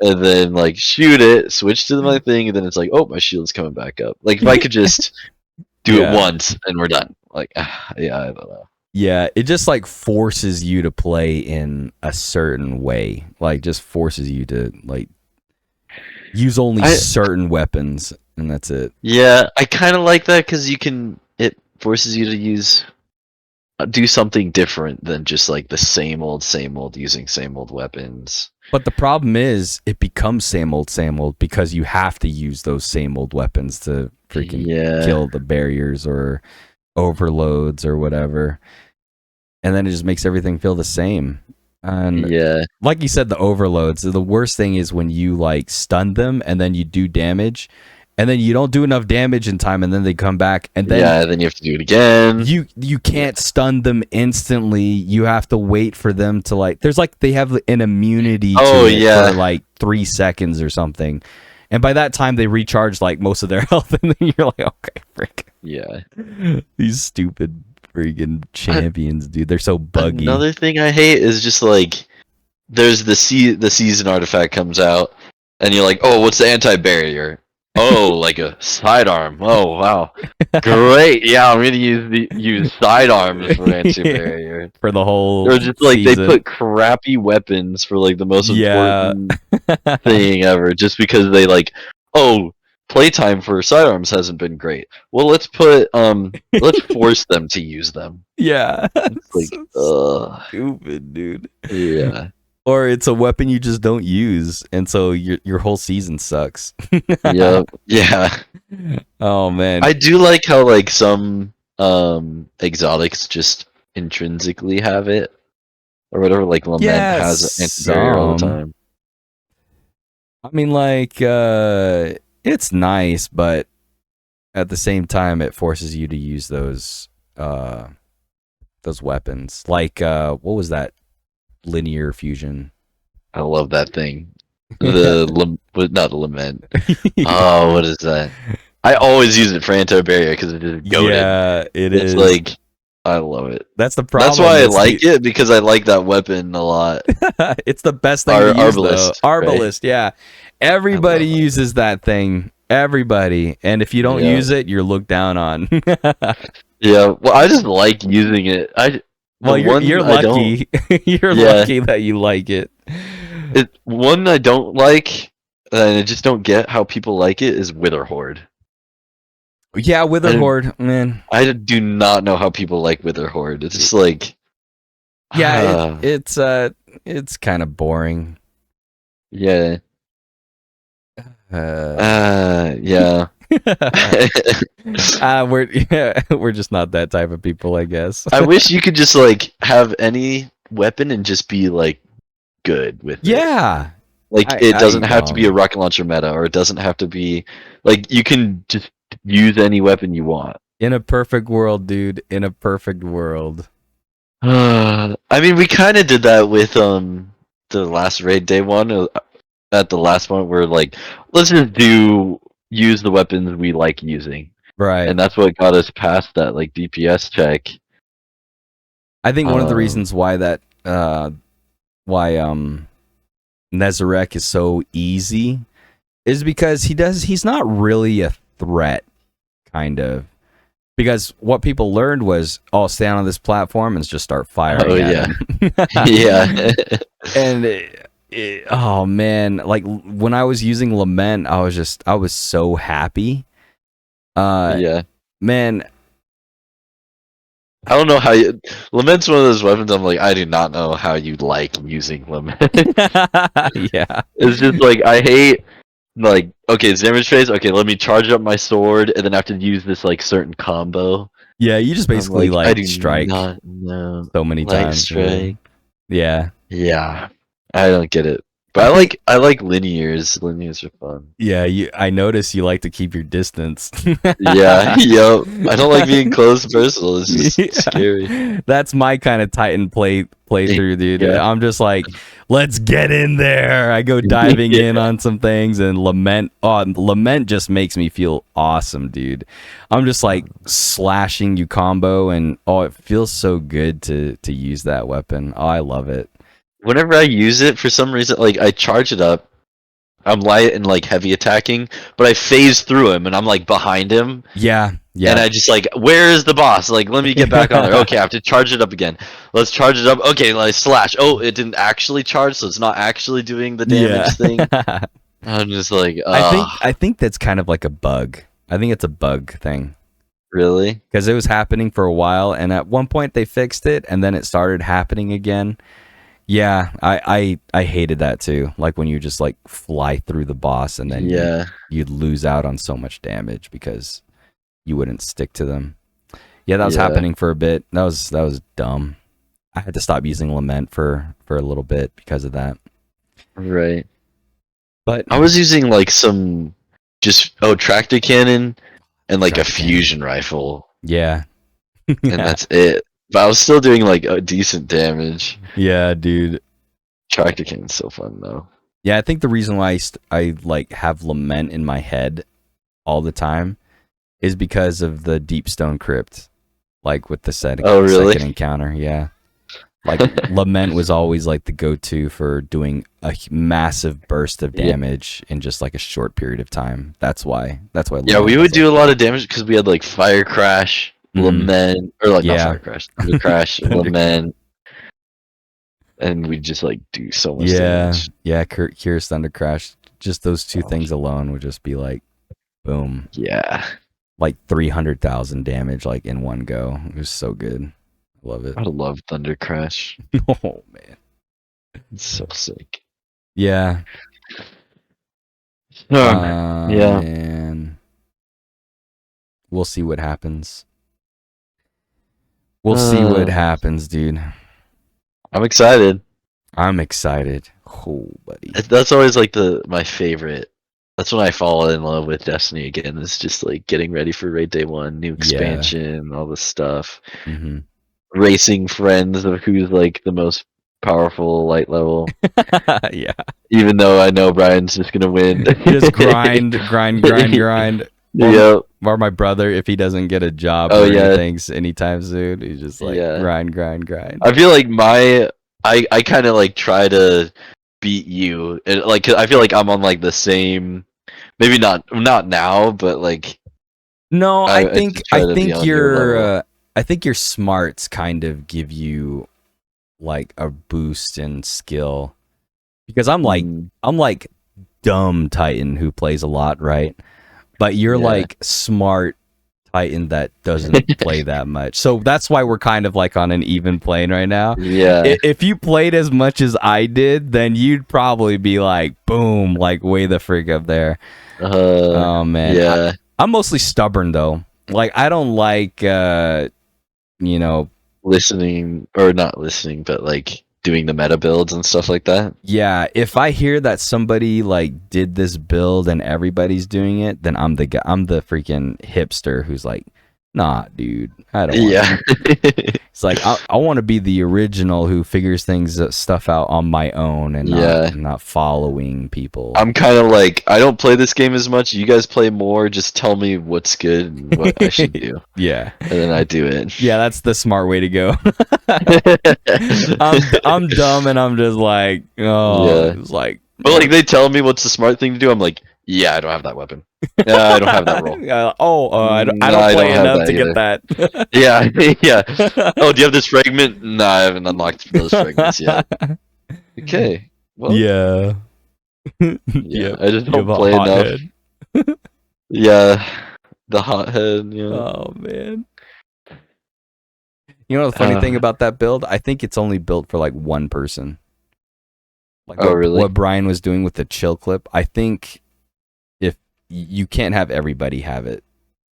Speaker 1: And then like shoot it, switch to my thing, and then it's like, oh, my shield's coming back up. Like if I could just do it once and we're done. Like I don't know.
Speaker 2: Yeah, it just like forces you to play in a certain way. Like just forces you to like use only certain weapons, and that's it. Yeah,
Speaker 1: I kind of like that because it forces you to do something different than just like the same old using same old weapons.
Speaker 2: But the problem is it becomes same old because you have to use those same old weapons to freaking kill the barriers or overloads or whatever. And then it just makes everything feel the same. And like you said, the overloads, the worst thing is when you like stun them and then you do damage and then you don't do enough damage in time and then they come back and then
Speaker 1: then you have to do it again.
Speaker 2: You can't stun them instantly. You have to wait for them to like there's like they have an immunity to it for like 3 seconds or something. And by that time they recharge like most of their health and then you're like, okay, frick.
Speaker 1: Yeah.
Speaker 2: These stupid freaking champions, dude. They're so buggy.
Speaker 1: Another thing I hate is just like there's the season artifact comes out and you're like, oh, what's the anti-barrier? Oh, like a sidearm. Oh, wow. Great. Yeah, I'm gonna use sidearms for anti-barrier.
Speaker 2: For the whole
Speaker 1: They're just like they
Speaker 2: season.
Speaker 1: put crappy weapons for like the most
Speaker 2: Yeah.
Speaker 1: important thing ever, just because they like, oh, playtime for sidearms hasn't been great. Well, let's force them to use them.
Speaker 2: Yeah.
Speaker 1: It's like,
Speaker 2: So stupid, dude.
Speaker 1: yeah,
Speaker 2: Or it's a weapon you just don't use, and so your whole season sucks.
Speaker 1: yeah, yeah.
Speaker 2: Oh man.
Speaker 1: I do like how like some exotics just intrinsically have it or whatever. Like Lament
Speaker 2: Yeah,
Speaker 1: has anti-barrier all the
Speaker 2: some.
Speaker 1: time.
Speaker 2: I mean, like, it's nice, but at the same time, it forces you to use those weapons. Like, what was that? Linear fusion.
Speaker 1: I love that thing. Not the Lament. Oh, what is that? I always use it for anti-barrier because it is goaded.
Speaker 2: Yeah, it
Speaker 1: It's
Speaker 2: is.
Speaker 1: like I love it.
Speaker 2: That's the problem.
Speaker 1: That's why I like it, because I like that weapon a lot.
Speaker 2: It's the best thing to use, though.
Speaker 1: Arbalist,
Speaker 2: Arbalist,
Speaker 1: right?
Speaker 2: yeah. Everybody uses that thing. Everybody. And if you don't
Speaker 1: Yeah.
Speaker 2: use it, you're looked down on.
Speaker 1: Yeah, well, I just like using it.
Speaker 2: Well, you're
Speaker 1: I don't-
Speaker 2: lucky. You're
Speaker 1: Yeah.
Speaker 2: lucky that you like it.
Speaker 1: One I don't like, and I just don't get how people like it, is Wither Horde.
Speaker 2: Yeah, Wither Horde, man.
Speaker 1: I do not know how people like Wither Horde. It's just like,
Speaker 2: Yeah, it's kind of boring.
Speaker 1: yeah, yeah.
Speaker 2: We're just not that type of people, I guess.
Speaker 1: I wish you could just like have any weapon and just be like good with it.
Speaker 2: Yeah.
Speaker 1: Like it doesn't have to be a rocket launcher meta, or it doesn't have to be like you can just use any weapon you want.
Speaker 2: In a perfect world, dude. In a perfect world.
Speaker 1: I mean, we kind of did that with the last raid day one. At the last one, we're like, let's just use the weapons we like using,
Speaker 2: Right.
Speaker 1: and that's what got us past that like DPS check.
Speaker 2: I think one of the reasons why Nezarek is so easy is because he's not really a threat, kind of. Because what people learned was, stand on this platform and just start firing at him.
Speaker 1: Yeah.
Speaker 2: And oh man, like when I was using Lament, I was so happy.
Speaker 1: Yeah.
Speaker 2: Man,
Speaker 1: I don't know how you. Lament's one of those weapons. I'm like, I do not know how you like using Lament.
Speaker 2: yeah.
Speaker 1: It's just like I hate. Like, okay, it's damage phase. Okay, let me charge up my sword, and then I have to use this like certain combo.
Speaker 2: Yeah, you just basically
Speaker 1: I do
Speaker 2: strike
Speaker 1: not know.
Speaker 2: so many times.
Speaker 1: Strike.
Speaker 2: Yeah.
Speaker 1: Yeah, I don't get it. But I like linears. Linears are fun.
Speaker 2: Yeah, I notice you like to keep your distance.
Speaker 1: Yeah, yep. I don't like being close personal. It's just scary.
Speaker 2: That's my kind of Titan playthrough, dude.
Speaker 1: Yeah.
Speaker 2: I'm just like, let's get in there. I go diving in on some things, and Lament just makes me feel awesome, dude. I'm just like slashing you combo, and it feels so good to use that weapon. I love it.
Speaker 1: Whenever I use it, for some reason, like I charge it up, I'm light and like heavy attacking, but I phase through him and I'm like behind him.
Speaker 2: Yeah.
Speaker 1: And I just like, where is the boss? Like, let me get back on there. Okay, I have to charge it up again. Let's charge it up. Okay, let's slash. Oh, it didn't actually charge, so it's not actually doing the damage thing. I'm just like,
Speaker 2: I think that's kind of like a bug. I think it's a bug thing.
Speaker 1: Really?
Speaker 2: Because it was happening for a while, and at one point they fixed it, and then it started happening again. Yeah, I hated that too. Like when you just like fly through the boss, and then you'd lose out on so much damage because you wouldn't stick to them. Yeah, that was happening for a bit. That was dumb. I had to stop using Lament for a little bit because of that.
Speaker 1: Right.
Speaker 2: But
Speaker 1: I was using like some tractor cannon and like a fusion rifle.
Speaker 2: Yeah.
Speaker 1: And that's it. But I was still doing like a decent damage.
Speaker 2: Yeah, dude.
Speaker 1: Tractor cannon's so fun though.
Speaker 2: Yeah, I think the reason why I like have Lament in my head all the time is because of the Deep Stone Crypt, like with the second encounter. Yeah. Like Lament was always like the go-to for doing a massive burst of damage in just like a short period of time. That's why.
Speaker 1: Yeah,
Speaker 2: Lament
Speaker 1: we
Speaker 2: was
Speaker 1: would do
Speaker 2: like
Speaker 1: a lot of damage because we had like Fire Crash, Lament, or like not
Speaker 2: Yeah.
Speaker 1: Fire Crash, Thunder Crash, Lament, and we just like do so much damage.
Speaker 2: Yeah. Curious Thunder Crash. Just those two things alone would just be like, boom,
Speaker 1: Yeah,
Speaker 2: like 300,000 damage like in one go. It was so good. Love it.
Speaker 1: I love Thunder Crash.
Speaker 2: Oh man.
Speaker 1: It's so sick.
Speaker 2: Yeah.
Speaker 1: Yeah.
Speaker 2: Man. We'll see what happens. We'll see what happens, dude.
Speaker 1: I'm excited.
Speaker 2: I'm excited. Oh, buddy.
Speaker 1: That's always like my favorite. That's when I fall in love with Destiny again. It's just like getting ready for Raid Day 1, new expansion, all this stuff.
Speaker 2: Mm-hmm.
Speaker 1: Racing friends of who's like the most powerful light level.
Speaker 2: Yeah.
Speaker 1: Even though I know Brian's just gonna win.
Speaker 2: Just grind.
Speaker 1: Yeah.
Speaker 2: Or my brother, if he doesn't get a job or anything anytime soon, he's just like grind.
Speaker 1: I feel like I kind of like try to beat you, and like I feel like I'm on like the same, maybe not now, but like.
Speaker 2: No, I think
Speaker 1: your
Speaker 2: your smarts kind of give you like a boost in skill, because I'm like dumb Titan who plays a lot, right? But you're like smart Titan that doesn't play that much. So that's why we're kind of like on an even plane right now.
Speaker 1: Yeah.
Speaker 2: If you played as much as I did, then you'd probably be like, boom, like way the freak up there. Oh man.
Speaker 1: Yeah.
Speaker 2: I'm mostly stubborn though. Like I don't like
Speaker 1: listening, or not listening, but like doing the meta builds and stuff like that.
Speaker 2: Yeah, if I hear that somebody like did this build and everybody's doing it, then I'm the freaking hipster who's like, nah, dude, I don't want to. It's like I want to be the original who figures stuff out on my own and not following people.
Speaker 1: I'm kind of like, I don't play this game as much. You guys play more. Just tell me what's good and what I should do.
Speaker 2: Yeah,
Speaker 1: and then I do it.
Speaker 2: Yeah, that's the smart way to go. I'm dumb and I'm just like, it's like.
Speaker 1: But like they tell me what's the smart thing to do. I'm like, yeah, I don't have that weapon. Yeah, I don't have that role.
Speaker 2: I don't play enough to get that.
Speaker 1: Yeah. Oh, do you have this fragment? No, I haven't unlocked those fragments yet. Okay. Well.
Speaker 2: Yeah.
Speaker 1: Yeah. I just don't play enough. Yeah. The hothead. Yeah.
Speaker 2: Oh man. You know the funny thing about that build? I think it's only built for like one person. Like
Speaker 1: really?
Speaker 2: What Brian was doing with the chill clip, I think if you can't have everybody have it,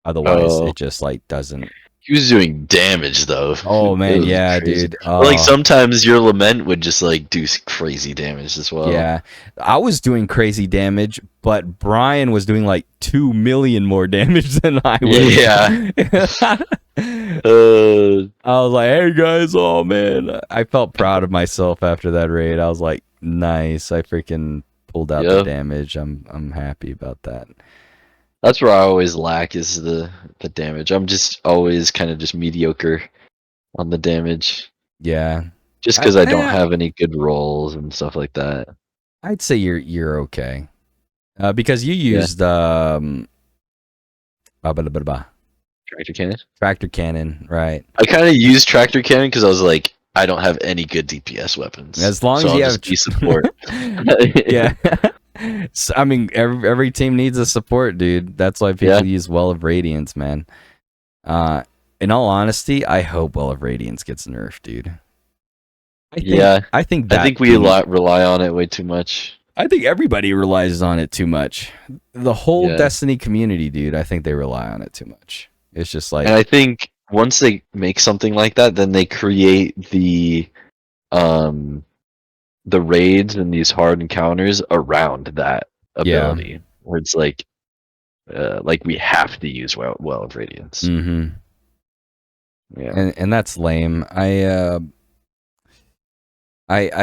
Speaker 2: otherwise it just like doesn't.
Speaker 1: He was doing damage though.
Speaker 2: Oh man, yeah, crazy. Dude.
Speaker 1: Like sometimes your Lament would just like do crazy damage as well.
Speaker 2: Yeah, I was doing crazy damage, but Brian was doing like 2 million more damage than I was.
Speaker 1: Yeah.
Speaker 2: I was like, hey guys, oh man, I felt proud of myself after that raid. I was like, nice, I freaking pulled out the damage. I'm happy about that.
Speaker 1: That's where I always lack, is the damage. I'm just always kind of just mediocre on the damage.
Speaker 2: Yeah.
Speaker 1: Just because I don't have any good rolls and stuff like that.
Speaker 2: I'd say you're okay. Because you used
Speaker 1: Tractor cannon?
Speaker 2: Tractor cannon, right.
Speaker 1: I kind of used tractor cannon because I was like, I don't have any good DPS weapons.
Speaker 2: As long as you have
Speaker 1: support.
Speaker 2: Yeah. So, I mean, every team needs a support, dude. That's why people use Well of Radiance, man. In all honesty, I hope Well of Radiance gets nerfed, dude. I think
Speaker 1: we rely on it way too much.
Speaker 2: I think everybody relies on it too much. The whole Destiny community, dude, I think they rely on it too much. It's just like,
Speaker 1: and I think once they make something like that, then they create the raids and these hard encounters around that ability, where it's like we have to use Well of Radiance.
Speaker 2: Mm-hmm. Yeah, and that's lame. I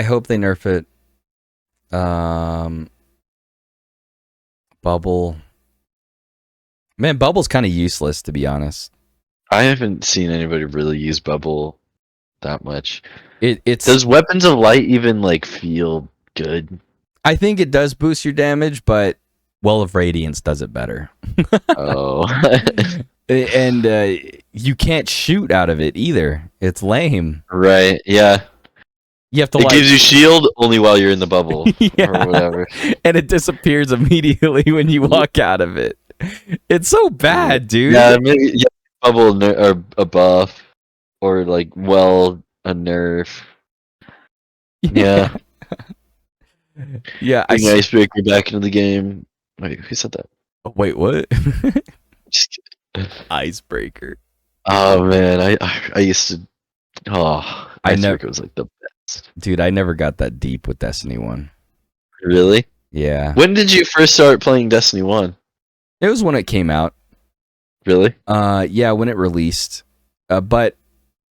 Speaker 2: hope they nerf it. Bubble, man, Bubble's kind of useless, to be honest.
Speaker 1: I haven't seen anybody really use Bubble that much.
Speaker 2: It's
Speaker 1: Does Weapons of Light even like feel good?
Speaker 2: I think it does boost your damage, but Well of Radiance does it better.
Speaker 1: Oh,
Speaker 2: And you can't shoot out of it either. It's lame.
Speaker 1: right. Yeah,
Speaker 2: You have to
Speaker 1: it gives you shield only while you're in the bubble or whatever.
Speaker 2: and it disappears immediately when you walk out of it. It's so bad, dude.
Speaker 1: Yeah, maybe bubble or a buff or like a nerf. Yeah,
Speaker 2: Yeah.
Speaker 1: bring Icebreaker back into the game. Wait, who said that?
Speaker 2: Wait, what?
Speaker 1: Just kidding.
Speaker 2: Icebreaker.
Speaker 1: Oh man, I used to. Oh,
Speaker 2: I
Speaker 1: Icebreaker was like the best.
Speaker 2: Dude, I never got that deep with Destiny 1.
Speaker 1: Really?
Speaker 2: Yeah.
Speaker 1: When did you first start playing Destiny 1?
Speaker 2: It was when it came out.
Speaker 1: Really?
Speaker 2: Yeah, when it released. But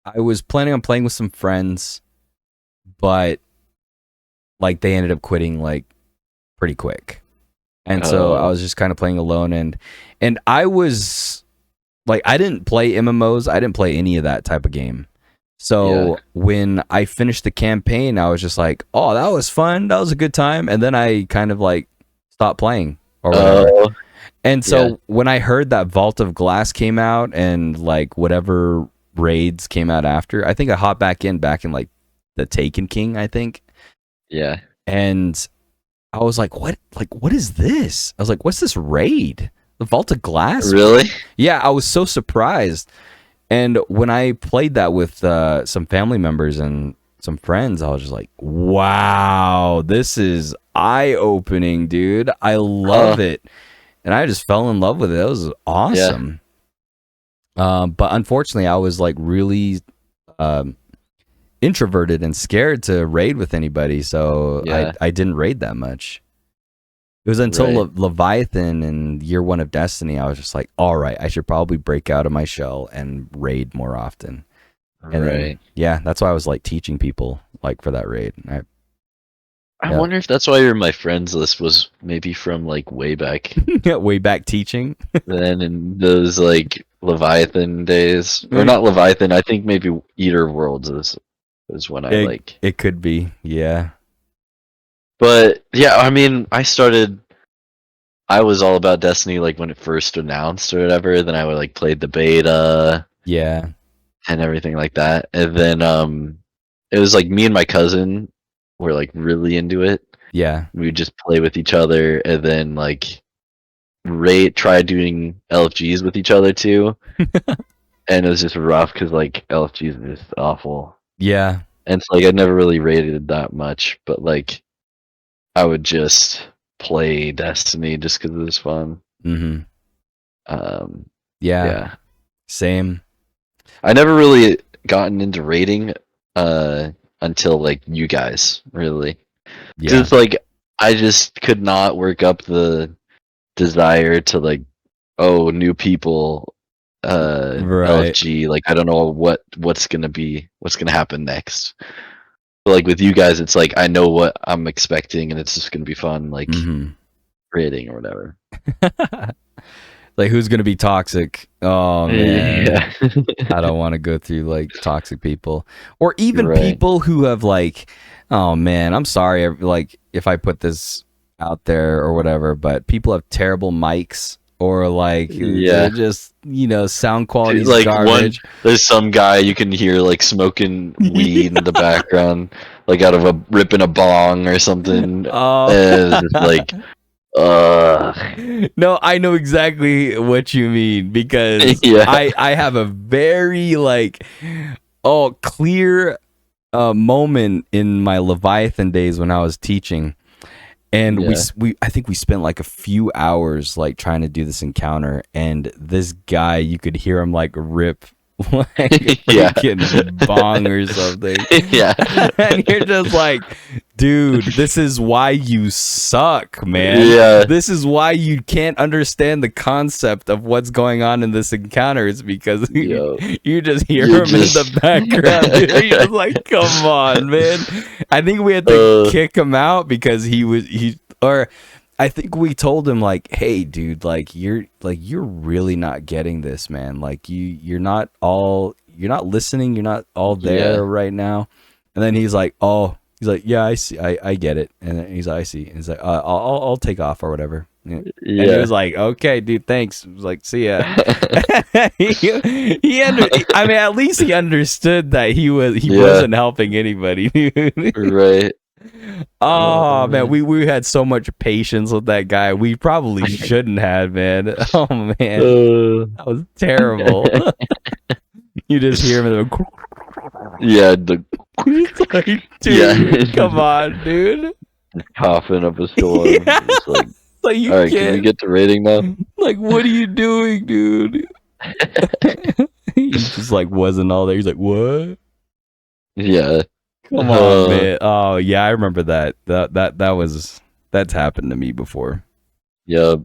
Speaker 2: I was planning on playing with some friends, but like they ended up quitting like pretty quick. And so I was just kind of playing alone, and I was like, I didn't play MMOs, I didn't play any of that type of game. So when I finished the campaign, I was just like, oh, that was fun, that was a good time, and then I kind of like stopped playing or whatever. And so when I heard that Vault of Glass came out and like whatever raids came out after, I think I hopped back in like the Taken King, I think.
Speaker 1: Yeah.
Speaker 2: And I was like, what is this? I was like, what's this raid? The Vault of Glass?
Speaker 1: Really?
Speaker 2: Yeah, I was so surprised. And when I played that with some family members and some friends, I was just like, wow, this is eye-opening, dude. I love it. And I just fell in love with it. It was awesome. But unfortunately, I was like really introverted and scared to raid with anybody, so I didn't raid that much. It was until Leviathan and year 1 of Destiny, I was just like, all right, I should probably break out of my shell and raid more often. And then, that's why I was like teaching people like for that raid.
Speaker 1: I wonder if that's why my friends list was maybe from like way back.
Speaker 2: Way back teaching.
Speaker 1: Then in those like Leviathan days, or not Leviathan. I think maybe Eater of Worlds is when I like.
Speaker 2: It could be, yeah.
Speaker 1: But yeah, I mean, I was all about Destiny like when it first announced or whatever. Then I would like played the beta,
Speaker 2: and
Speaker 1: everything like that. And then it was like me and my cousin were like really into it.
Speaker 2: Yeah,
Speaker 1: we would just play with each other, and then like try doing LFGs with each other too. And it was just rough because like LFGs are just awful.
Speaker 2: Yeah,
Speaker 1: and so like I never really rated that much, but like I would just play Destiny just because it was fun.
Speaker 2: Yeah. Same.
Speaker 1: I never really gotten into rating until like you guys, really.
Speaker 2: Yeah.
Speaker 1: It's like I just could not work up the desire to like, oh, new people, LFG. Like I don't know what's gonna happen next. But like with you guys, it's like I know what I'm expecting, and it's just gonna be fun, like rating or whatever.
Speaker 2: Like who's gonna be toxic? Oh man, I don't want to go through like toxic people, or even people who have like, oh man, I'm sorry, like if I put this out there or whatever, but people have terrible mics. Or like, they're just, sound quality is like garbage.
Speaker 1: There's some guy you can hear like smoking weed in the background, like out of ripping a bong or something. And it's like,
Speaker 2: No, I know exactly what you mean because I have a very like, clear moment in my Leviathan days when I was teaching. And we I think we spent like a few hours like trying to do this encounter, and this guy, you could hear him like rip like freaking bong or something. And you're just like, dude, this is why you suck, man. This is why you can't understand the concept of what's going on in this encounter. It's because you just hear him in the background. Dude. You're just like, come on, man. I think we had to kick him out because I think we told him like, hey dude, like you're really not getting this, man. Like you're not all you're not listening. You're not all there
Speaker 1: Yeah.
Speaker 2: right now. And then he's like, oh, he's like, yeah, I see, I get it. And then he's like, I see. And he's like, I'll take off or whatever. And he was like, okay, dude, thanks. He was like, see ya. I mean, at least he understood that he wasn't helping anybody, dude.
Speaker 1: Right.
Speaker 2: Oh man, we had so much patience with that guy. We probably shouldn't have, man. Oh man, that was terrible. You just hear him.
Speaker 1: Yeah.
Speaker 2: Like, dude, come on, dude.
Speaker 1: Coughing up a storm.
Speaker 2: Yeah.
Speaker 1: Just like,
Speaker 2: Like, you
Speaker 1: all right,
Speaker 2: can't.
Speaker 1: can we get to rating now?
Speaker 2: Like, what are you doing, dude? He just like wasn't all there. He's like, what?
Speaker 1: Yeah.
Speaker 2: Come on, man. Oh yeah, I remember that. That's happened to me before.
Speaker 1: Yep.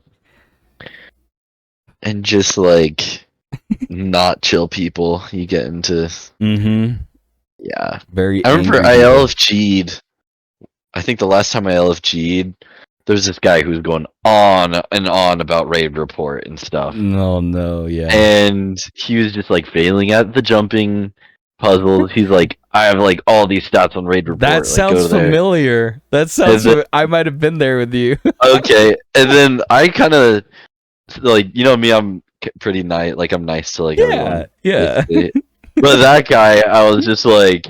Speaker 1: And just like not chill people, you get into.
Speaker 2: Mm-hmm.
Speaker 1: Yeah.
Speaker 2: Very.
Speaker 1: I remember
Speaker 2: angry
Speaker 1: I
Speaker 2: people.
Speaker 1: LFG'd. I think the last time I LFG'd, there was this guy who was going on and on about raid report and stuff.
Speaker 2: No, yeah.
Speaker 1: And he was just like failing at the jumping puzzles. He's like, I have like all these stats on raid report.
Speaker 2: That
Speaker 1: like,
Speaker 2: sounds familiar. That sounds. I might have been there with you.
Speaker 1: Okay, and then I kind of like, you know me, I'm pretty nice. Like I'm nice to like everyone.
Speaker 2: Yeah.
Speaker 1: But that guy, I was just like,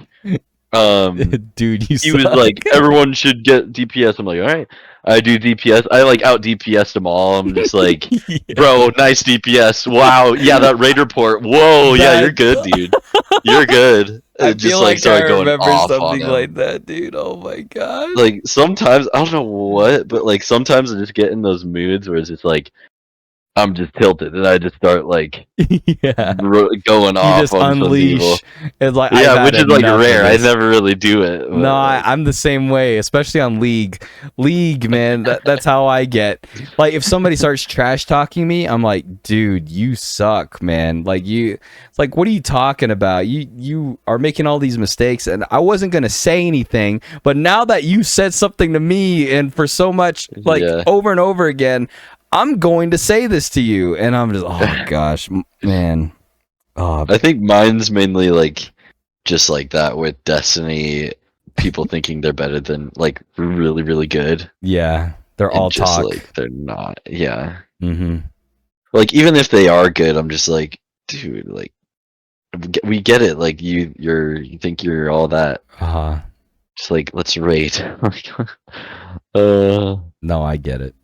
Speaker 2: dude, you.
Speaker 1: He was like, everyone should get DPS. I'm like, all right, I do DPS. I like out DPS'd them all. I'm just like, bro, nice DPS. Wow, yeah, that raid report. Whoa, yeah, you're good, dude. You're good.
Speaker 2: I
Speaker 1: Just
Speaker 2: feel
Speaker 1: like
Speaker 2: I
Speaker 1: going
Speaker 2: remember
Speaker 1: off on
Speaker 2: something
Speaker 1: him.
Speaker 2: like that, dude. Oh my god.
Speaker 1: Like sometimes I don't know what, but like sometimes I just get in those moods where it's just like I'm just tilted and I just start like going off.
Speaker 2: You just
Speaker 1: on
Speaker 2: unleash.
Speaker 1: some people.
Speaker 2: It's like,
Speaker 1: yeah, which is like rare. I
Speaker 2: this.
Speaker 1: never really do it.
Speaker 2: No, I'm the same way, especially on League. League, man, that's how I get. Like, if somebody starts trash talking me, I'm like, dude, you suck, man. Like, it's like, what are you talking about? You are making all these mistakes, and I wasn't gonna say anything, but now that you said something to me, and for so much, like over and over again, I'm going to say this to you, and I'm just, oh gosh, man. Oh,
Speaker 1: I think mine's mainly like just like that with Destiny, people thinking they're better than like really, really good.
Speaker 2: Yeah, they're all
Speaker 1: just
Speaker 2: talk.
Speaker 1: Like they're not. Yeah.
Speaker 2: Mm-hmm.
Speaker 1: Like even if they are good, I'm just like, dude, like we get it. Like you think you're all that. Just like let's rate.
Speaker 2: No, I get it.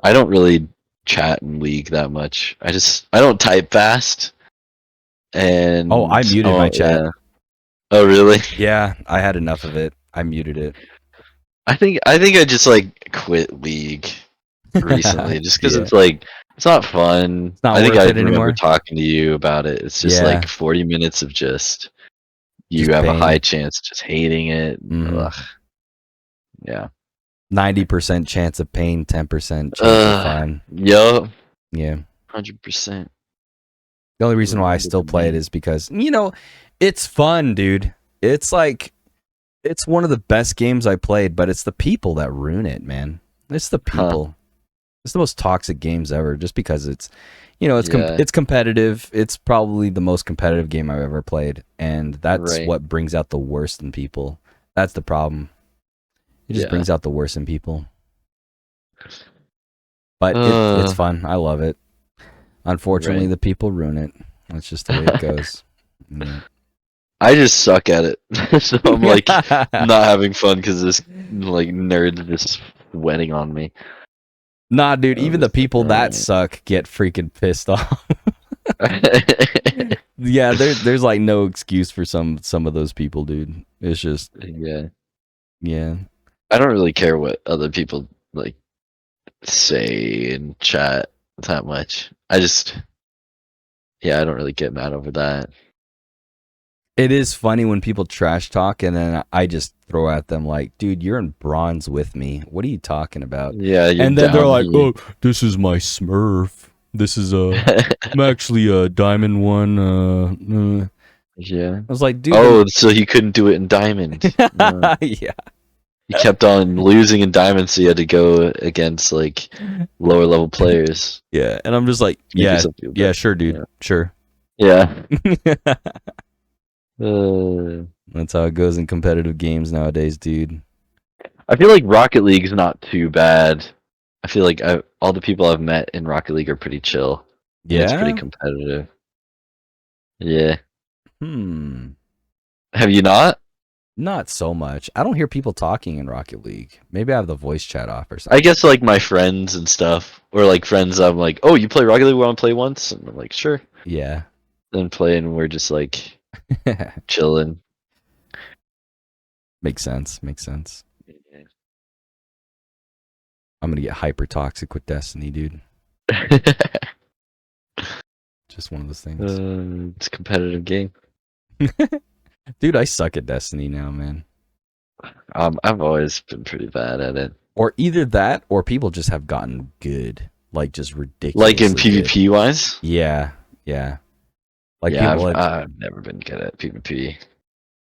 Speaker 1: I don't really chat in League that much. I don't type fast. And
Speaker 2: I muted my chat.
Speaker 1: Yeah. Oh really?
Speaker 2: Yeah, I had enough of it. I muted it.
Speaker 1: I think I just like quit League recently just because it's like it's not fun.
Speaker 2: It's not
Speaker 1: I think
Speaker 2: worth
Speaker 1: I
Speaker 2: it
Speaker 1: remember
Speaker 2: anymore.
Speaker 1: talking to you about it. It's just like 40 minutes of just you have
Speaker 2: pain.
Speaker 1: a high chance just hating it.
Speaker 2: Mm-hmm.
Speaker 1: Yeah.
Speaker 2: 90% chance of pain, 10% chance of fun.
Speaker 1: Yup.
Speaker 2: Yeah.
Speaker 1: 100%.
Speaker 2: The only reason why I still play it is because, it's fun, dude. It's like, it's one of the best games I played, but it's the people that ruin it, man. It's the people. It's the most toxic games ever, just because it's, it's competitive. It's probably the most competitive game I've ever played, and that's what brings out the worst in people. That's the problem. It just brings out the worst in people. But it's fun. I love it. Unfortunately, the people ruin it. That's just the way it goes. Yeah.
Speaker 1: I just suck at it. So I'm like not having fun because this like nerd just sweating on me.
Speaker 2: Nah, dude, even the people that suck get freaking pissed off. Yeah, there's like no excuse for some of those people, dude. It's just yeah.
Speaker 1: I don't really care what other people like say in chat that much. I don't really get mad over that.
Speaker 2: It is funny when people trash talk, and then I just throw at them like, dude, you're in bronze with me. What are you talking about?
Speaker 1: Yeah,
Speaker 2: and then they're like, oh, this is my Smurf. This is I'm actually a diamond one.
Speaker 1: Yeah.
Speaker 2: I was like, dude.
Speaker 1: Oh, so you couldn't do it in diamond.
Speaker 2: Yeah.
Speaker 1: You kept on losing in diamonds, so you had to go against like lower level players.
Speaker 2: Yeah, and I'm just like,
Speaker 1: Make
Speaker 2: yeah,
Speaker 1: yourself feel
Speaker 2: yeah,
Speaker 1: better.
Speaker 2: sure, dude, sure.
Speaker 1: Yeah.
Speaker 2: That's how it goes in competitive games nowadays, dude.
Speaker 1: I feel like Rocket League's not too bad. I feel like all the people I've met in Rocket League are pretty chill, and it's pretty
Speaker 2: Yeah.
Speaker 1: competitive. Yeah.
Speaker 2: Hmm.
Speaker 1: Have you not?
Speaker 2: Not so much. I don't hear people talking in Rocket League. Maybe I have the voice chat off or
Speaker 1: I
Speaker 2: something.
Speaker 1: guess like my friends and stuff, or like friends. I'm like, oh, you play Rocket League? Want to play once? And I'm like, sure.
Speaker 2: Yeah.
Speaker 1: Then play, and we're just like chilling.
Speaker 2: Makes sense. Makes sense. I'm gonna get hyper toxic with Destiny, dude. Just one of those things.
Speaker 1: It's a competitive game.
Speaker 2: Dude, I suck at Destiny now, man.
Speaker 1: I've always been pretty bad at it.
Speaker 2: Or either that, or people just have gotten good, like just
Speaker 1: Like in
Speaker 2: ridiculously good.
Speaker 1: PvP wise.
Speaker 2: Yeah, yeah. Like
Speaker 1: Yeah,
Speaker 2: people,
Speaker 1: I've never been good at PvP.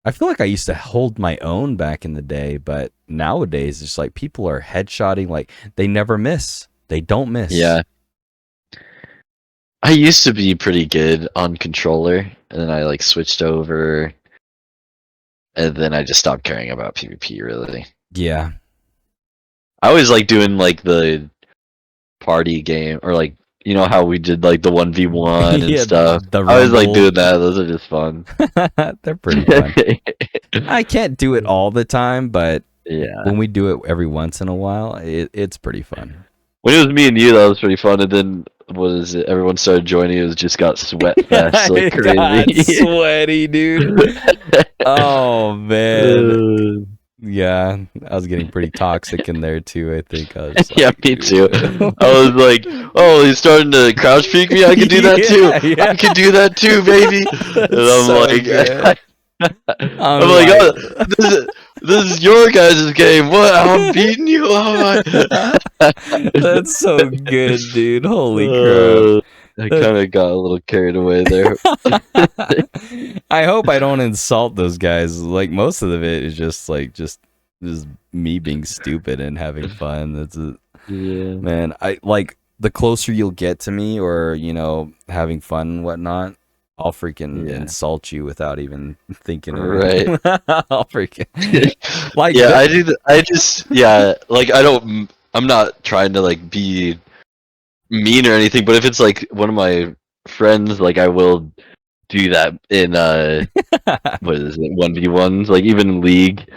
Speaker 2: I feel like I used to hold my own back in the day, but nowadays it's like people are headshotting, like they never miss. They don't miss.
Speaker 1: Yeah. I used to be pretty good on controller, and then I like switched over, and then I just stopped caring about PvP really.
Speaker 2: Yeah.
Speaker 1: I always like doing like the party game, or like you know how we did like the 1v1 and
Speaker 2: Yeah,
Speaker 1: stuff.
Speaker 2: the
Speaker 1: I always like
Speaker 2: Rumble.
Speaker 1: doing that. Those are just fun.
Speaker 2: They're pretty fun. I can't do it all the time, but
Speaker 1: Yeah.
Speaker 2: when we do it every once in a while, it's pretty fun.
Speaker 1: When it was me and you, that was pretty fun. And then what is it? Everyone started joining. It just got sweat fest like
Speaker 2: It got
Speaker 1: crazy.
Speaker 2: sweaty, dude. Oh man. Yeah, I was getting pretty toxic in there too. I think I was just
Speaker 1: Yeah,
Speaker 2: like,
Speaker 1: me too.
Speaker 2: dude.
Speaker 1: I was like, "Oh, he's starting to crouch peek me. I can do that too.
Speaker 2: Yeah.
Speaker 1: I can do that too, baby."
Speaker 2: That's
Speaker 1: And I'm
Speaker 2: so
Speaker 1: like,
Speaker 2: good.
Speaker 1: I'm like, "Oh, this is your guys' game. What? I'm beating you. Oh my!"
Speaker 2: That's so good, dude. Holy crap.
Speaker 1: I kind of got a little carried away there.
Speaker 2: I hope I don't insult those guys. Like most of it is just like just me being stupid and having fun. That's it.
Speaker 1: Yeah.
Speaker 2: Man, I like the closer you'll get to me or, having fun and whatnot, I'll freaking insult you without even thinking of it.
Speaker 1: Right.
Speaker 2: I'll freaking like
Speaker 1: Yeah, I do. I just like I'm not trying to like be mean or anything, but if it's like one of my friends, like I will do that in what is it, 1v1s, like even in League.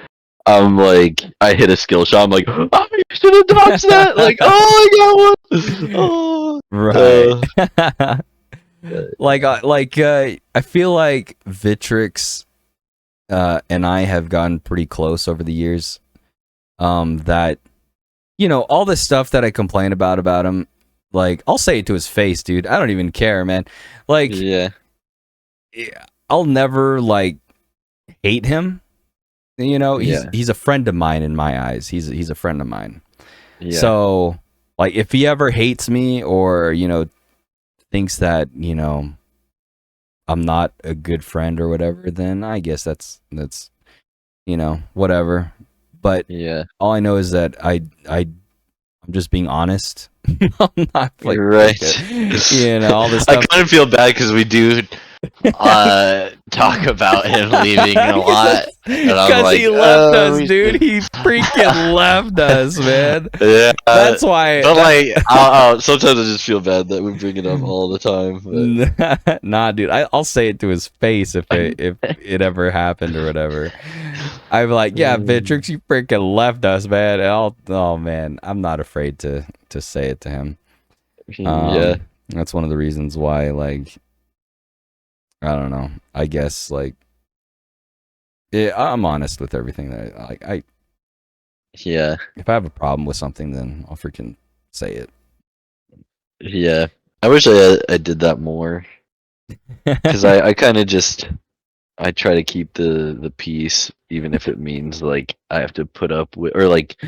Speaker 1: I'm like, I hit a skill shot. I'm like, oh, you should have dodged that. Like, oh, I got one. Oh,
Speaker 2: right. I feel like Vitrix and I have gotten pretty close over the years. That all this stuff that I complain about him, like I'll say it to his face, dude. I don't even care, man. Like,
Speaker 1: yeah,
Speaker 2: I'll never like hate him. He's a friend of mine in my eyes. He's a friend of mine.
Speaker 1: Yeah.
Speaker 2: So, like, if he ever hates me or thinks that I'm not a good friend or whatever, then I guess that's whatever. But all I know is that I'm just being honest. I'm not like
Speaker 1: right.
Speaker 2: All this stuff.
Speaker 1: I kind of feel bad because we do talk about him leaving a lot.
Speaker 2: Because
Speaker 1: like,
Speaker 2: he left us, dude. He freaking left us, man.
Speaker 1: Yeah,
Speaker 2: that's why.
Speaker 1: But like, sometimes I just feel bad that we bring it up all the time.
Speaker 2: But. Nah, dude. I'll say it to his face if it ever happened or whatever. I'm like, yeah, Vitrix, you freaking left us, man. Oh man, I'm not afraid to say it to him.
Speaker 1: Yeah,
Speaker 2: that's one of the reasons why, like, I don't know. I guess like, yeah, I'm honest with everything that I.
Speaker 1: Yeah.
Speaker 2: If I have a problem with something, then I'll freaking say it.
Speaker 1: Yeah, I wish I did that more. Because I kind of just I try to keep the peace, even if it means like I have to put up with, or like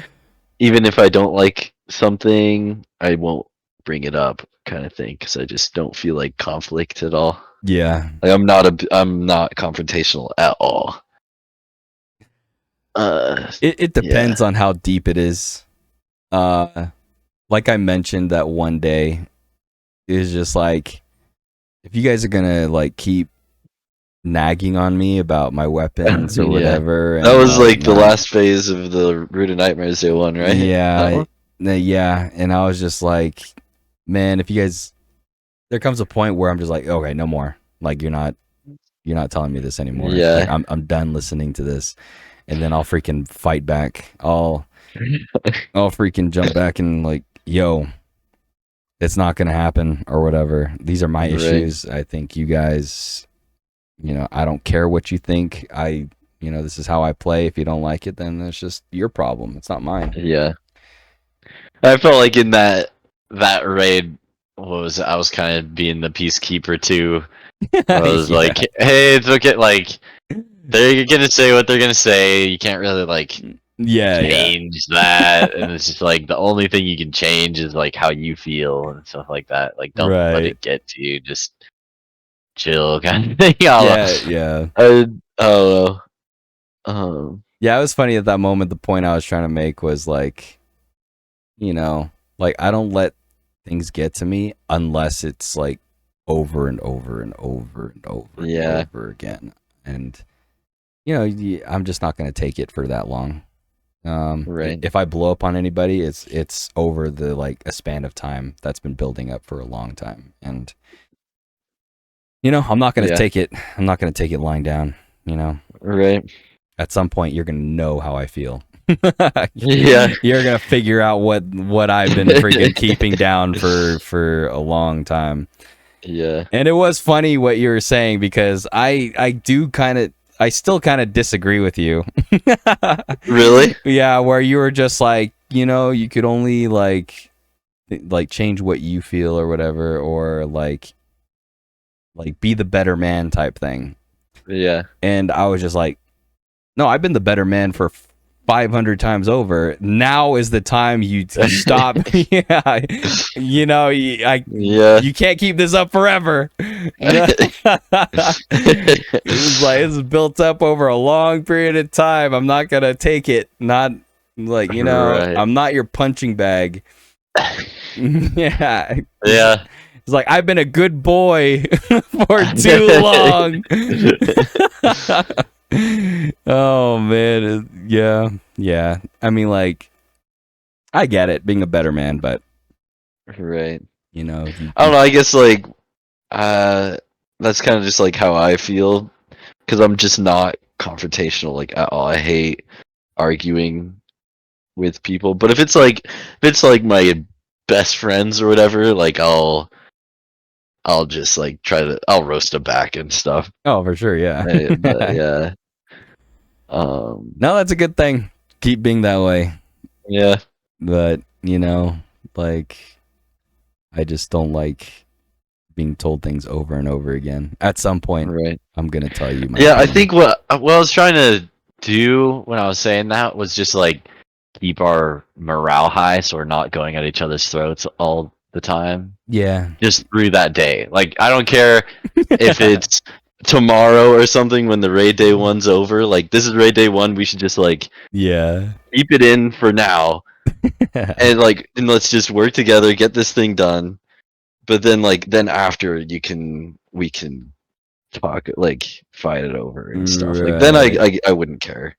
Speaker 1: even if I don't like something, I won't bring it up, kind of thing. Because I just don't feel like conflict at all.
Speaker 2: Yeah,
Speaker 1: like I'm not confrontational at all.
Speaker 2: It depends on how deep it is. Like I mentioned that one day, is just like, if you guys are gonna like keep nagging on me about my weapons or whatever,
Speaker 1: that
Speaker 2: and
Speaker 1: was like the last phase of the Root of Nightmares Day one, right?
Speaker 2: Yeah, yeah, and I was just like, man, if you guys, there comes a point where I'm just like, okay, no more. Like you're not telling me this anymore.
Speaker 1: Yeah.
Speaker 2: Like I'm done listening to this, and then I'll freaking fight back. I'll freaking jump back and like, yo, it's not gonna happen or whatever. These are my issues. I think you guys, I don't care what you think. This is how I play. If you don't like it, then it's just your problem. It's not mine.
Speaker 1: Yeah. I felt like in that raid, I was kind of being the peacekeeper too. I was like, hey, it's okay. Like, they're gonna say what they're gonna say. You can't really like change that, and it's just like the only thing you can change is like how you feel and stuff like that. Like, don't let it get to you. Just chill, kind of thing.
Speaker 2: Yeah.
Speaker 1: I don't know.
Speaker 2: Yeah, it was funny at that moment. The point I was trying to make was like, like I don't let things get to me unless it's like over and over and over and over and over again. And I'm just not going to take it for that long. If I blow up on anybody, it's over the like a span of time that's been building up for a long time, and I'm not going to take it. I'm not going to take it lying down.
Speaker 1: Right.
Speaker 2: At some point, you're going to know how I feel.
Speaker 1: Yeah,
Speaker 2: you're gonna figure out what I've been freaking keeping down for a long time.
Speaker 1: Yeah,
Speaker 2: and it was funny what you were saying, because I still kind of disagree with you.
Speaker 1: Really?
Speaker 2: Yeah, where you were just like, you could only like change what you feel or whatever, or like be the better man type thing.
Speaker 1: Yeah.
Speaker 2: And I was just like, no, I've been the better man for 500 times over. Now is the time you stop. Yeah, you can't keep this up forever. It's built up over a long period of time. I'm not gonna take it. Not like right. I'm not your punching bag. Yeah. It's like, I've been a good boy for too long. Oh man, yeah. I mean, like, I get it, being a better man, but
Speaker 1: right.
Speaker 2: I don't
Speaker 1: know. I guess like, that's kind of just like how I feel, because I'm just not confrontational like at all. I hate arguing with people, but if it's like my best friends or whatever, like I'll just like I'll roast them back and stuff.
Speaker 2: Oh, for sure, yeah.
Speaker 1: But, yeah.
Speaker 2: No, that's a good thing. Keep being that way.
Speaker 1: Yeah.
Speaker 2: But like, I just don't like being told things over and over again. At some point,
Speaker 1: right, I'm
Speaker 2: gonna tell you.
Speaker 1: I think what I was trying to do when I was saying that was just like keep our morale high, so we're not going at each other's throats all the time.
Speaker 2: Yeah.
Speaker 1: Just through that day. Like, I don't care if it's tomorrow or something when the raid day one's over. Like, this is raid day one. We should just like keep it in for now, and let's just work together, get this thing done. But then after we can talk, like fight it over and stuff. Like, then I wouldn't care.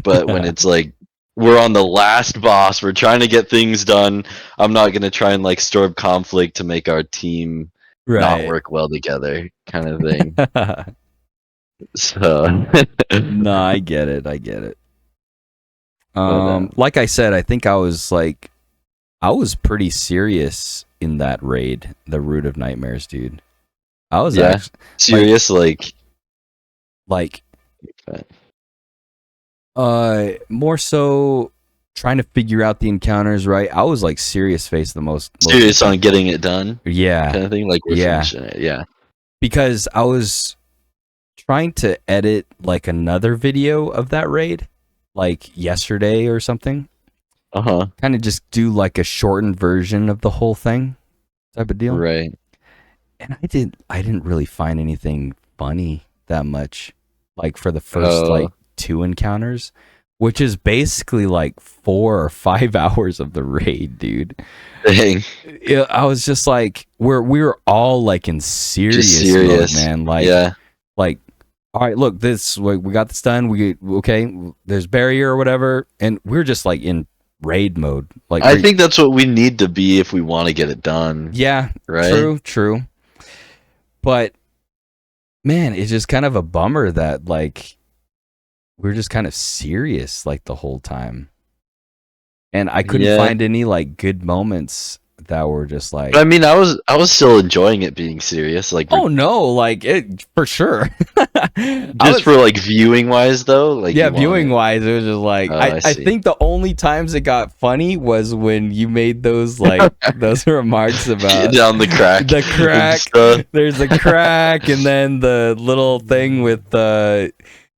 Speaker 1: But when it's like we're on the last boss, we're trying to get things done, I'm not gonna try and like stir up conflict to make our team not work well together, kind of thing. So
Speaker 2: no, I get it. Like I said, I think I was pretty serious in that raid, the Root of Nightmares, dude. I was actually
Speaker 1: serious,
Speaker 2: like more so trying to figure out the encounters, right? I was like serious face the most
Speaker 1: serious on getting it done.
Speaker 2: Yeah.
Speaker 1: Kind of thing. Like, we're finishing it. Yeah.
Speaker 2: Because I was trying to edit like another video of that raid, like yesterday or something. Kind of just do like a shortened version of the whole thing, type of deal.
Speaker 1: Right.
Speaker 2: And I didn't really find anything funny that much, like for the first like 2 encounters. which is basically like 4 or 5 hours of the raid, dude.
Speaker 1: Dang.
Speaker 2: Yeah, I was just like, we were all like in
Speaker 1: Just
Speaker 2: serious mode,
Speaker 1: serious.
Speaker 2: man. Like,
Speaker 1: Yeah.
Speaker 2: like, all right, look, we got this done. Okay, there's barrier or whatever, and we're just like in raid mode. Like,
Speaker 1: I think that's what we need to be if we want to get it done.
Speaker 2: yeah,
Speaker 1: Right?
Speaker 2: true. But man, it's just kind of a bummer that like we're just kind of serious like the whole time. And I couldn't
Speaker 1: Yeah.
Speaker 2: find any like good moments that were just like,
Speaker 1: But I mean, I was still enjoying it being serious, like
Speaker 2: oh no, like it for sure.
Speaker 1: just for like viewing wise though, like
Speaker 2: yeah,
Speaker 1: you want
Speaker 2: viewing
Speaker 1: it.
Speaker 2: wise, it was just like
Speaker 1: Oh,
Speaker 2: I
Speaker 1: I see.
Speaker 2: think the only times it got funny was when you made those like those remarks about
Speaker 1: Down the crack.
Speaker 2: the
Speaker 1: and
Speaker 2: crack.
Speaker 1: stuff.
Speaker 2: There's a crack, and then the little thing with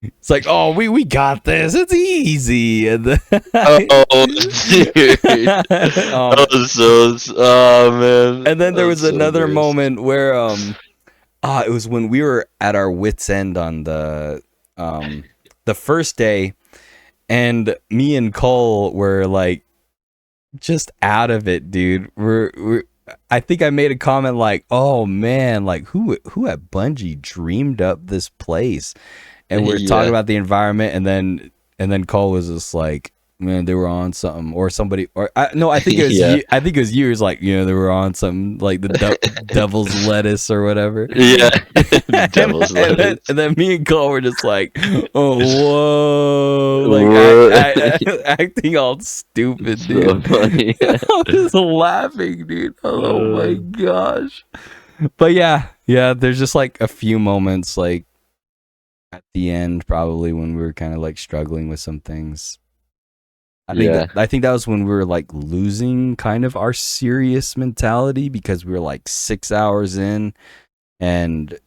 Speaker 2: it's like, oh, we got this. It's easy. And
Speaker 1: Oh, dude.
Speaker 2: oh,
Speaker 1: Oh man.
Speaker 2: and then there
Speaker 1: That
Speaker 2: was
Speaker 1: so
Speaker 2: another
Speaker 1: embarrassing.
Speaker 2: moment where it was when we were at our wits end on the first day, and me and Cole were like just out of it, dude. We're I think I made a comment like, "Oh man, like who at Bungie dreamed up this place?" And we're talking
Speaker 1: Yeah.
Speaker 2: about the environment, and then Cole was just like, "Man, they were on something," or somebody, or no, I think it was
Speaker 1: Yeah.
Speaker 2: you. I think it was you. It was like, they were on something like the devil's lettuce or whatever.
Speaker 1: Yeah. The devil's lettuce.
Speaker 2: And then me and Cole were just like, "Oh, whoa!" Like
Speaker 1: What?
Speaker 2: acting all stupid,
Speaker 1: So
Speaker 2: dude.
Speaker 1: funny.
Speaker 2: I was just laughing, dude. Oh my gosh! But yeah, there's just like a few moments, like at the end, probably when we were kind of like struggling with some things.
Speaker 1: Yeah.
Speaker 2: I think that was when we were like losing kind of our serious mentality, because we were like 6 hours in, and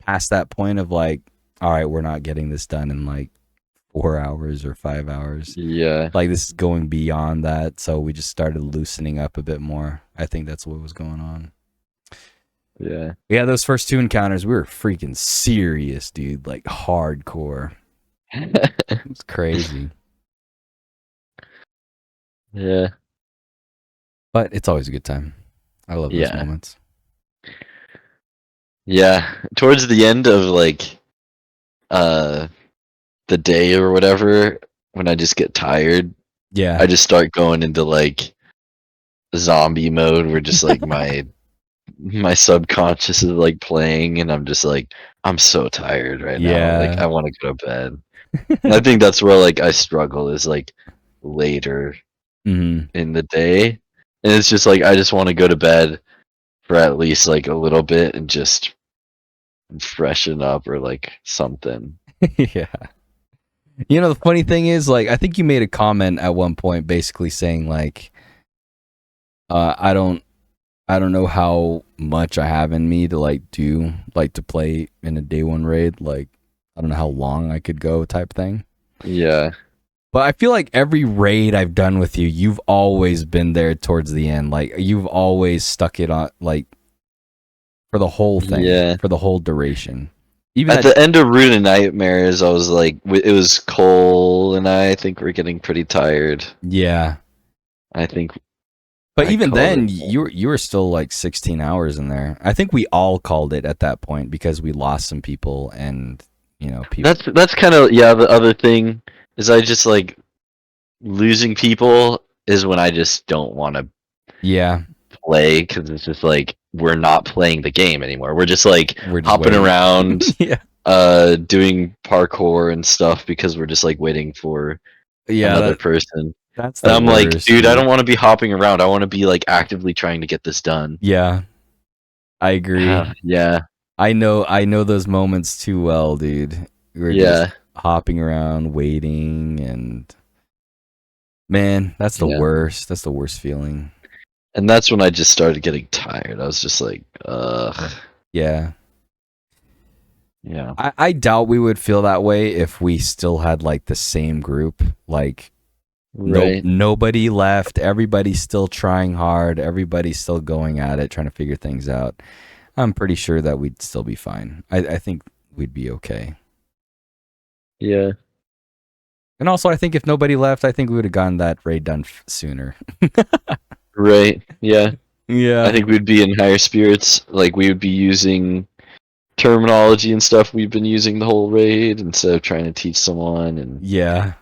Speaker 2: past that point of like, all right, we're not getting this done in like 4 hours or 5 hours.
Speaker 1: Yeah.
Speaker 2: Like, this is going beyond that, so we just started loosening up a bit more. I think that's what was going on.
Speaker 1: Yeah.
Speaker 2: Yeah, those first two encounters, we were freaking serious, dude. Like hardcore. It was crazy.
Speaker 1: Yeah.
Speaker 2: But it's always a good time. I love those
Speaker 1: Yeah.
Speaker 2: moments.
Speaker 1: Yeah. Towards the end of like the day or whatever, when I just get tired,
Speaker 2: Yeah.
Speaker 1: I just start going into like zombie mode where just like my subconscious is like playing, and I'm just like, I'm so tired right now. Like,
Speaker 2: Yeah.
Speaker 1: I want to go to bed. And I think that's where like I struggle, is like later
Speaker 2: Mhm.
Speaker 1: in the day. And it's just like I just want to go to bed for at least like a little bit and just freshen up or like something.
Speaker 2: Yeah. The funny thing is, like, I think you made a comment at one point basically saying like, I don't know how much I have in me to like to play in a day one raid. Like, I don't know how long I could go, type thing.
Speaker 1: Yeah.
Speaker 2: But I feel like every raid I've done with you, you've always been there towards the end. Like, you've always stuck it on, like, for the whole thing,
Speaker 1: Yeah.
Speaker 2: for the whole duration. Even
Speaker 1: At the end of Rune and Nightmares, I was like, it was Cole and I think we're getting pretty tired.
Speaker 2: yeah.
Speaker 1: I think.
Speaker 2: But
Speaker 1: I
Speaker 2: even
Speaker 1: called
Speaker 2: then,
Speaker 1: it.
Speaker 2: you were still like 16 hours in there. I think we all called it at that point because we lost some people, and people.
Speaker 1: That's kind of, yeah. The other thing is I just like losing people is when I just don't want to
Speaker 2: Yeah,
Speaker 1: play, because it's just like we're not playing the game anymore. We're just like
Speaker 2: we're just
Speaker 1: hopping
Speaker 2: waiting.
Speaker 1: around,
Speaker 2: Yeah,
Speaker 1: doing parkour and stuff because we're just like waiting for another person.
Speaker 2: that's
Speaker 1: And
Speaker 2: the
Speaker 1: I'm like,
Speaker 2: worst,
Speaker 1: dude, I don't want to be hopping around. I want to be like actively trying to get this done.
Speaker 2: Yeah, I agree.
Speaker 1: Yeah.
Speaker 2: I know those moments too well, dude. We're
Speaker 1: Yeah.
Speaker 2: just hopping around, waiting, and man, that's the
Speaker 1: Yeah.
Speaker 2: worst. That's the worst feeling.
Speaker 1: And that's when I just started getting tired. I was just like, ugh.
Speaker 2: Yeah.
Speaker 1: Yeah.
Speaker 2: I doubt we would feel that way if we still had like the same group. Like,
Speaker 1: Right.
Speaker 2: nobody left. Everybody's still trying hard. Everybody's still going at it, trying to figure things out. I'm pretty sure that we'd still be fine. I think we'd be okay.
Speaker 1: Yeah.
Speaker 2: And also, I think if nobody left, I think we would have gotten that raid done sooner.
Speaker 1: Right. Yeah. I
Speaker 2: Yeah.
Speaker 1: think we'd be in higher spirits. Like we would be using terminology and stuff we've been using the whole raid instead of trying to teach someone. And
Speaker 2: Yeah.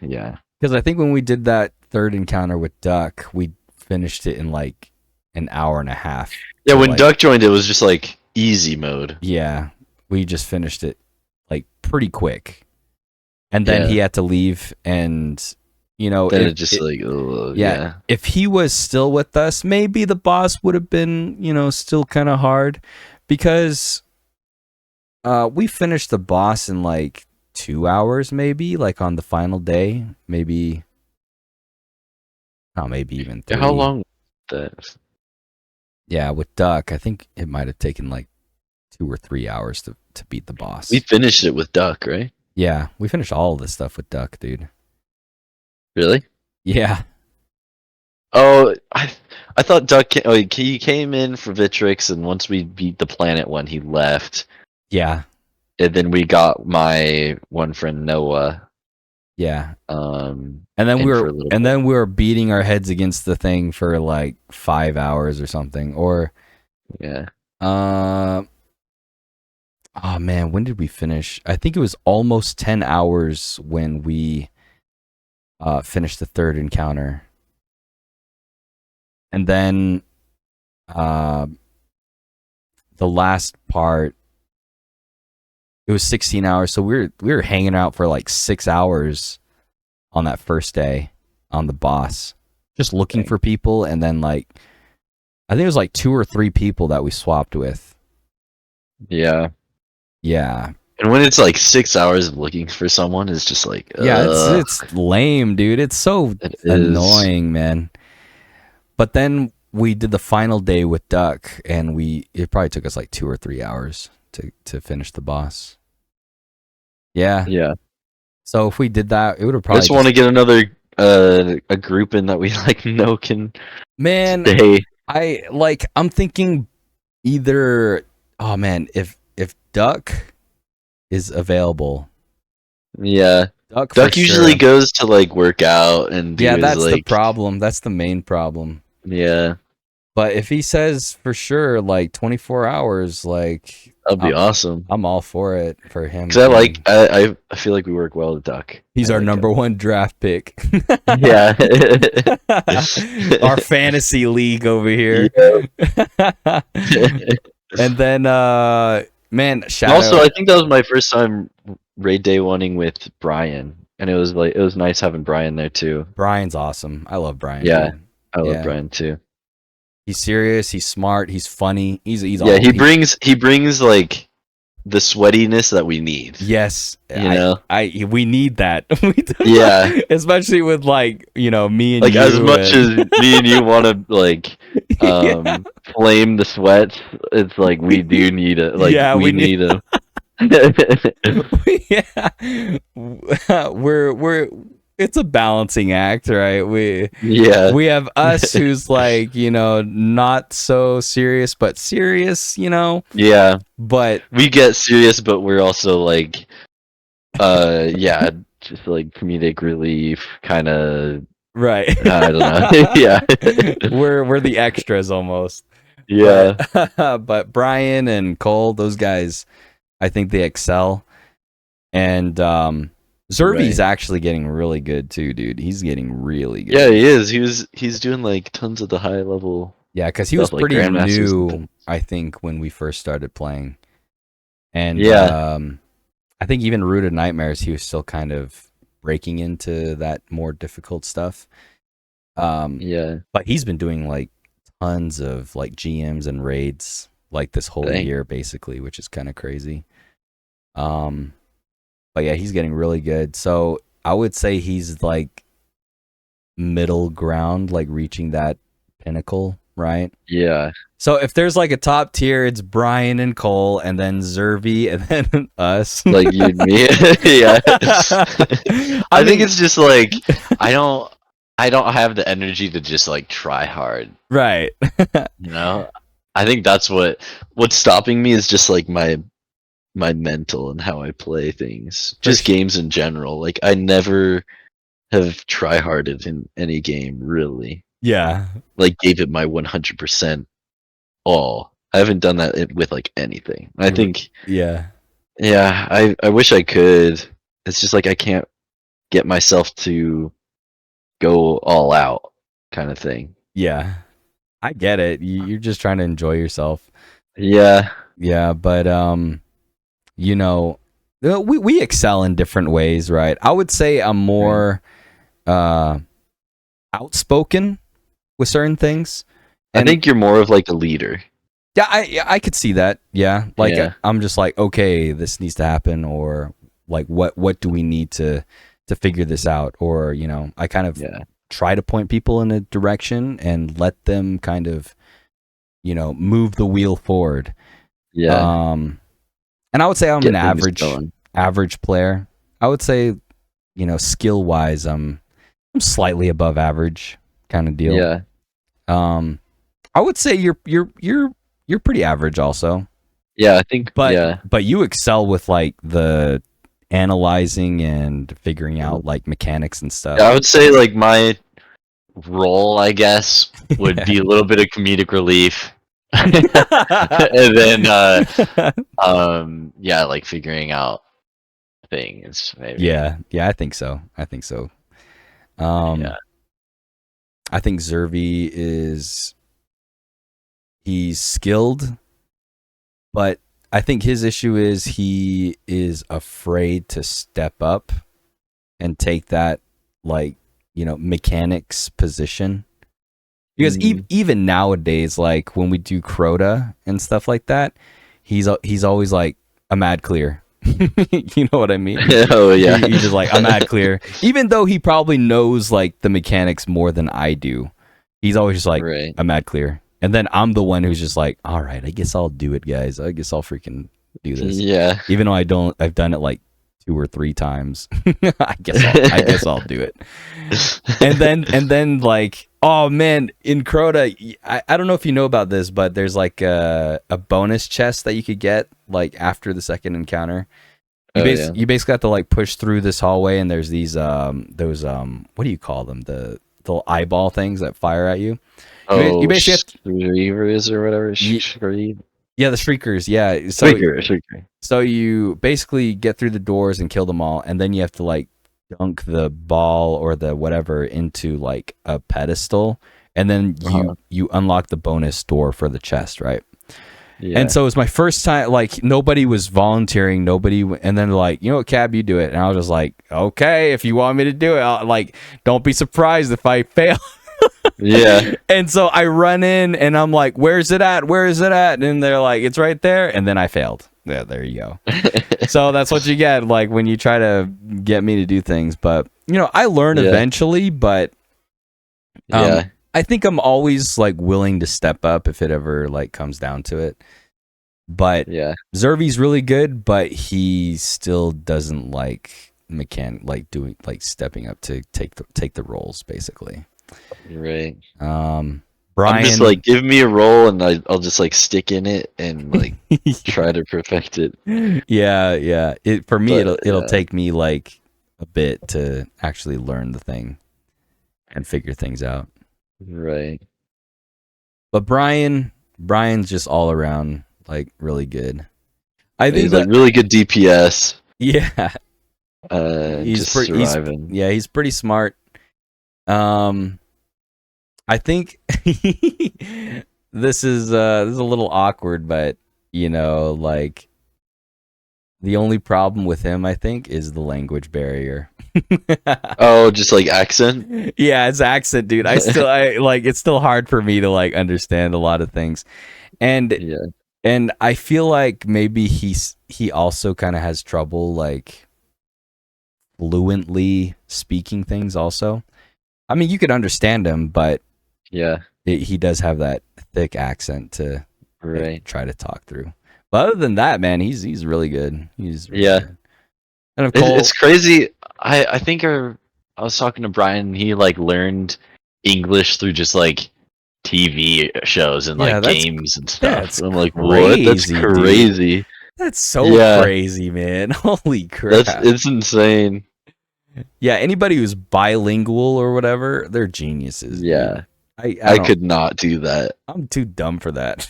Speaker 1: yeah.
Speaker 2: Because I think when we did that third encounter with Duck, we finished it in like an hour and a half.
Speaker 1: Yeah.
Speaker 2: So,
Speaker 1: When
Speaker 2: like,
Speaker 1: Duck joined, it was just like easy mode.
Speaker 2: yeah, we just finished it like pretty quick. And then
Speaker 1: Yeah.
Speaker 2: he had to leave, and
Speaker 1: Then it just like yeah.
Speaker 2: if he was still with us, maybe the boss would have been still kind of hard, because we finished the boss in like 2 hours, maybe, like on the final day, maybe maybe even 3.
Speaker 1: How long was that?
Speaker 2: Yeah, with Duck, I think it might have taken like 2 or 3 hours to beat the boss.
Speaker 1: We finished it with Duck, right?
Speaker 2: Yeah, we finished all of this stuff with Duck, dude.
Speaker 1: Really?
Speaker 2: Yeah.
Speaker 1: Oh, I thought Duck. He came in for Vitrix, and once we beat the planet one, he left.
Speaker 2: Yeah.
Speaker 1: And then we got my one friend Noah.
Speaker 2: Yeah.
Speaker 1: And
Speaker 2: then
Speaker 1: we
Speaker 2: were beating our heads against the thing for like 5 hours or something. Or
Speaker 1: yeah.
Speaker 2: Oh man, when did we finish? I think it was almost 10 hours when we finished the third encounter. And then the last part, it was 16 hours. So we were hanging out for like 6 hours on that first day on the boss, just looking for people. And then like, I think it was like 2 or 3 people that we swapped with.
Speaker 1: Yeah.
Speaker 2: Yeah.
Speaker 1: And when it's like 6 hours of looking for someone, it's just like
Speaker 2: it's lame, dude. It's so annoying, man. But then we did the final day with Duck, and it probably took us like 2 or 3 hours to finish the boss. Yeah.
Speaker 1: Yeah.
Speaker 2: So if we did that, it would have probably.
Speaker 1: I just want to get another a group in that we like know can stay.
Speaker 2: I'm thinking either. Oh man, if Duck is available.
Speaker 1: Yeah. Duck usually goes to like work out and do
Speaker 2: that's
Speaker 1: like,
Speaker 2: the problem. That's the main problem.
Speaker 1: Yeah.
Speaker 2: But if he says for sure like 24 hours, like
Speaker 1: that'd be awesome.
Speaker 2: I'm all for it for him.
Speaker 1: Because I feel like we work well with Duck.
Speaker 2: He's our number one draft pick.
Speaker 1: Yeah.
Speaker 2: Our fantasy league over here.
Speaker 1: Yeah.
Speaker 2: And then man, Shadow.
Speaker 1: Also, I think that was my first time raid day wanting with Brian, and it was nice having Brian there too.
Speaker 2: Brian's awesome. I love Brian.
Speaker 1: Yeah,
Speaker 2: dude.
Speaker 1: I love Brian too.
Speaker 2: He's serious. He's smart. He's funny. He's
Speaker 1: he brings like the sweatiness that we need.
Speaker 2: Yes, we need that.
Speaker 1: Yeah,
Speaker 2: especially with like me and
Speaker 1: like
Speaker 2: you,
Speaker 1: as much as me and you want to like flame the sweats. It's like we do need it. Like we need them.
Speaker 2: Yeah, we're it's a balancing act, right? We have us who's like not so serious but serious,
Speaker 1: yeah,
Speaker 2: but
Speaker 1: we get serious, but we're also like just like comedic relief kind of,
Speaker 2: right?
Speaker 1: I don't know. Yeah,
Speaker 2: we're the extras almost.
Speaker 1: Yeah,
Speaker 2: but Brian and Cole, those guys, I think they excel. And Zervy's actually getting really good too, dude. He's getting really good.
Speaker 1: Yeah, he is. He's doing like tons of the high level.
Speaker 2: Yeah, because he was pretty new, I think, when we first started playing. And I think even Rooted Nightmares, he was still kind of breaking into that more difficult stuff. But he's been doing like tons of like GMs and raids like this whole year, basically, which is kind of crazy. But yeah, he's getting really good. So I would say he's like middle ground, like reaching that pinnacle, right?
Speaker 1: Yeah.
Speaker 2: So if there's like a top tier, it's Brian and Cole, and then Zervy, and then us.
Speaker 1: Like you and me. Yeah. I think it's just like I don't have the energy to just like try hard.
Speaker 2: Right.
Speaker 1: I think that's what's stopping me is just like my my mental and how I play things.
Speaker 2: For
Speaker 1: Just
Speaker 2: sure.
Speaker 1: games in general. Like I never have try-harded in any game really.
Speaker 2: Yeah.
Speaker 1: Like gave it my 100% all. I haven't done that with like anything. I think
Speaker 2: Yeah.
Speaker 1: yeah, I wish I could. It's just like I can't get myself to go all out kind of thing.
Speaker 2: Yeah. I get it. You're just trying to enjoy yourself.
Speaker 1: Yeah.
Speaker 2: Yeah, but you know, we excel in different ways, right? I would say I'm
Speaker 1: Right.
Speaker 2: more outspoken with certain things.
Speaker 1: I
Speaker 2: And
Speaker 1: think you're more of like a leader.
Speaker 2: yeah, I could see that. Yeah. Like
Speaker 1: Yeah.
Speaker 2: I'm just like, okay, this needs to happen, or like what do we need to figure this out? Or, I kind of
Speaker 1: Yeah.
Speaker 2: try to point people in a direction and let them kind of, move the wheel forward.
Speaker 1: Yeah.
Speaker 2: And I would say I'm an
Speaker 1: Get things going.
Speaker 2: average player. I would say, skill wise, I'm slightly above average kind of deal.
Speaker 1: Yeah.
Speaker 2: I would say you're pretty average also.
Speaker 1: Yeah, I think yeah.
Speaker 2: But you excel with like the analyzing and figuring out like mechanics and stuff.
Speaker 1: Yeah, I would say like my role, I guess, would be a little bit of comedic relief. And then yeah, like figuring out things maybe.
Speaker 2: Yeah, I think so.
Speaker 1: Yeah.
Speaker 2: I think he's skilled, but I think his issue is he is afraid to step up and take that mechanics position. Because even nowadays, like when we do Crota and stuff like that, he's always like, I'm ad clear. You know what I mean?
Speaker 1: Oh yeah.
Speaker 2: He's just like, I'm ad clear. Even though he probably knows like the mechanics more than I do, he's always just like,
Speaker 1: Right.
Speaker 2: I'm ad clear. And then I'm the one who's just like, all right, I guess I'll do it, guys. I guess I'll freaking do this.
Speaker 1: Yeah.
Speaker 2: Even though I've done it like 2 or 3 times. I guess I'll do it. And then like, oh man, in Crota, I don't know if you know about this, but there's like a bonus chest that you could get like after the second encounter. You basically have to like push through this hallway, and there's these those what do you call them, the little eyeball things that fire at you. You basically have to,
Speaker 1: Shrievers or whatever.
Speaker 2: yeah, the Shriekers, yeah.
Speaker 1: Shrieker.
Speaker 2: So you basically get through the doors and kill them all, and then you have to like dunk the ball or the whatever into like a pedestal, and then you unlock the bonus door for the chest, right? Yeah. And so it was my first time, like nobody was volunteering, and then like, you know what, Cab, you do it. And I was just like, okay, if you want me to do it, like, don't be surprised if I fail.
Speaker 1: Yeah.
Speaker 2: And so I run in and I'm like, where's it at? And they're like, it's right there. And then I failed. Yeah, there you go. So that's what you get, like, when you try to get me to do things. But, I learn eventually, but I think I'm always like willing to step up if it ever like comes down to it. But Zervy's really good, but he still doesn't like stepping up to take the roles, basically.
Speaker 1: Right.
Speaker 2: Brian,
Speaker 1: I'm just like, give me a role and I'll just like stick in it and like try to perfect it.
Speaker 2: Yeah. For me, it'll take me like a bit to actually learn the thing and figure things out.
Speaker 1: Right.
Speaker 2: But Brian's just all around like really good. I think
Speaker 1: he's like really good DPS.
Speaker 2: Yeah.
Speaker 1: Just surviving.
Speaker 2: He's pretty smart. I think this is a little awkward, but like the only problem with him, I think, is the language barrier.
Speaker 1: Oh, just like accent?
Speaker 2: Yeah, it's accent, dude. I like, it's still hard for me to like understand a lot of things. And I feel like maybe he also kind of has trouble like fluently speaking things also. I mean, you could understand him, but he does have that thick accent to try to talk through. But other than that, man, he's really good. He's really good. And of course,
Speaker 1: it's crazy. I think I was talking to Brian. He like learned English through just like TV shows and like games and stuff. And I'm like, what? That's crazy.
Speaker 2: That's so
Speaker 1: Yeah.
Speaker 2: crazy, man. Holy crap.
Speaker 1: It's insane.
Speaker 2: Yeah, anybody who's bilingual or whatever, they're geniuses, dude.
Speaker 1: Yeah.
Speaker 2: I
Speaker 1: I
Speaker 2: don't
Speaker 1: could not do that.
Speaker 2: I'm too dumb for that.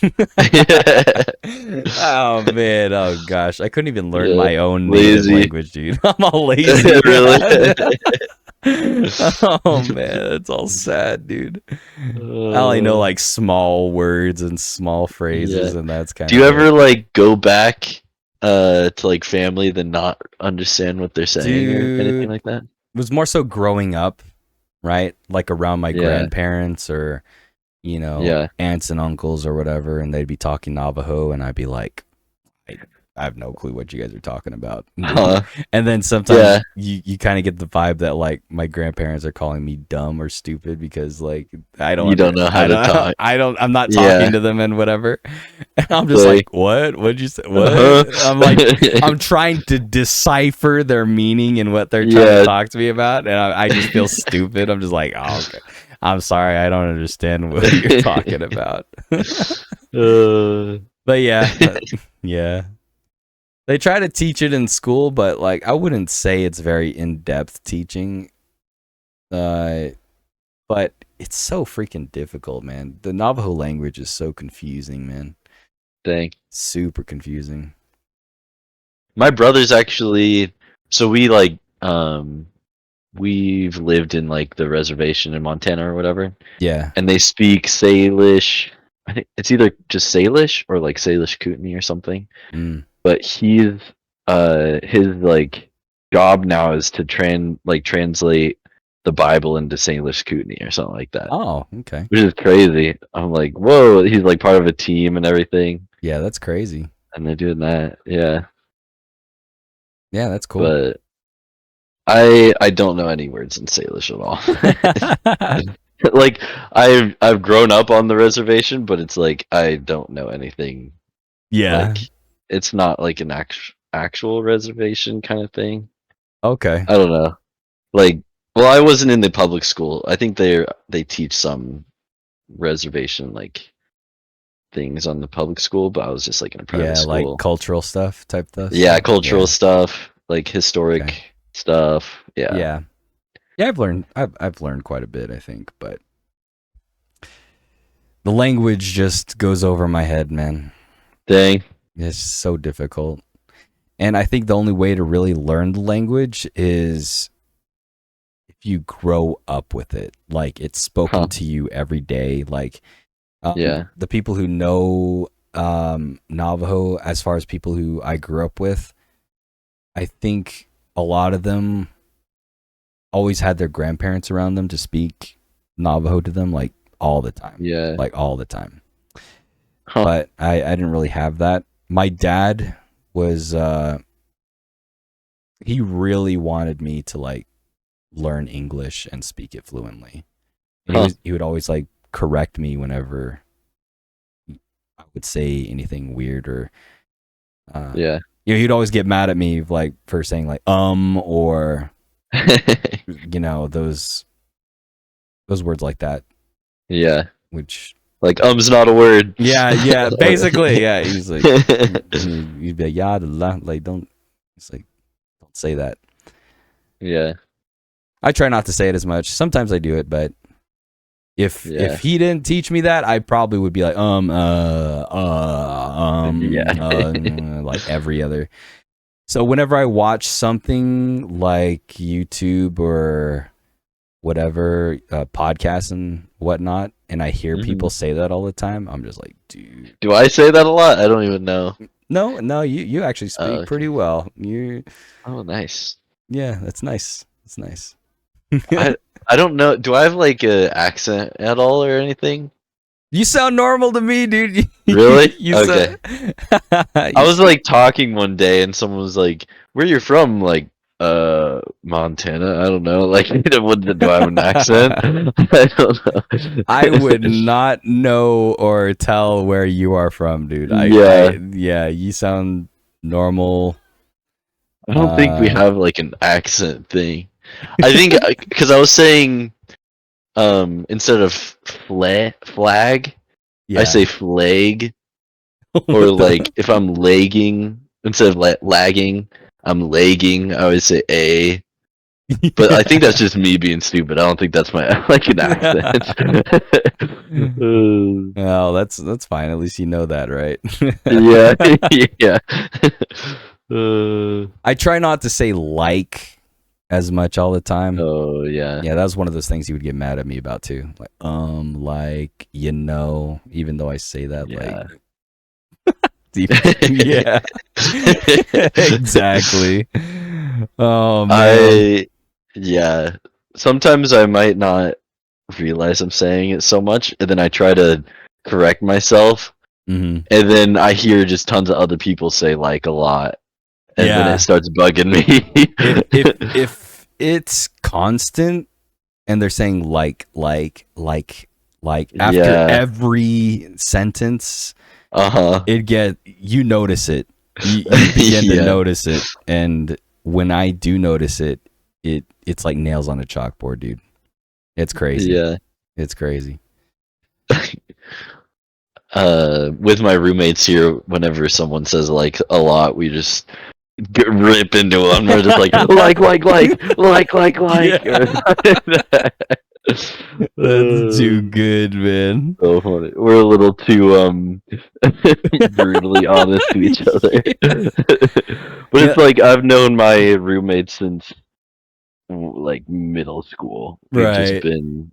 Speaker 2: Oh man, oh gosh. I couldn't even learn
Speaker 1: Yeah.
Speaker 2: my own native
Speaker 1: Lazy.
Speaker 2: language, dude. I'm all lazy.
Speaker 1: Really?
Speaker 2: Oh man, that's all sad, dude. I only know like small words and small phrases,
Speaker 1: Yeah.
Speaker 2: and that's kind
Speaker 1: Do
Speaker 2: of
Speaker 1: you
Speaker 2: it.
Speaker 1: ever like go back to like family then not understand what they're saying or anything
Speaker 2: Dude,
Speaker 1: like that?
Speaker 2: it was more so growing up, right? Like around my
Speaker 1: Yeah.
Speaker 2: grandparents or, you know,
Speaker 1: Yeah.
Speaker 2: aunts and uncles or whatever, and they'd be talking Navajo, and I'd be like, I have no clue what you guys are talking about.
Speaker 1: Huh.
Speaker 2: And then sometimes
Speaker 1: Yeah.
Speaker 2: you kind of get the vibe that like my grandparents are calling me dumb or stupid because like
Speaker 1: You don't know how to talk.
Speaker 2: I'm not
Speaker 1: Yeah.
Speaker 2: talking to them and whatever. And I'm just
Speaker 1: Like,
Speaker 2: like, what? What'd you say? What?
Speaker 1: Uh-huh.
Speaker 2: I'm like, I'm trying to decipher their meaning and what they're trying
Speaker 1: Yeah.
Speaker 2: to talk to me about, and I just feel stupid. I'm just like, oh, okay. I'm sorry, I don't understand what you're talking about. But yeah, yeah. They try to teach it in school, but like I wouldn't say it's very in-depth teaching. But it's so freaking difficult, man. The Navajo language is so confusing, man.
Speaker 1: Dang.
Speaker 2: Super confusing.
Speaker 1: My brother's actually so we like we've lived in like the reservation in Montana or whatever,
Speaker 2: Yeah.
Speaker 1: and they speak Salish. I think it's either just Salish or like Salish Kootenai or something.
Speaker 2: Mm.
Speaker 1: But he's his like job now is to translate the Bible into Salish Kootenai or something like that.
Speaker 2: Oh, okay.
Speaker 1: Which is crazy. I'm like, whoa, he's like part of a team and everything,
Speaker 2: Yeah, that's crazy.
Speaker 1: and they're doing that. Yeah.
Speaker 2: Yeah, that's cool.
Speaker 1: But I don't know any words in Salish at all. Like I've grown up on the reservation, but it's like I don't know anything.
Speaker 2: Yeah.
Speaker 1: Like it's not like an actual reservation kind of thing.
Speaker 2: Okay.
Speaker 1: I don't know. Like, well, I wasn't in the public school. I think they teach some reservation like things on the public school, but I was just like in a private
Speaker 2: Yeah,
Speaker 1: school.
Speaker 2: like cultural stuff type stuff.
Speaker 1: Yeah, cultural
Speaker 2: Yeah.
Speaker 1: stuff, like historic
Speaker 2: Okay.
Speaker 1: stuff. Yeah.
Speaker 2: Yeah. I've learned quite a bit, I think, but the language just goes over my head, man.
Speaker 1: Dang.
Speaker 2: It's so difficult. And I think the only way to really learn the language is if you grow up with it. Like it's spoken to you every day. Like
Speaker 1: Yeah.
Speaker 2: the people who know Navajo, as far as people who I grew up with, I think a lot of them always had their grandparents around them to speak Navajo to them, like all the time.
Speaker 1: Yeah.
Speaker 2: Like all the time.
Speaker 1: Huh.
Speaker 2: But I didn't really have that. My dad was he really wanted me to like learn English and speak it fluently. And he would always like correct me whenever I would say anything weird or
Speaker 1: Yeah.
Speaker 2: You know, he'd always get mad at me like for saying like or you know, those words like that.
Speaker 1: Yeah.
Speaker 2: Which
Speaker 1: like not a word.
Speaker 2: Yeah, basically, yeah. He's like you'd be like, yeah, like don't it's like don't say that.
Speaker 1: Yeah.
Speaker 2: I try not to say it as much. Sometimes I do it, but if he didn't teach me that, I probably would be like like every other. So whenever I watch something like YouTube or whatever, podcasts and whatnot, and I hear people say that all the time, I'm just like, dude.
Speaker 1: Do I say that a lot? I don't even know.
Speaker 2: No, you actually speak pretty well.
Speaker 1: Oh, nice.
Speaker 2: Yeah, that's nice. It's nice.
Speaker 1: I don't know. Do I have like a accent at all or anything?
Speaker 2: You sound normal to me, dude.
Speaker 1: Really?
Speaker 2: Okay.
Speaker 1: I was like talking one day and someone was like, "Where you from?" Like, Montana. I don't know. Like, do I have an accent? I don't know.
Speaker 2: I would not know or tell where you are from, dude. Yeah, you sound normal.
Speaker 1: I don't think we have like an accent thing. I think because I was saying, instead of flag, I say flag, or like if I'm legging, instead of lagging, I'm lagging. I always say a. But I think that's just me being stupid. I don't think that's my like an accent.
Speaker 2: Well, that's fine. At least you know that, right?
Speaker 1: Yeah, yeah.
Speaker 2: I try not to say like as much all the time.
Speaker 1: Oh yeah.
Speaker 2: Yeah, that was one of those things he would get mad at me about too. Like, even though I say that like
Speaker 1: Yeah.
Speaker 2: yeah. Exactly. Oh man.
Speaker 1: Yeah. Sometimes I might not realize I'm saying it so much, and then I try to correct myself,
Speaker 2: Hmm.
Speaker 1: and then I hear just tons of other people say like a lot, and then it
Speaker 2: Yeah.
Speaker 1: starts bugging
Speaker 2: If it's constant and they're saying like after
Speaker 1: Yeah.
Speaker 2: every sentence,
Speaker 1: Uh-huh.
Speaker 2: you notice it. You begin to
Speaker 1: Yeah.
Speaker 2: notice it, and when I do notice it, it's like nails on a chalkboard, dude. It's crazy.
Speaker 1: Yeah.
Speaker 2: It's crazy.
Speaker 1: With my roommates here, whenever someone says like a lot, we just rip into them. We're just like like.
Speaker 2: That's too good, man.
Speaker 1: So funny. We're a little too brutally honest to each other. But
Speaker 2: Yeah,
Speaker 1: it's like I've known my roommates since like middle school. We've just
Speaker 2: right.
Speaker 1: been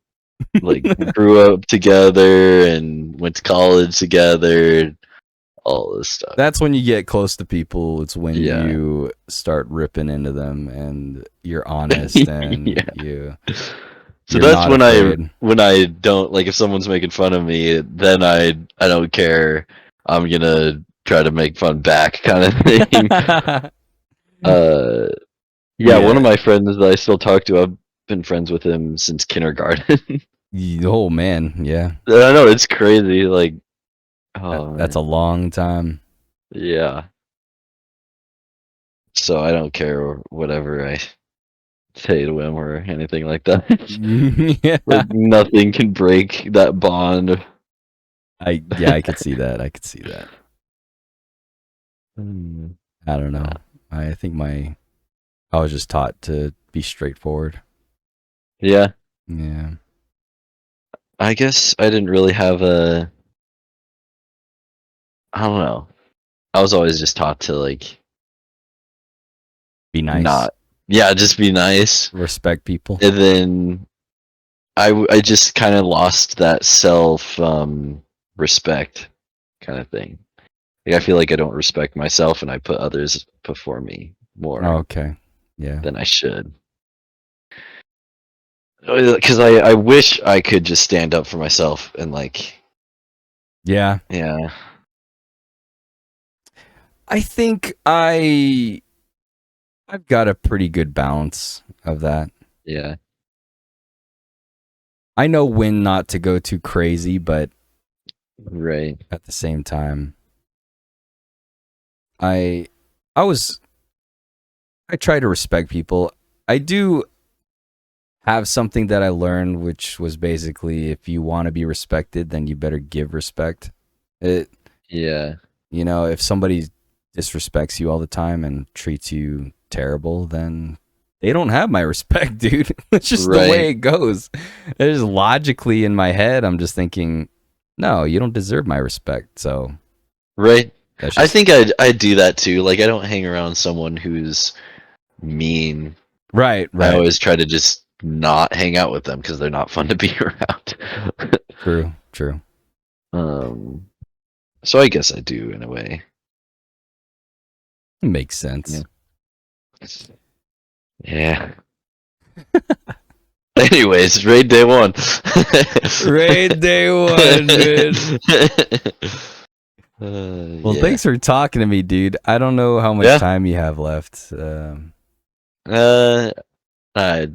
Speaker 1: like grew up together and went to college together and all this stuff.
Speaker 2: That's when you get close to people. It's when
Speaker 1: Yeah.
Speaker 2: you start ripping into them, and you're honest, and
Speaker 1: Yeah. So
Speaker 2: you're
Speaker 1: that's
Speaker 2: not afraid.
Speaker 1: when I don't like if someone's making fun of me, then I don't care. I'm gonna try to make fun back kind of thing. Uh yeah, one
Speaker 2: Yeah.
Speaker 1: of my friends that I still talk to, I've been friends with him since kindergarten.
Speaker 2: Oh man, yeah.
Speaker 1: I know it's crazy, like oh
Speaker 2: That's a
Speaker 1: man.
Speaker 2: long time.
Speaker 1: Yeah. So I don't care whatever I say to him or anything like that.
Speaker 2: Yeah.
Speaker 1: Like nothing can break that bond.
Speaker 2: I could see that. I could see that.
Speaker 1: Hmm.
Speaker 2: I don't know. I think I was just taught to be straightforward.
Speaker 1: Yeah,
Speaker 2: Yeah.
Speaker 1: I guess I didn't really have I don't know. I was always just taught to like
Speaker 2: Be nice.
Speaker 1: not, yeah, just be nice.
Speaker 2: Respect people.
Speaker 1: And then I just kind of lost that self respect kind of thing. Like I feel like I don't respect myself and I put others before me more
Speaker 2: Okay. Yeah.
Speaker 1: than I should. Because I wish I could just stand up for myself and like,
Speaker 2: Yeah.
Speaker 1: yeah,
Speaker 2: I think I've got a pretty good balance of that.
Speaker 1: yeah,
Speaker 2: I know when not to go too crazy, but
Speaker 1: right,
Speaker 2: at the same time, I I was I try to respect people. I do have something that I learned, which was basically if you want to be respected, then you better give respect. It,
Speaker 1: yeah,
Speaker 2: if somebody disrespects you all the time and treats you terrible, then they don't have my respect, dude. It's just the way
Speaker 1: right,
Speaker 2: it goes. It is logically in my head. I'm just thinking, no, you don't deserve my respect. So
Speaker 1: right.
Speaker 2: that's
Speaker 1: I
Speaker 2: just
Speaker 1: think I do that too. Like I don't hang around someone who's mean.
Speaker 2: right,
Speaker 1: I
Speaker 2: right.
Speaker 1: always try to just not hang out with them because they're not fun to be around.
Speaker 2: True, true.
Speaker 1: um, so I guess I do in a way.
Speaker 2: It makes
Speaker 1: Yeah.
Speaker 2: sense.
Speaker 1: Yeah. Anyways, raid day one.
Speaker 2: Raid day one, dude. Well,
Speaker 1: Yeah.
Speaker 2: thanks for talking to me, dude. I don't know how much
Speaker 1: Yeah.
Speaker 2: time you have left.
Speaker 1: Uh, I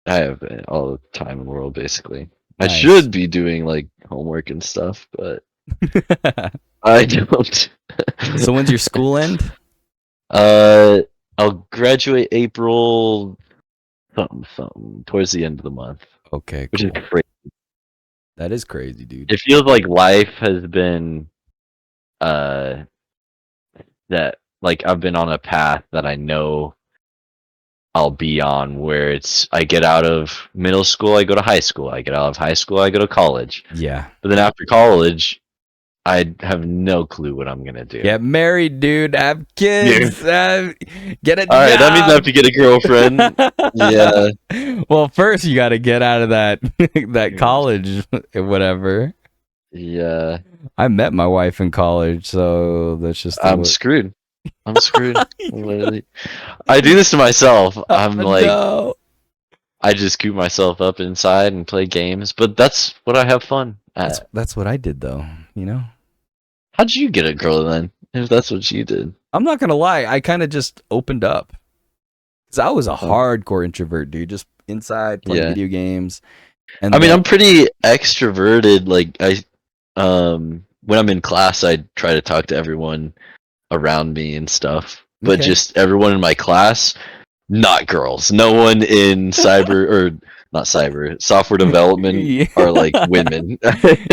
Speaker 1: I have all the time in the world basically. I
Speaker 2: Nice.
Speaker 1: should be doing like homework and stuff, but I don't.
Speaker 2: So when's your school end?
Speaker 1: Uh, I'll graduate April something towards the end of the month,
Speaker 2: Okay,
Speaker 1: which is
Speaker 2: cool.
Speaker 1: crazy.
Speaker 2: That is crazy, dude.
Speaker 1: It feels like life has been uh that like I've been on a path that I know I'll be on, where it's I get out of middle school, I go to high school. I get out of high school, I go to college.
Speaker 2: Yeah.
Speaker 1: But then after college, I have no clue what I'm gonna do.
Speaker 2: Get married, dude. Have kids. Get a
Speaker 1: All right,
Speaker 2: job.
Speaker 1: that means I have to get a girlfriend. Yeah.
Speaker 2: Well, first you got to get out of that that college, whatever.
Speaker 1: Yeah.
Speaker 2: I met my wife in college, so that's just.
Speaker 1: I'm screwed. I'm screwed. Literally. I do this to myself. I'm like,
Speaker 2: no.
Speaker 1: I just coop myself up inside and play games, but that's what I have fun at.
Speaker 2: That's what I did, though. You know.
Speaker 1: How'd you get a girl then? If that's what you did.
Speaker 2: I'm not gonna lie. I kind of just opened up because I was a hardcore introvert, dude. Just inside playing video games. And
Speaker 1: I mean, I'm pretty extroverted. Like when I'm in class, I try to talk to everyone around me and stuff. But just everyone in my class, not girls. No one in software development are like women.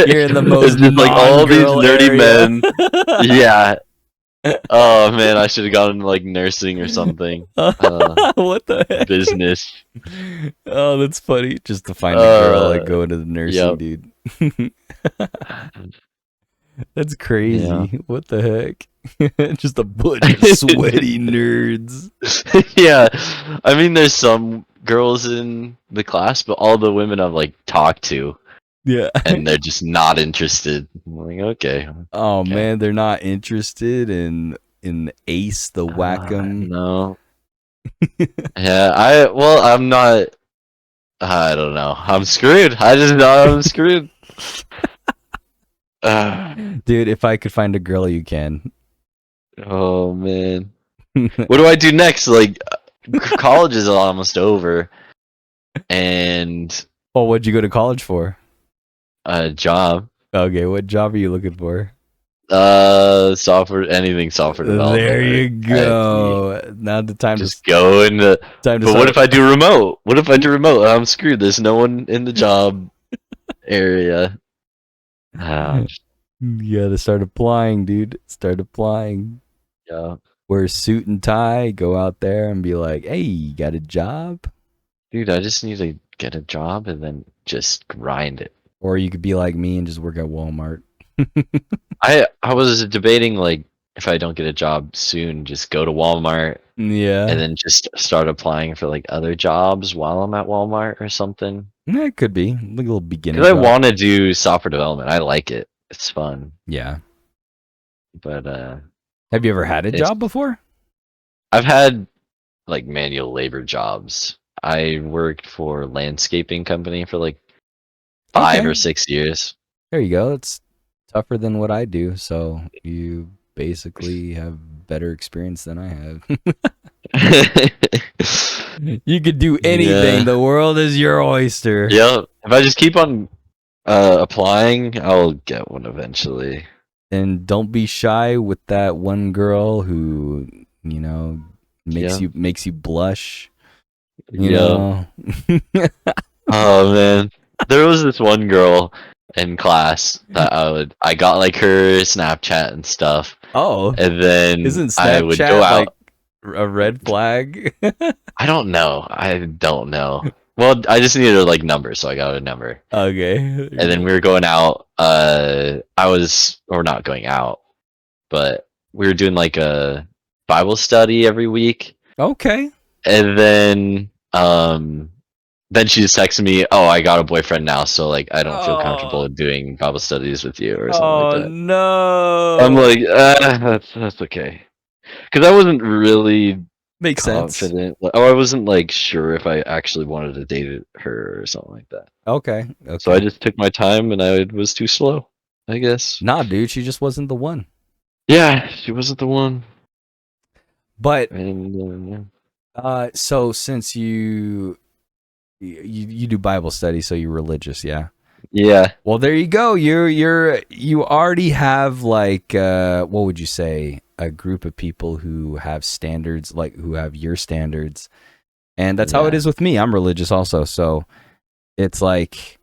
Speaker 2: You're in the most
Speaker 1: just like all these nerdy
Speaker 2: area.
Speaker 1: men. Yeah. Oh man, I should have gone into like nursing or something.
Speaker 2: What the heck?
Speaker 1: Business.
Speaker 2: Oh, that's funny. Just to find a girl and go into the nursing, dude. That's crazy.
Speaker 1: Yeah.
Speaker 2: What the heck? Just a bunch of sweaty nerds.
Speaker 1: Yeah. I mean, there's some girls in the class, but all the women I've like talked to, and they're just not interested. I'm like, okay.
Speaker 2: Oh man, they're not interested in Ace the Whack-'em.
Speaker 1: No. Yeah, I'm not. I don't know. I'm screwed. I just know I'm screwed.
Speaker 2: Dude, if I could find a girl, you can.
Speaker 1: Oh man, what do I do next? Like, college is almost over, and
Speaker 2: well, what'd you go to college for?
Speaker 1: A job.
Speaker 2: Okay, what job are you looking for?
Speaker 1: Software development.
Speaker 2: There you go. Now the time
Speaker 1: just go into.
Speaker 2: But
Speaker 1: what if I do remote? What if I do remote? I'm screwed. There's no one in the job area.
Speaker 2: You gotta start applying, dude. Start applying.
Speaker 1: Yeah.
Speaker 2: Wear a suit and tie. Go out there and be like, "Hey, you got a job?"
Speaker 1: Dude, I just need to get a job and then just grind it.
Speaker 2: Or you could be like me and just work at Walmart.
Speaker 1: I was debating, like, if I don't get a job soon, just go to Walmart.
Speaker 2: Yeah.
Speaker 1: And then just start applying for like other jobs while I'm at Walmart or something.
Speaker 2: Yeah, it could be. Like a little beginning.
Speaker 1: Because I want to do software development. I like it. It's fun.
Speaker 2: Yeah.
Speaker 1: But
Speaker 2: have you ever had a job before?
Speaker 1: I've had like manual labor jobs. I worked for a landscaping company for like 5 or 6 years.
Speaker 2: There you go. It's tougher than what I do, so you basically have better experience than I have. You could do anything. Yeah. The world is your oyster.
Speaker 1: Yeah. If I just keep on applying, I'll get one eventually.
Speaker 2: And don't be shy with that one girl who, you know, makes you blush. You know?
Speaker 1: Oh man. There was this one girl in class that I got like her Snapchat and stuff.
Speaker 2: Oh.
Speaker 1: And then
Speaker 2: isn't Snapchat
Speaker 1: I would go out.
Speaker 2: Like a red flag?
Speaker 1: I don't know. Well, I just needed her like number, so I got a number.
Speaker 2: Okay.
Speaker 1: And then we were going out. Or not going out, but we were doing like a Bible study every week.
Speaker 2: Okay.
Speaker 1: And then she just texted me, "Oh, I got a boyfriend now, so like I don't feel comfortable doing Bible studies with you," or something like that.
Speaker 2: Oh no!
Speaker 1: I'm like, that's okay, because I wasn't really confident. Or I wasn't like sure if I actually wanted to date her or something like that.
Speaker 2: Okay.
Speaker 1: So I just took my time, and I was too slow, I guess.
Speaker 2: Nah, dude, she just wasn't the one.
Speaker 1: Yeah, she wasn't the one.
Speaker 2: But so since you do Bible study, so you're religious, yeah?
Speaker 1: Yeah.
Speaker 2: Well, there you go. You already have like what would you say, a group of people who have standards, like who have your standards, and that's how it is with me. I'm religious also, so it's like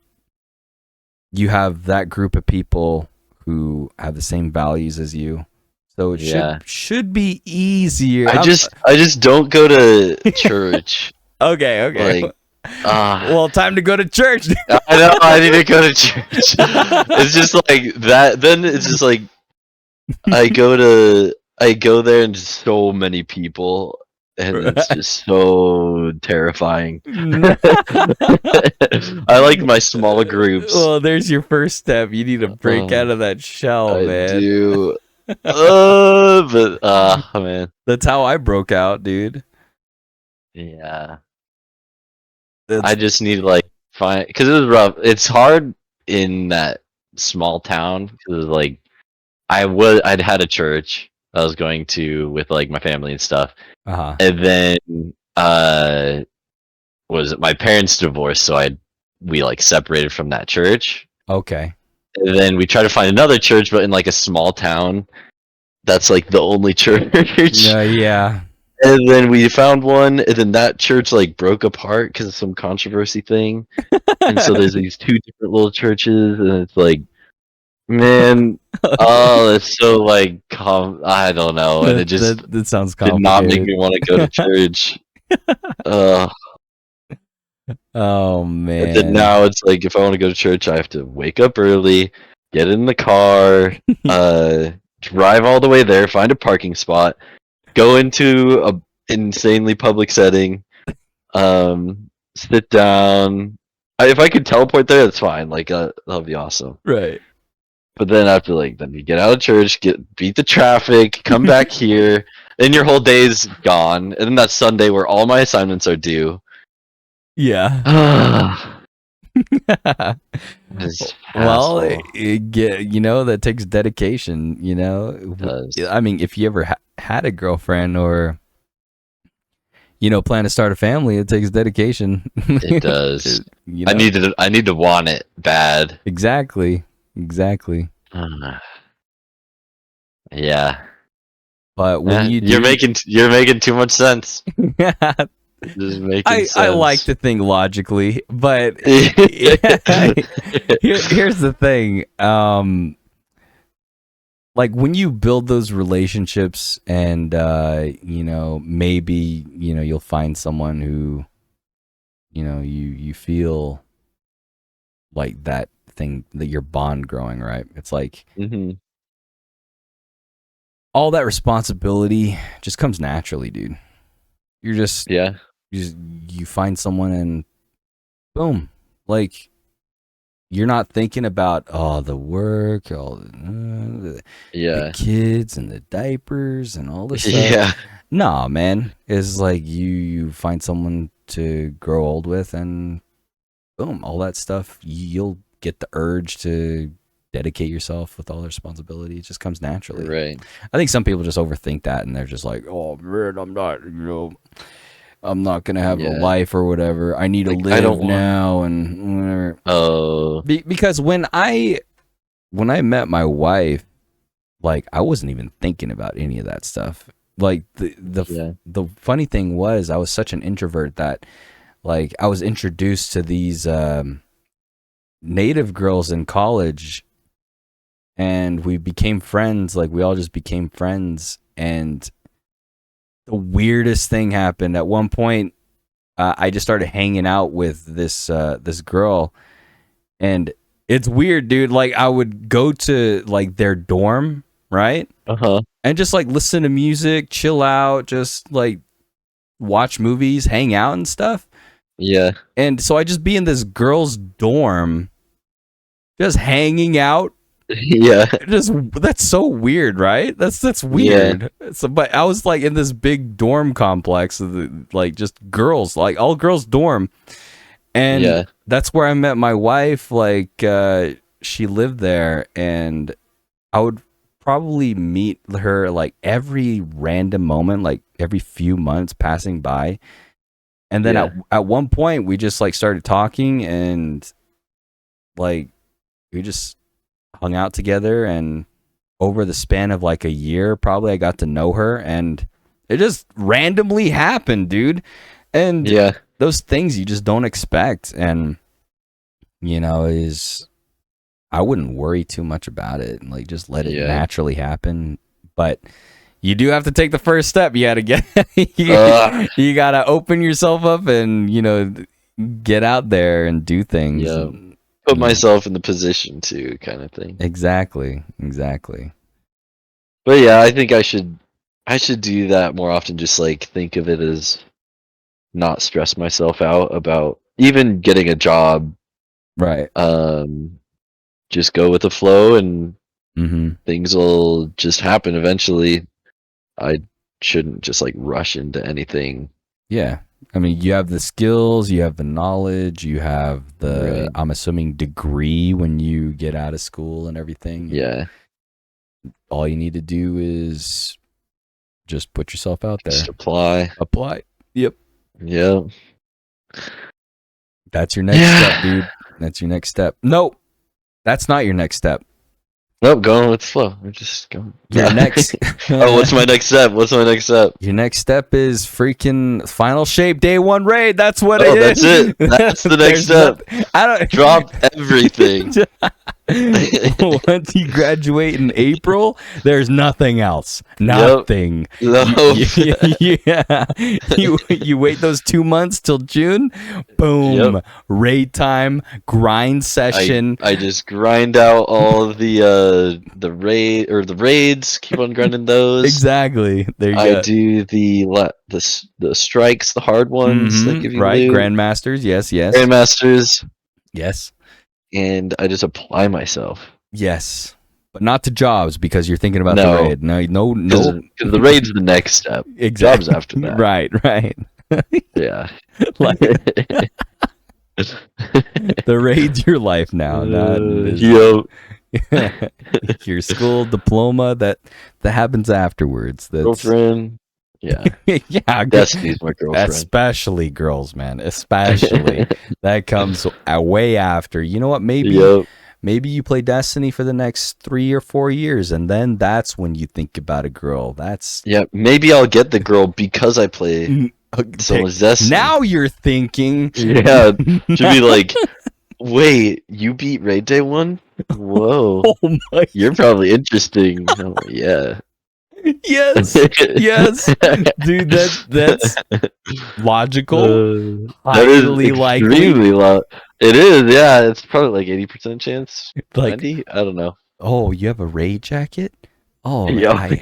Speaker 2: you have that group of people who have the same values as you. So it
Speaker 1: Yeah.
Speaker 2: should be easier.
Speaker 1: I just don't go to church.
Speaker 2: Okay.
Speaker 1: Like,
Speaker 2: Well, time to go to church.
Speaker 1: I know I need to go to church. It's just like that. Then it's just like I go there and just so many people, and it's just so terrifying. I like my small groups.
Speaker 2: Well, there's your first step. You need to break out of that shell,
Speaker 1: I
Speaker 2: man.
Speaker 1: do. Man.
Speaker 2: That's how I broke out, dude.
Speaker 1: Yeah.
Speaker 2: That's,
Speaker 1: I just need to like find because it was rough. It's hard in that small town because like I'd had a church I was going to with like my family and stuff, and then was my parents divorced, so we like separated from that church.
Speaker 2: Okay.
Speaker 1: And then we tried to find another church, but in like a small town, that's like the only church.
Speaker 2: Yeah.
Speaker 1: And then we found one, and then that church like broke apart because of some controversy thing. And so there's these two different little churches, and it's like, man, oh, it's so like, I don't know, and it just
Speaker 2: that sounds
Speaker 1: did
Speaker 2: complicated.
Speaker 1: not make me want to go to church.
Speaker 2: Oh man.
Speaker 1: And then now it's like, if I want to go to church, I have to wake up early, get in the car, drive all the way there, find a parking spot, go into a insanely public setting, sit down. If I could teleport there, that's fine. Like that'll be awesome.
Speaker 2: Right.
Speaker 1: But then after then you get out of church, beat the traffic, come back here, then your whole day's gone, and then that's Sunday where all my assignments are due.
Speaker 2: Yeah. Well,
Speaker 1: hassle.
Speaker 2: that takes dedication.
Speaker 1: It does.
Speaker 2: I mean, if you ever had a girlfriend or plan to start a family, it takes dedication.
Speaker 1: It does. I need to want it bad.
Speaker 2: Exactly.
Speaker 1: Yeah.
Speaker 2: But when
Speaker 1: you're making too much sense. Just making sense.
Speaker 2: I like to think logically, but here's the thing. Like when you build those relationships and maybe you'll find someone who you feel like that thing, that your bond growing, right? It's like all that responsibility just comes naturally, dude. You're just you find someone and boom, like you're not thinking about the work, all the kids and the diapers and all this stuff.
Speaker 1: Yeah.
Speaker 2: Nah, man, it's like you find someone to grow old with, and boom, all that stuff. You'll get the urge to dedicate yourself with all the responsibility. It just comes naturally.
Speaker 1: Right.
Speaker 2: I think some people just overthink that, and they're just like, "Oh man, I'm not gonna have a life or whatever. I need to live now and whatever."
Speaker 1: Oh.
Speaker 2: Because when I met my wife, like I wasn't even thinking about any of that stuff. Like the funny thing was, I was such an introvert that like I was introduced to these native girls in college, and we became friends. Like we all just became friends, and the weirdest thing happened. At one point, I just started hanging out with this girl, and it's weird, dude. Like I would go to like their dorm, right? And just like listen to music, chill out, just like watch movies, hang out and stuff.
Speaker 1: Yeah.
Speaker 2: And so I just be in this girl's dorm, just hanging out.
Speaker 1: Yeah.
Speaker 2: That's so weird, right? That's weird. Yeah. So, but I was like in this big dorm complex of like just girls, like all girls dorm. And that's where I met my wife. Like she lived there, and I would probably meet her like every random moment, like every few months passing by. And then at one point we just like started talking, and like we just hung out together, and over the span of like a year probably I got to know her, and it just randomly happened, dude. And those things you just don't expect, and I wouldn't worry too much about it, and like just let it naturally happen. But you do have to take the first step. You gotta get you gotta open yourself up and get out there and do things.
Speaker 1: Yeah.
Speaker 2: And,
Speaker 1: Put myself in the position to kind of thing.
Speaker 2: Exactly.
Speaker 1: But yeah, I think I should do that more often. Just like think of it as not stress myself out about even getting a job.
Speaker 2: Right.
Speaker 1: Just go with the flow and
Speaker 2: Mm-hmm.
Speaker 1: things will just happen eventually. I shouldn't just like rush into anything.
Speaker 2: Yeah. I mean, you have the skills, you have the knowledge, you have the,
Speaker 1: Right.
Speaker 2: I'm assuming, degree when you get out of school and everything.
Speaker 1: Yeah.
Speaker 2: All you need to do is just put yourself out there.
Speaker 1: Just apply.
Speaker 2: Yep.
Speaker 1: Yep.
Speaker 2: That's your next step, dude. That's your next step. Nope. That's not your next step.
Speaker 1: Nope, going with the flow. I'm just going.
Speaker 2: Your next.
Speaker 1: Oh, what's my next step?
Speaker 2: Your next step is freaking Final Shape Day 1 raid. That's what it
Speaker 1: that's
Speaker 2: is.
Speaker 1: it. That's the next step.
Speaker 2: I don't
Speaker 1: Drop everything.
Speaker 2: Once you graduate in April, there's nothing else. Nothing.
Speaker 1: No.
Speaker 2: You wait those 2 months till June. Boom.
Speaker 1: Yep.
Speaker 2: Raid time. Grind session.
Speaker 1: I just grind out all of the raids. Keep on grinding those.
Speaker 2: Exactly. There you
Speaker 1: I
Speaker 2: go.
Speaker 1: do the strikes, the hard ones that give you
Speaker 2: right.
Speaker 1: loot.
Speaker 2: Grandmasters. Yes.
Speaker 1: Grandmasters.
Speaker 2: Yes.
Speaker 1: And I just apply myself.
Speaker 2: Yes. But not to jobs because you're thinking about
Speaker 1: No.
Speaker 2: the raid. No.
Speaker 1: Because the raid's the next step.
Speaker 2: Exactly.
Speaker 1: Jobs after that.
Speaker 2: Right.
Speaker 1: Yeah.
Speaker 2: Like, the raid's your life now, not your school diploma that happens afterwards. That's,
Speaker 1: girlfriend. Yeah.
Speaker 2: Yeah.
Speaker 1: Destiny's my girlfriend.
Speaker 2: Especially girls, man. Especially. That comes way after. You know what? Maybe you play Destiny for the next 3 or 4 years, and then that's when you think about a girl.
Speaker 1: Maybe I'll get the girl because I play so much Destiny.
Speaker 2: Now you're thinking.
Speaker 1: Yeah. Should be like, wait, you beat Raid Day 1? Whoa.
Speaker 2: Oh my.
Speaker 1: You're probably interesting. Oh, yeah.
Speaker 2: Yes, dude. That's logical. Highly likely.
Speaker 1: It is. Yeah, it's probably like 80% chance.
Speaker 2: Like,
Speaker 1: 90? I don't know.
Speaker 2: Oh, you have a raid jacket? Oh,
Speaker 1: Yeah.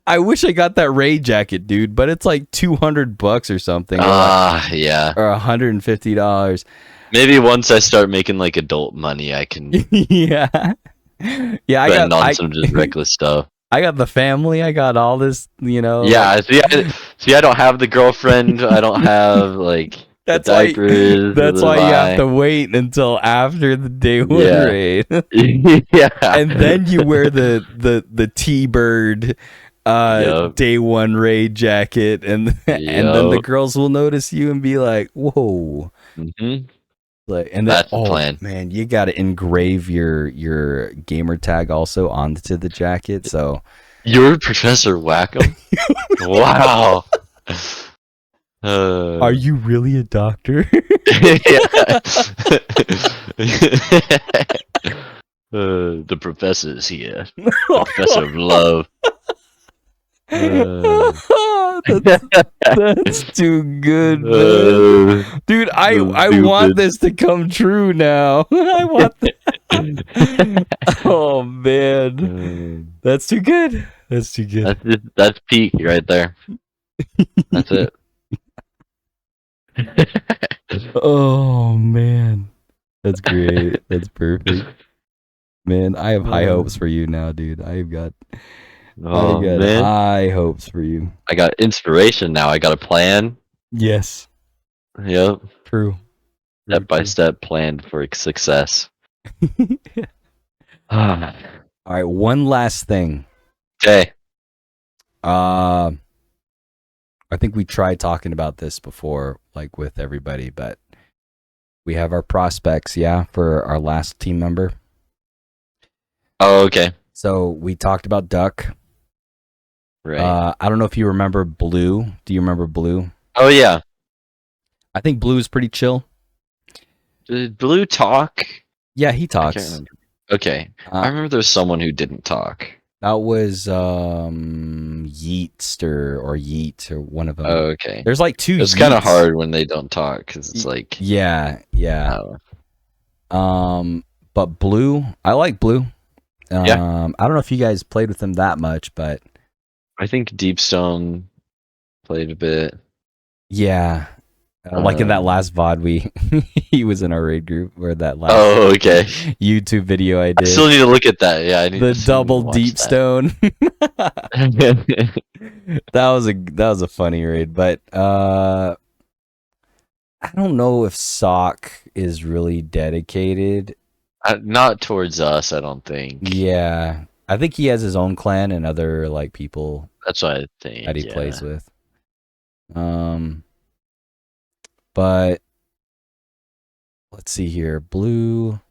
Speaker 2: I wish I got that raid jacket, dude. But it's like $200 or something.
Speaker 1: Yeah.
Speaker 2: Or $150.
Speaker 1: Maybe once I start making like adult money, I can
Speaker 2: yeah. I
Speaker 1: spend on some just reckless stuff.
Speaker 2: I got the family. I got all this,
Speaker 1: Yeah, see, I don't have the girlfriend. I don't have like the diapers.
Speaker 2: That's why you have to wait until after the day 1 raid.
Speaker 1: Yeah,
Speaker 2: and then you wear the T-Bird day 1 raid jacket, and then the girls will notice you and be like, "Whoa."
Speaker 1: Mm-hmm.
Speaker 2: Like, and
Speaker 1: that's the plan.
Speaker 2: Man, you got to engrave your gamer tag also onto the jacket. So
Speaker 1: you're Professor Wackham. Wow.
Speaker 2: Are you really a doctor?
Speaker 1: The professor's here. The professor of love.
Speaker 2: That's too good, man. Dude. I want this to come true now. I want that. Oh man, that's too good. That's too good.
Speaker 1: That's peak right there. That's it.
Speaker 2: Oh man, that's great. That's perfect. Man, I have high hopes for you now, dude. I've got high hopes for you.
Speaker 1: I got inspiration now. I got a plan.
Speaker 2: Yes.
Speaker 1: Yep.
Speaker 2: True.
Speaker 1: Step by step plan for success.
Speaker 2: All right, one last thing.
Speaker 1: Okay.
Speaker 2: I think we tried talking about this before, like with everybody, but we have our prospects, for our last team member.
Speaker 1: Oh, okay.
Speaker 2: So we talked about Duck.
Speaker 1: Right.
Speaker 2: I don't know if you remember Blue. Do you remember Blue?
Speaker 1: Oh, yeah.
Speaker 2: I think Blue is pretty chill.
Speaker 1: Did Blue talk?
Speaker 2: Yeah, he
Speaker 1: I can't
Speaker 2: talks.
Speaker 1: remember. Okay, I remember there was someone who didn't talk.
Speaker 2: That was Yeetster or Yeet or one of them.
Speaker 1: Oh, okay.
Speaker 2: There's like two.
Speaker 1: It's kind of
Speaker 2: Yeets.
Speaker 1: hard when they don't talk because it's like,
Speaker 2: Yeah, yeah.
Speaker 1: oh,
Speaker 2: But Blue, I like Blue.
Speaker 1: Yeah.
Speaker 2: I don't know if you guys played with him that much, but
Speaker 1: I think Deepstone played a bit.
Speaker 2: yeah. Like in that last VOD, he was in our raid group, or that last
Speaker 1: okay.
Speaker 2: YouTube video I
Speaker 1: I
Speaker 2: did.
Speaker 1: still need to look at that. Yeah, I need
Speaker 2: The
Speaker 1: still need to
Speaker 2: double
Speaker 1: watch
Speaker 2: deep
Speaker 1: that.
Speaker 2: stone. that was a funny raid, but I don't know if Sock is really dedicated.
Speaker 1: Not towards us, I don't think.
Speaker 2: Yeah, I think he has his own clan and other like people
Speaker 1: That's what I think.
Speaker 2: that he plays with. But let's see here. Blue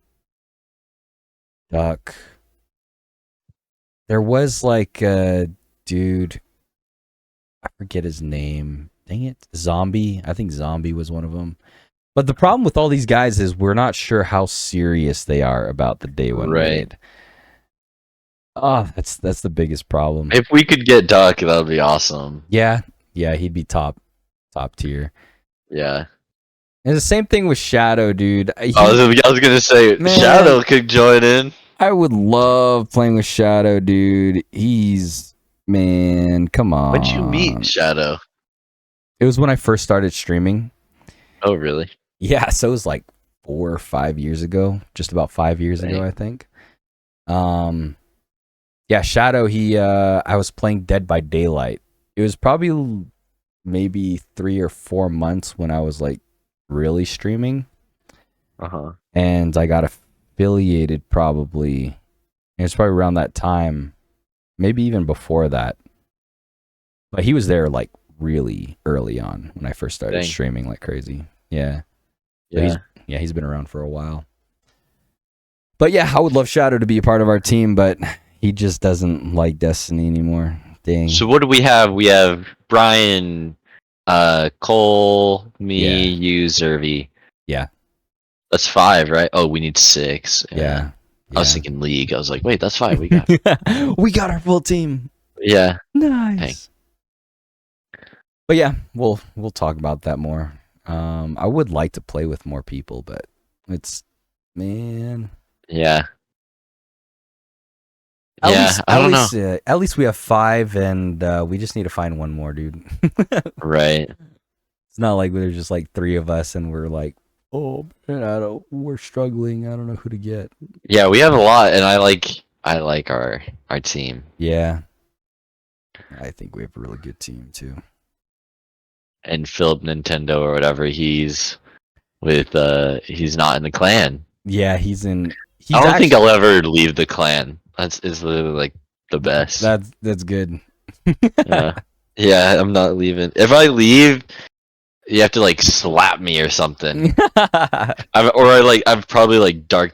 Speaker 2: Duck. There was like a dude. I forget his name. Dang it. Zombie. I think Zombie was one of them. But the problem with all these guys is we're not sure how serious they are about the day one raid. Oh, that's the biggest problem.
Speaker 1: If we could get Duck, that would be awesome.
Speaker 2: Yeah, he'd be top tier.
Speaker 1: Yeah.
Speaker 2: And the same thing with Shadow, dude.
Speaker 1: I was gonna say, man, Shadow could join in.
Speaker 2: I would love playing with Shadow, dude. Man, come on.
Speaker 1: When'd you meet Shadow?
Speaker 2: It was when I first started streaming.
Speaker 1: Oh, really?
Speaker 2: Yeah, so it was like 4 or 5 years ago. Just about 5 years ago, I think. Yeah, Shadow, I was playing Dead by Daylight. It was probably maybe 3 or 4 months when I was like really streaming. And I got affiliated probably. It was probably around that time. Maybe even before that. But he was there like really early on when I first started streaming like crazy. Yeah. So he's been around for a while. But yeah, I would love Shadow to be a part of our team, but he just doesn't like Destiny anymore. Dang.
Speaker 1: So what do we have? We have Brian, Cole, me, you, Zervi.
Speaker 2: Yeah.
Speaker 1: That's 5, right? Oh, we need 6.
Speaker 2: Yeah.
Speaker 1: I was thinking League. I was like, wait, that's 5. We got
Speaker 2: we got our full team.
Speaker 1: Yeah.
Speaker 2: Nice. But yeah, we'll talk about that more. I would like to play with more people, but man.
Speaker 1: Yeah.
Speaker 2: At least we have 5, and we just need to find one more, dude.
Speaker 1: Right.
Speaker 2: It's not like there's just like 3 of us, and we're like, oh man, we're struggling. I don't know who to get.
Speaker 1: Yeah, we have a lot, and I like our team.
Speaker 2: Yeah. I think we have a really good team too.
Speaker 1: And Philip Nintendo or whatever, he's with he's not in the clan.
Speaker 2: Yeah, I
Speaker 1: don't think I'll ever leave the clan. Is literally like the best.
Speaker 2: That's good.
Speaker 1: Yeah, I'm not leaving. If I leave, you have to like slap me or something. I've probably like joined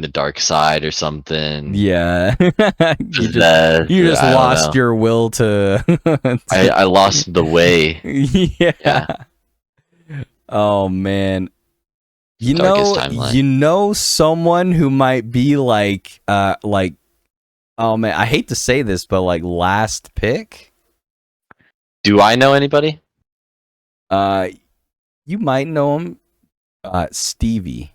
Speaker 1: the dark side or something.
Speaker 2: Yeah. you just lost your will to
Speaker 1: I lost the way.
Speaker 2: Yeah. Oh man. You know someone who might be like oh man, I hate to say this, but like last pick?
Speaker 1: Do I know anybody?
Speaker 2: You might know him. Stevie.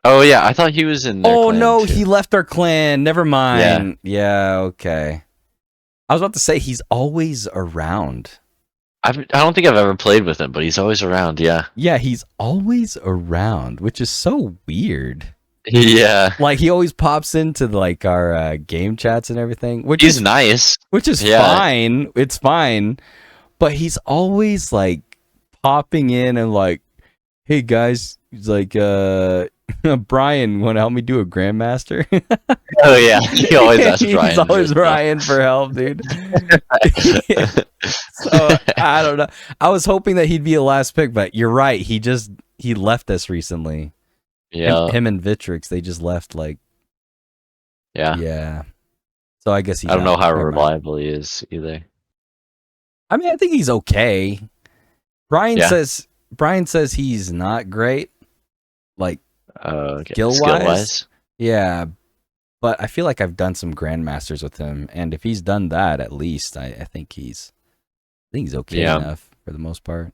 Speaker 1: Oh yeah, I thought he was in their clan
Speaker 2: no,
Speaker 1: too.
Speaker 2: He left our clan. Never mind. Yeah, okay. I was about to say he's always around.
Speaker 1: I don't think I've ever played with him, but he's always around, yeah.
Speaker 2: Yeah, he's always around, which is so weird.
Speaker 1: Yeah.
Speaker 2: Like he always pops into like our game chats and everything, which
Speaker 1: is nice.
Speaker 2: Which is fine. It's fine. But he's always like popping in and like, hey guys, he's like, Brian, want to help me do a Grandmaster?
Speaker 1: Oh yeah, he always asks Brian.
Speaker 2: He's always Brian for help, dude. So I don't know. I was hoping that he'd be a last pick, but you're right. He left us recently.
Speaker 1: Yeah,
Speaker 2: him and Vitrix, they just left. Like, yeah. So I guess
Speaker 1: I don't know how reliable he is either.
Speaker 2: I mean, I think he's okay. Brian says he's not great. like
Speaker 1: Okay.
Speaker 2: skill
Speaker 1: Skill
Speaker 2: wise.
Speaker 1: wise.
Speaker 2: Yeah, but I feel like I've done some grandmasters with him, and if he's done that, at least I think he's okay
Speaker 1: Yeah.
Speaker 2: enough for the most part.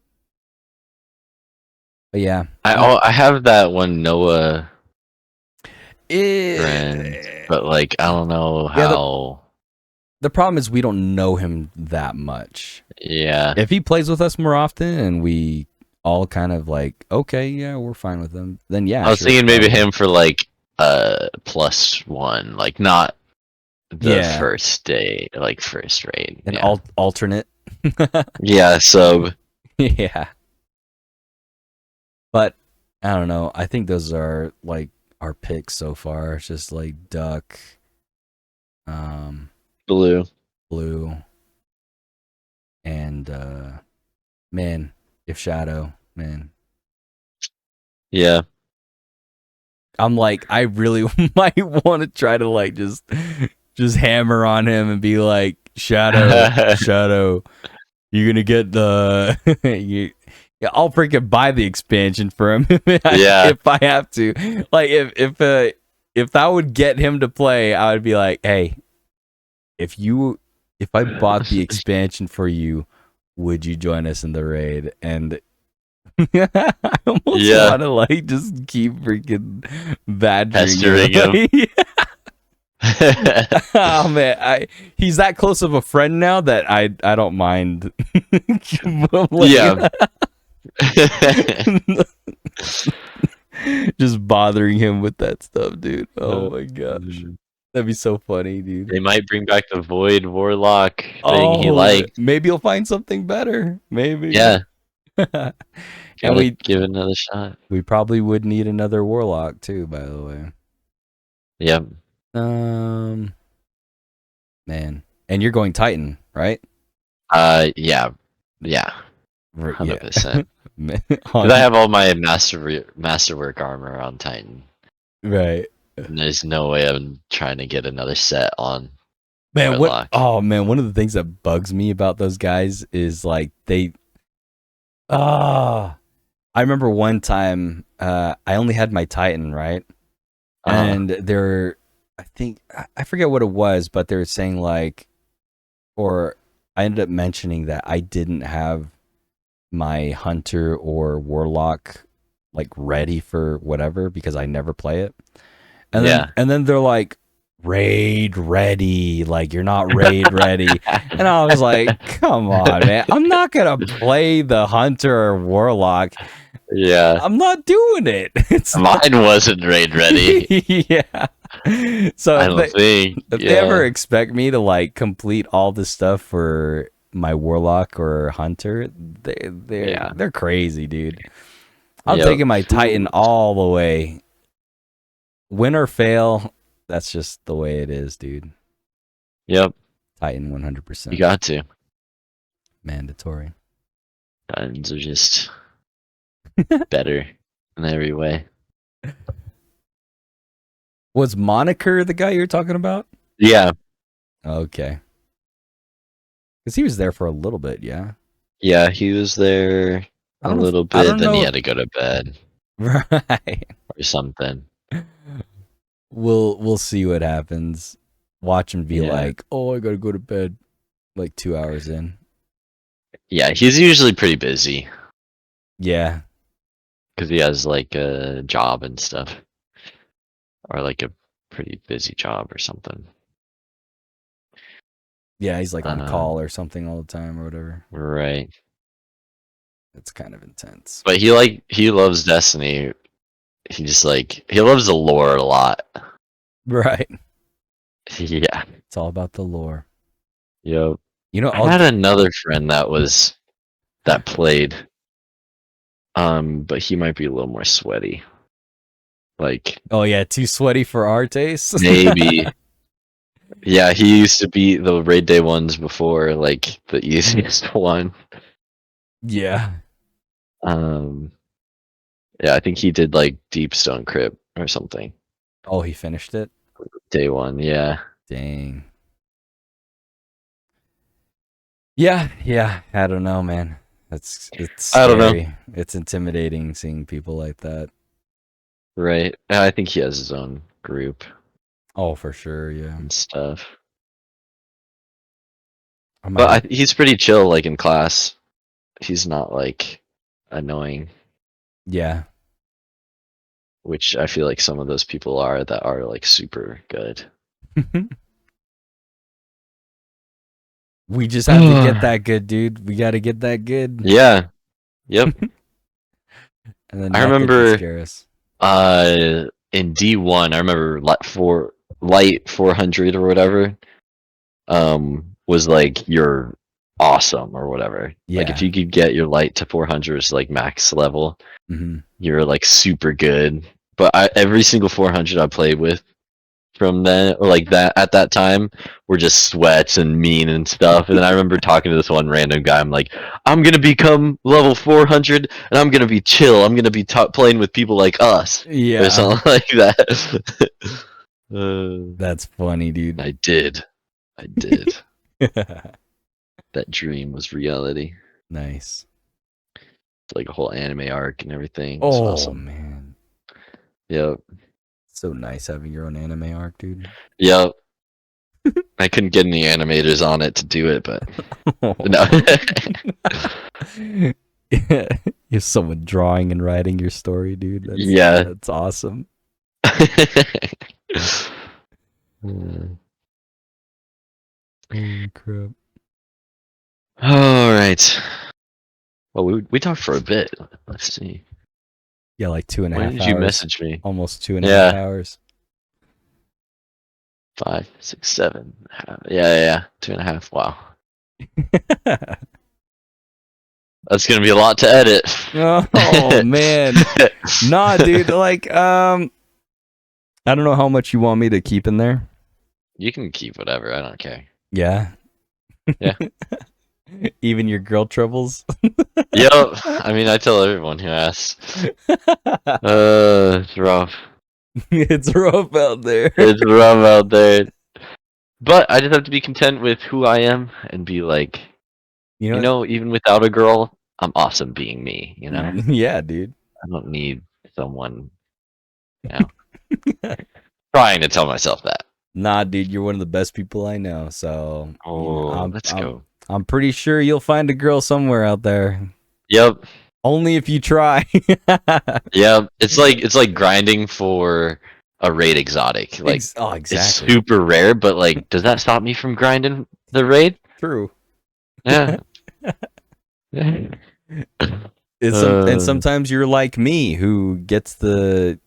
Speaker 2: But yeah,
Speaker 1: I have that one Noah friend,
Speaker 2: Eh,
Speaker 1: but like I don't know
Speaker 2: yeah.
Speaker 1: how.
Speaker 2: The problem is we don't know him that much.
Speaker 1: Yeah.
Speaker 2: If he plays with us more often, and we all kind of like, okay, yeah, we're fine with him, then yeah,
Speaker 1: I was
Speaker 2: sure,
Speaker 1: thinking maybe
Speaker 2: probably.
Speaker 1: him for like +1, like not the
Speaker 2: Yeah,
Speaker 1: first day, like first rate.
Speaker 2: an
Speaker 1: Yeah.
Speaker 2: alternate.
Speaker 1: Yeah, sub.
Speaker 2: Yeah, but I don't know. I think those are like our picks so far. It's just like Duck, um,
Speaker 1: Blue.
Speaker 2: Blue, and man, if Shadow, man.
Speaker 1: Yeah.
Speaker 2: I'm like, I really might want to try to like just hammer on him and be like, Shadow, you're gonna get the yeah, I'll freaking buy the expansion for him
Speaker 1: Yeah.
Speaker 2: if I have to. Like if that would get him to play, I would be like, hey, if I bought the expansion for you, would you join us in the raid? And I almost
Speaker 1: Yeah.
Speaker 2: want to like just keep freaking badgering
Speaker 1: Pestering
Speaker 2: him.
Speaker 1: him.
Speaker 2: Oh man, he's that close of a friend now that I don't mind.
Speaker 1: Yeah.
Speaker 2: Just bothering him with that stuff, dude. Oh my gosh, that'd be so funny, dude.
Speaker 1: They might bring back the Void Warlock thing he
Speaker 2: Oh,
Speaker 1: liked.
Speaker 2: maybe he'll find something better. Maybe.
Speaker 1: Yeah.
Speaker 2: And
Speaker 1: Gotta give it another shot.
Speaker 2: we probably would need another warlock too, by the way.
Speaker 1: Yep.
Speaker 2: Man, and you're going Titan, right?
Speaker 1: Yeah. 100%. Because I have all my masterwork armor on Titan.
Speaker 2: Right.
Speaker 1: And there's no way I'm trying to get another set on
Speaker 2: Man,
Speaker 1: Warlock.
Speaker 2: one of the things that bugs me about those guys is like I remember one time I only had my Titan, right? And I forget what it was, but they were saying like, or I ended up mentioning that I didn't have my hunter or warlock like ready for whatever because I never play it. And then they're like, raid ready, like you're not raid ready. And I was like, come on, man, I'm not gonna play the hunter or warlock.
Speaker 1: Yeah.
Speaker 2: I'm not doing it.
Speaker 1: Mine wasn't raid ready.
Speaker 2: Yeah. So
Speaker 1: I don't think.
Speaker 2: If they ever expect me to like complete all this stuff for my warlock or hunter, they're crazy, dude. I'm taking my Titan all the way. Win or fail, that's just the way it is, dude.
Speaker 1: Yep.
Speaker 2: Titan 100%.
Speaker 1: You got to.
Speaker 2: Mandatory.
Speaker 1: Titans are just better in every way.
Speaker 2: Was Moniker the guy you're talking about?
Speaker 1: Yeah.
Speaker 2: Okay. Because he was there for a little bit, yeah.
Speaker 1: Yeah, he was there a little bit, then he had to go to bed.
Speaker 2: Right.
Speaker 1: Or something.
Speaker 2: We'll see what happens. Watch him be like, oh, I gotta go to bed like 2 hours in.
Speaker 1: Yeah, he's usually pretty busy.
Speaker 2: Yeah.
Speaker 1: Because he has like a job and stuff. Or like a pretty busy job or something.
Speaker 2: Yeah, he's like on call or something all the time or whatever.
Speaker 1: Right.
Speaker 2: It's kind of intense.
Speaker 1: But he loves Destiny. He just he loves the lore a lot.
Speaker 2: Right.
Speaker 1: Yeah.
Speaker 2: It's all about the lore.
Speaker 1: Yep.
Speaker 2: You know,
Speaker 1: I had another friend that played. But he might be a little more sweaty.
Speaker 2: Oh yeah, too sweaty for our taste?
Speaker 1: Maybe. Yeah, he used to be the raid day ones before, like the easiest one.
Speaker 2: Yeah.
Speaker 1: Yeah, I think he did like Deep Stone Crypt or something.
Speaker 2: Oh, he finished it?
Speaker 1: Day one, yeah.
Speaker 2: Dang. Yeah. I don't know, man. It's scary.
Speaker 1: I don't know.
Speaker 2: It's intimidating seeing people like that.
Speaker 1: Right. I think he has his own group
Speaker 2: Oh, for sure, yeah.
Speaker 1: and stuff.
Speaker 2: I might
Speaker 1: But
Speaker 2: have,
Speaker 1: he's pretty chill, like in class. He's not like annoying,
Speaker 2: yeah.
Speaker 1: which I feel like some of those people are that are like super good.
Speaker 2: We just have to get that good, dude. We got to get that good.
Speaker 1: Yeah. Yep.
Speaker 2: And then
Speaker 1: I
Speaker 2: nothing can
Speaker 1: remember
Speaker 2: scare us.
Speaker 1: in D1, I remember light 400 or whatever was like your awesome or whatever. Like if
Speaker 2: Yeah.
Speaker 1: you could get your light to 400 is like max level,
Speaker 2: Mm-hmm.
Speaker 1: you're like super good. But every single 400 I played with from then, or like that at that time, were just sweats and mean and stuff. And then I remember talking to this one random guy. I'm like, I'm gonna become level 400, and I'm gonna be chill. I'm gonna be playing with people like us,
Speaker 2: Yeah.
Speaker 1: or something like that.
Speaker 2: That's funny, dude.
Speaker 1: I did. That dream was reality.
Speaker 2: Nice.
Speaker 1: It's like a whole anime arc and everything. It's
Speaker 2: Oh,
Speaker 1: awesome.
Speaker 2: man.
Speaker 1: Yep.
Speaker 2: So nice having your own anime arc, dude.
Speaker 1: Yep. I couldn't get any animators on it to do it, but no.
Speaker 2: You have someone drawing and writing your story, dude.
Speaker 1: Yeah.
Speaker 2: That's awesome. Holy crap.
Speaker 1: All right. Well, we talked for a bit. Let's see.
Speaker 2: Yeah, like 2.5
Speaker 1: When
Speaker 2: hours.
Speaker 1: did you message me?
Speaker 2: Almost 2.5
Speaker 1: Yeah.
Speaker 2: hours.
Speaker 1: 5, 6, 7. Yeah. 2.5. Wow. That's gonna be a lot to edit.
Speaker 2: Oh man. Nah, dude, like I don't know how much you want me to keep in there.
Speaker 1: You can keep whatever. I don't care.
Speaker 2: Yeah.
Speaker 1: Yeah.
Speaker 2: Even your girl troubles.
Speaker 1: Yep. I mean, I tell everyone who asks. It's rough.
Speaker 2: It's rough out there.
Speaker 1: It's rough out there. But I just have to be content with who I am and be like, you know, even without a girl, I'm awesome being me, you know?
Speaker 2: Yeah, dude.
Speaker 1: I don't need someone, you know. Trying to tell myself that.
Speaker 2: Nah, dude, you're one of the best people I know. So
Speaker 1: Let's go.
Speaker 2: I'm pretty sure you'll find a girl somewhere out there.
Speaker 1: Yep.
Speaker 2: Only if you try.
Speaker 1: Yep. It's like grinding for a raid exotic. Like
Speaker 2: exactly.
Speaker 1: It's super rare, but like, does that stop me from grinding the raid?
Speaker 2: True.
Speaker 1: Yeah.
Speaker 2: And sometimes you're like me, who gets the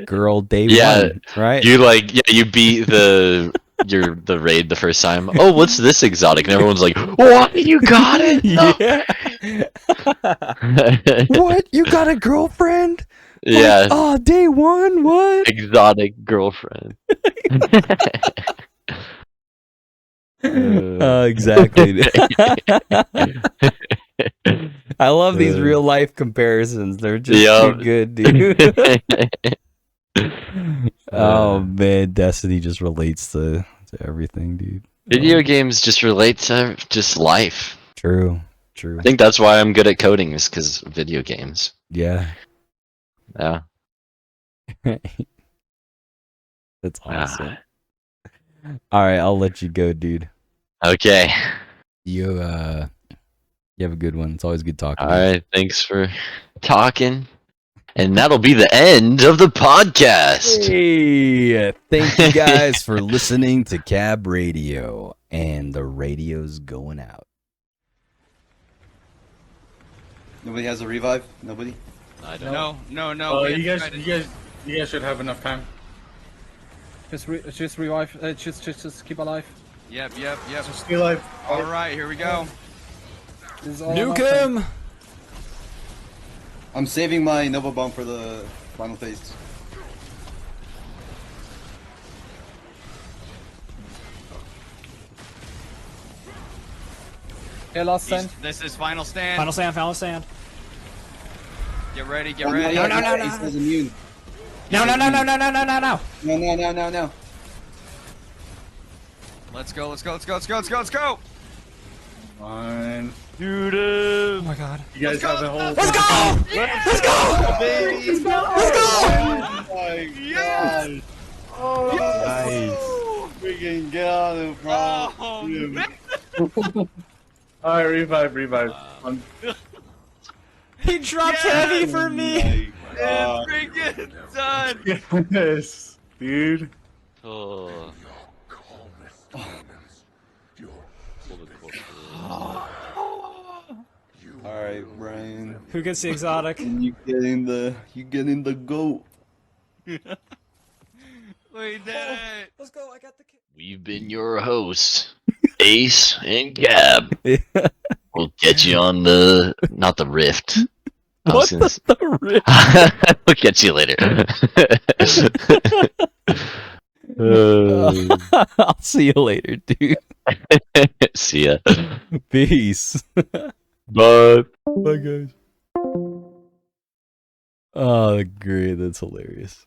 Speaker 2: girl day one, right?
Speaker 1: You beat the raid the first time. Oh, what's this exotic? And everyone's like, "What? You got it?
Speaker 2: Yeah. What? You got a girlfriend?
Speaker 1: Yeah.
Speaker 2: Oh, day one? What?
Speaker 1: Exotic girlfriend.
Speaker 2: Exactly. I love these real life comparisons. They're just too good, dude. Oh man, Destiny just relates to everything, dude.
Speaker 1: Video games just relate to just life.
Speaker 2: True.
Speaker 1: I think that's why I'm good at coding, is because video games.
Speaker 2: Yeah.
Speaker 1: Yeah.
Speaker 2: That's awesome. All right, I'll let you go, dude.
Speaker 1: Okay.
Speaker 2: You have a good one. It's always good talking.
Speaker 1: All right, thanks for talking. And that'll be the end of the podcast.
Speaker 2: Hey, thank you guys for listening to Cab Radio, and the radio's going out.
Speaker 3: Nobody has a revive? Nobody?
Speaker 1: I don't.
Speaker 4: No. You guys should have enough time.
Speaker 5: Just revive. Just keep alive.
Speaker 4: Yep.
Speaker 3: Just stay alive.
Speaker 4: All right, here we go.
Speaker 2: Nuke him!
Speaker 3: I'm saving my Nova Bomb for the final phase.
Speaker 5: Okay, last stand.
Speaker 4: This is final stand.
Speaker 5: Final stand.
Speaker 4: Get ready.
Speaker 3: No. Ace is immune.
Speaker 5: No.
Speaker 4: Let's go. One.
Speaker 1: Dude.
Speaker 5: Oh my god.
Speaker 4: You guys have a whole.
Speaker 5: Let's go! Let's go!
Speaker 3: Baby!
Speaker 5: Let's go!
Speaker 3: Oh my god! Oh,
Speaker 1: Nice.
Speaker 3: freaking get on him, bro.
Speaker 4: Oh,
Speaker 3: Dude.
Speaker 4: man.
Speaker 6: Alright, revive.
Speaker 5: He dropped heavy for me!
Speaker 3: My god.
Speaker 4: It's freaking done.
Speaker 6: Yes, dude.
Speaker 1: Oh.
Speaker 3: Alright, Brian.
Speaker 5: Who gets the exotic?
Speaker 3: You getting the goat.
Speaker 4: We did it.
Speaker 5: Let's go, I got the kid.
Speaker 1: We've been your hosts, Ace and Gab. We'll get you on the not the rift. I was
Speaker 2: What's
Speaker 1: gonna
Speaker 2: the riff?
Speaker 1: we'll catch you later.
Speaker 2: I'll see you later, dude.
Speaker 1: See ya.
Speaker 2: Peace.
Speaker 1: Bye.
Speaker 2: Bye, guys. Oh, great. That's hilarious.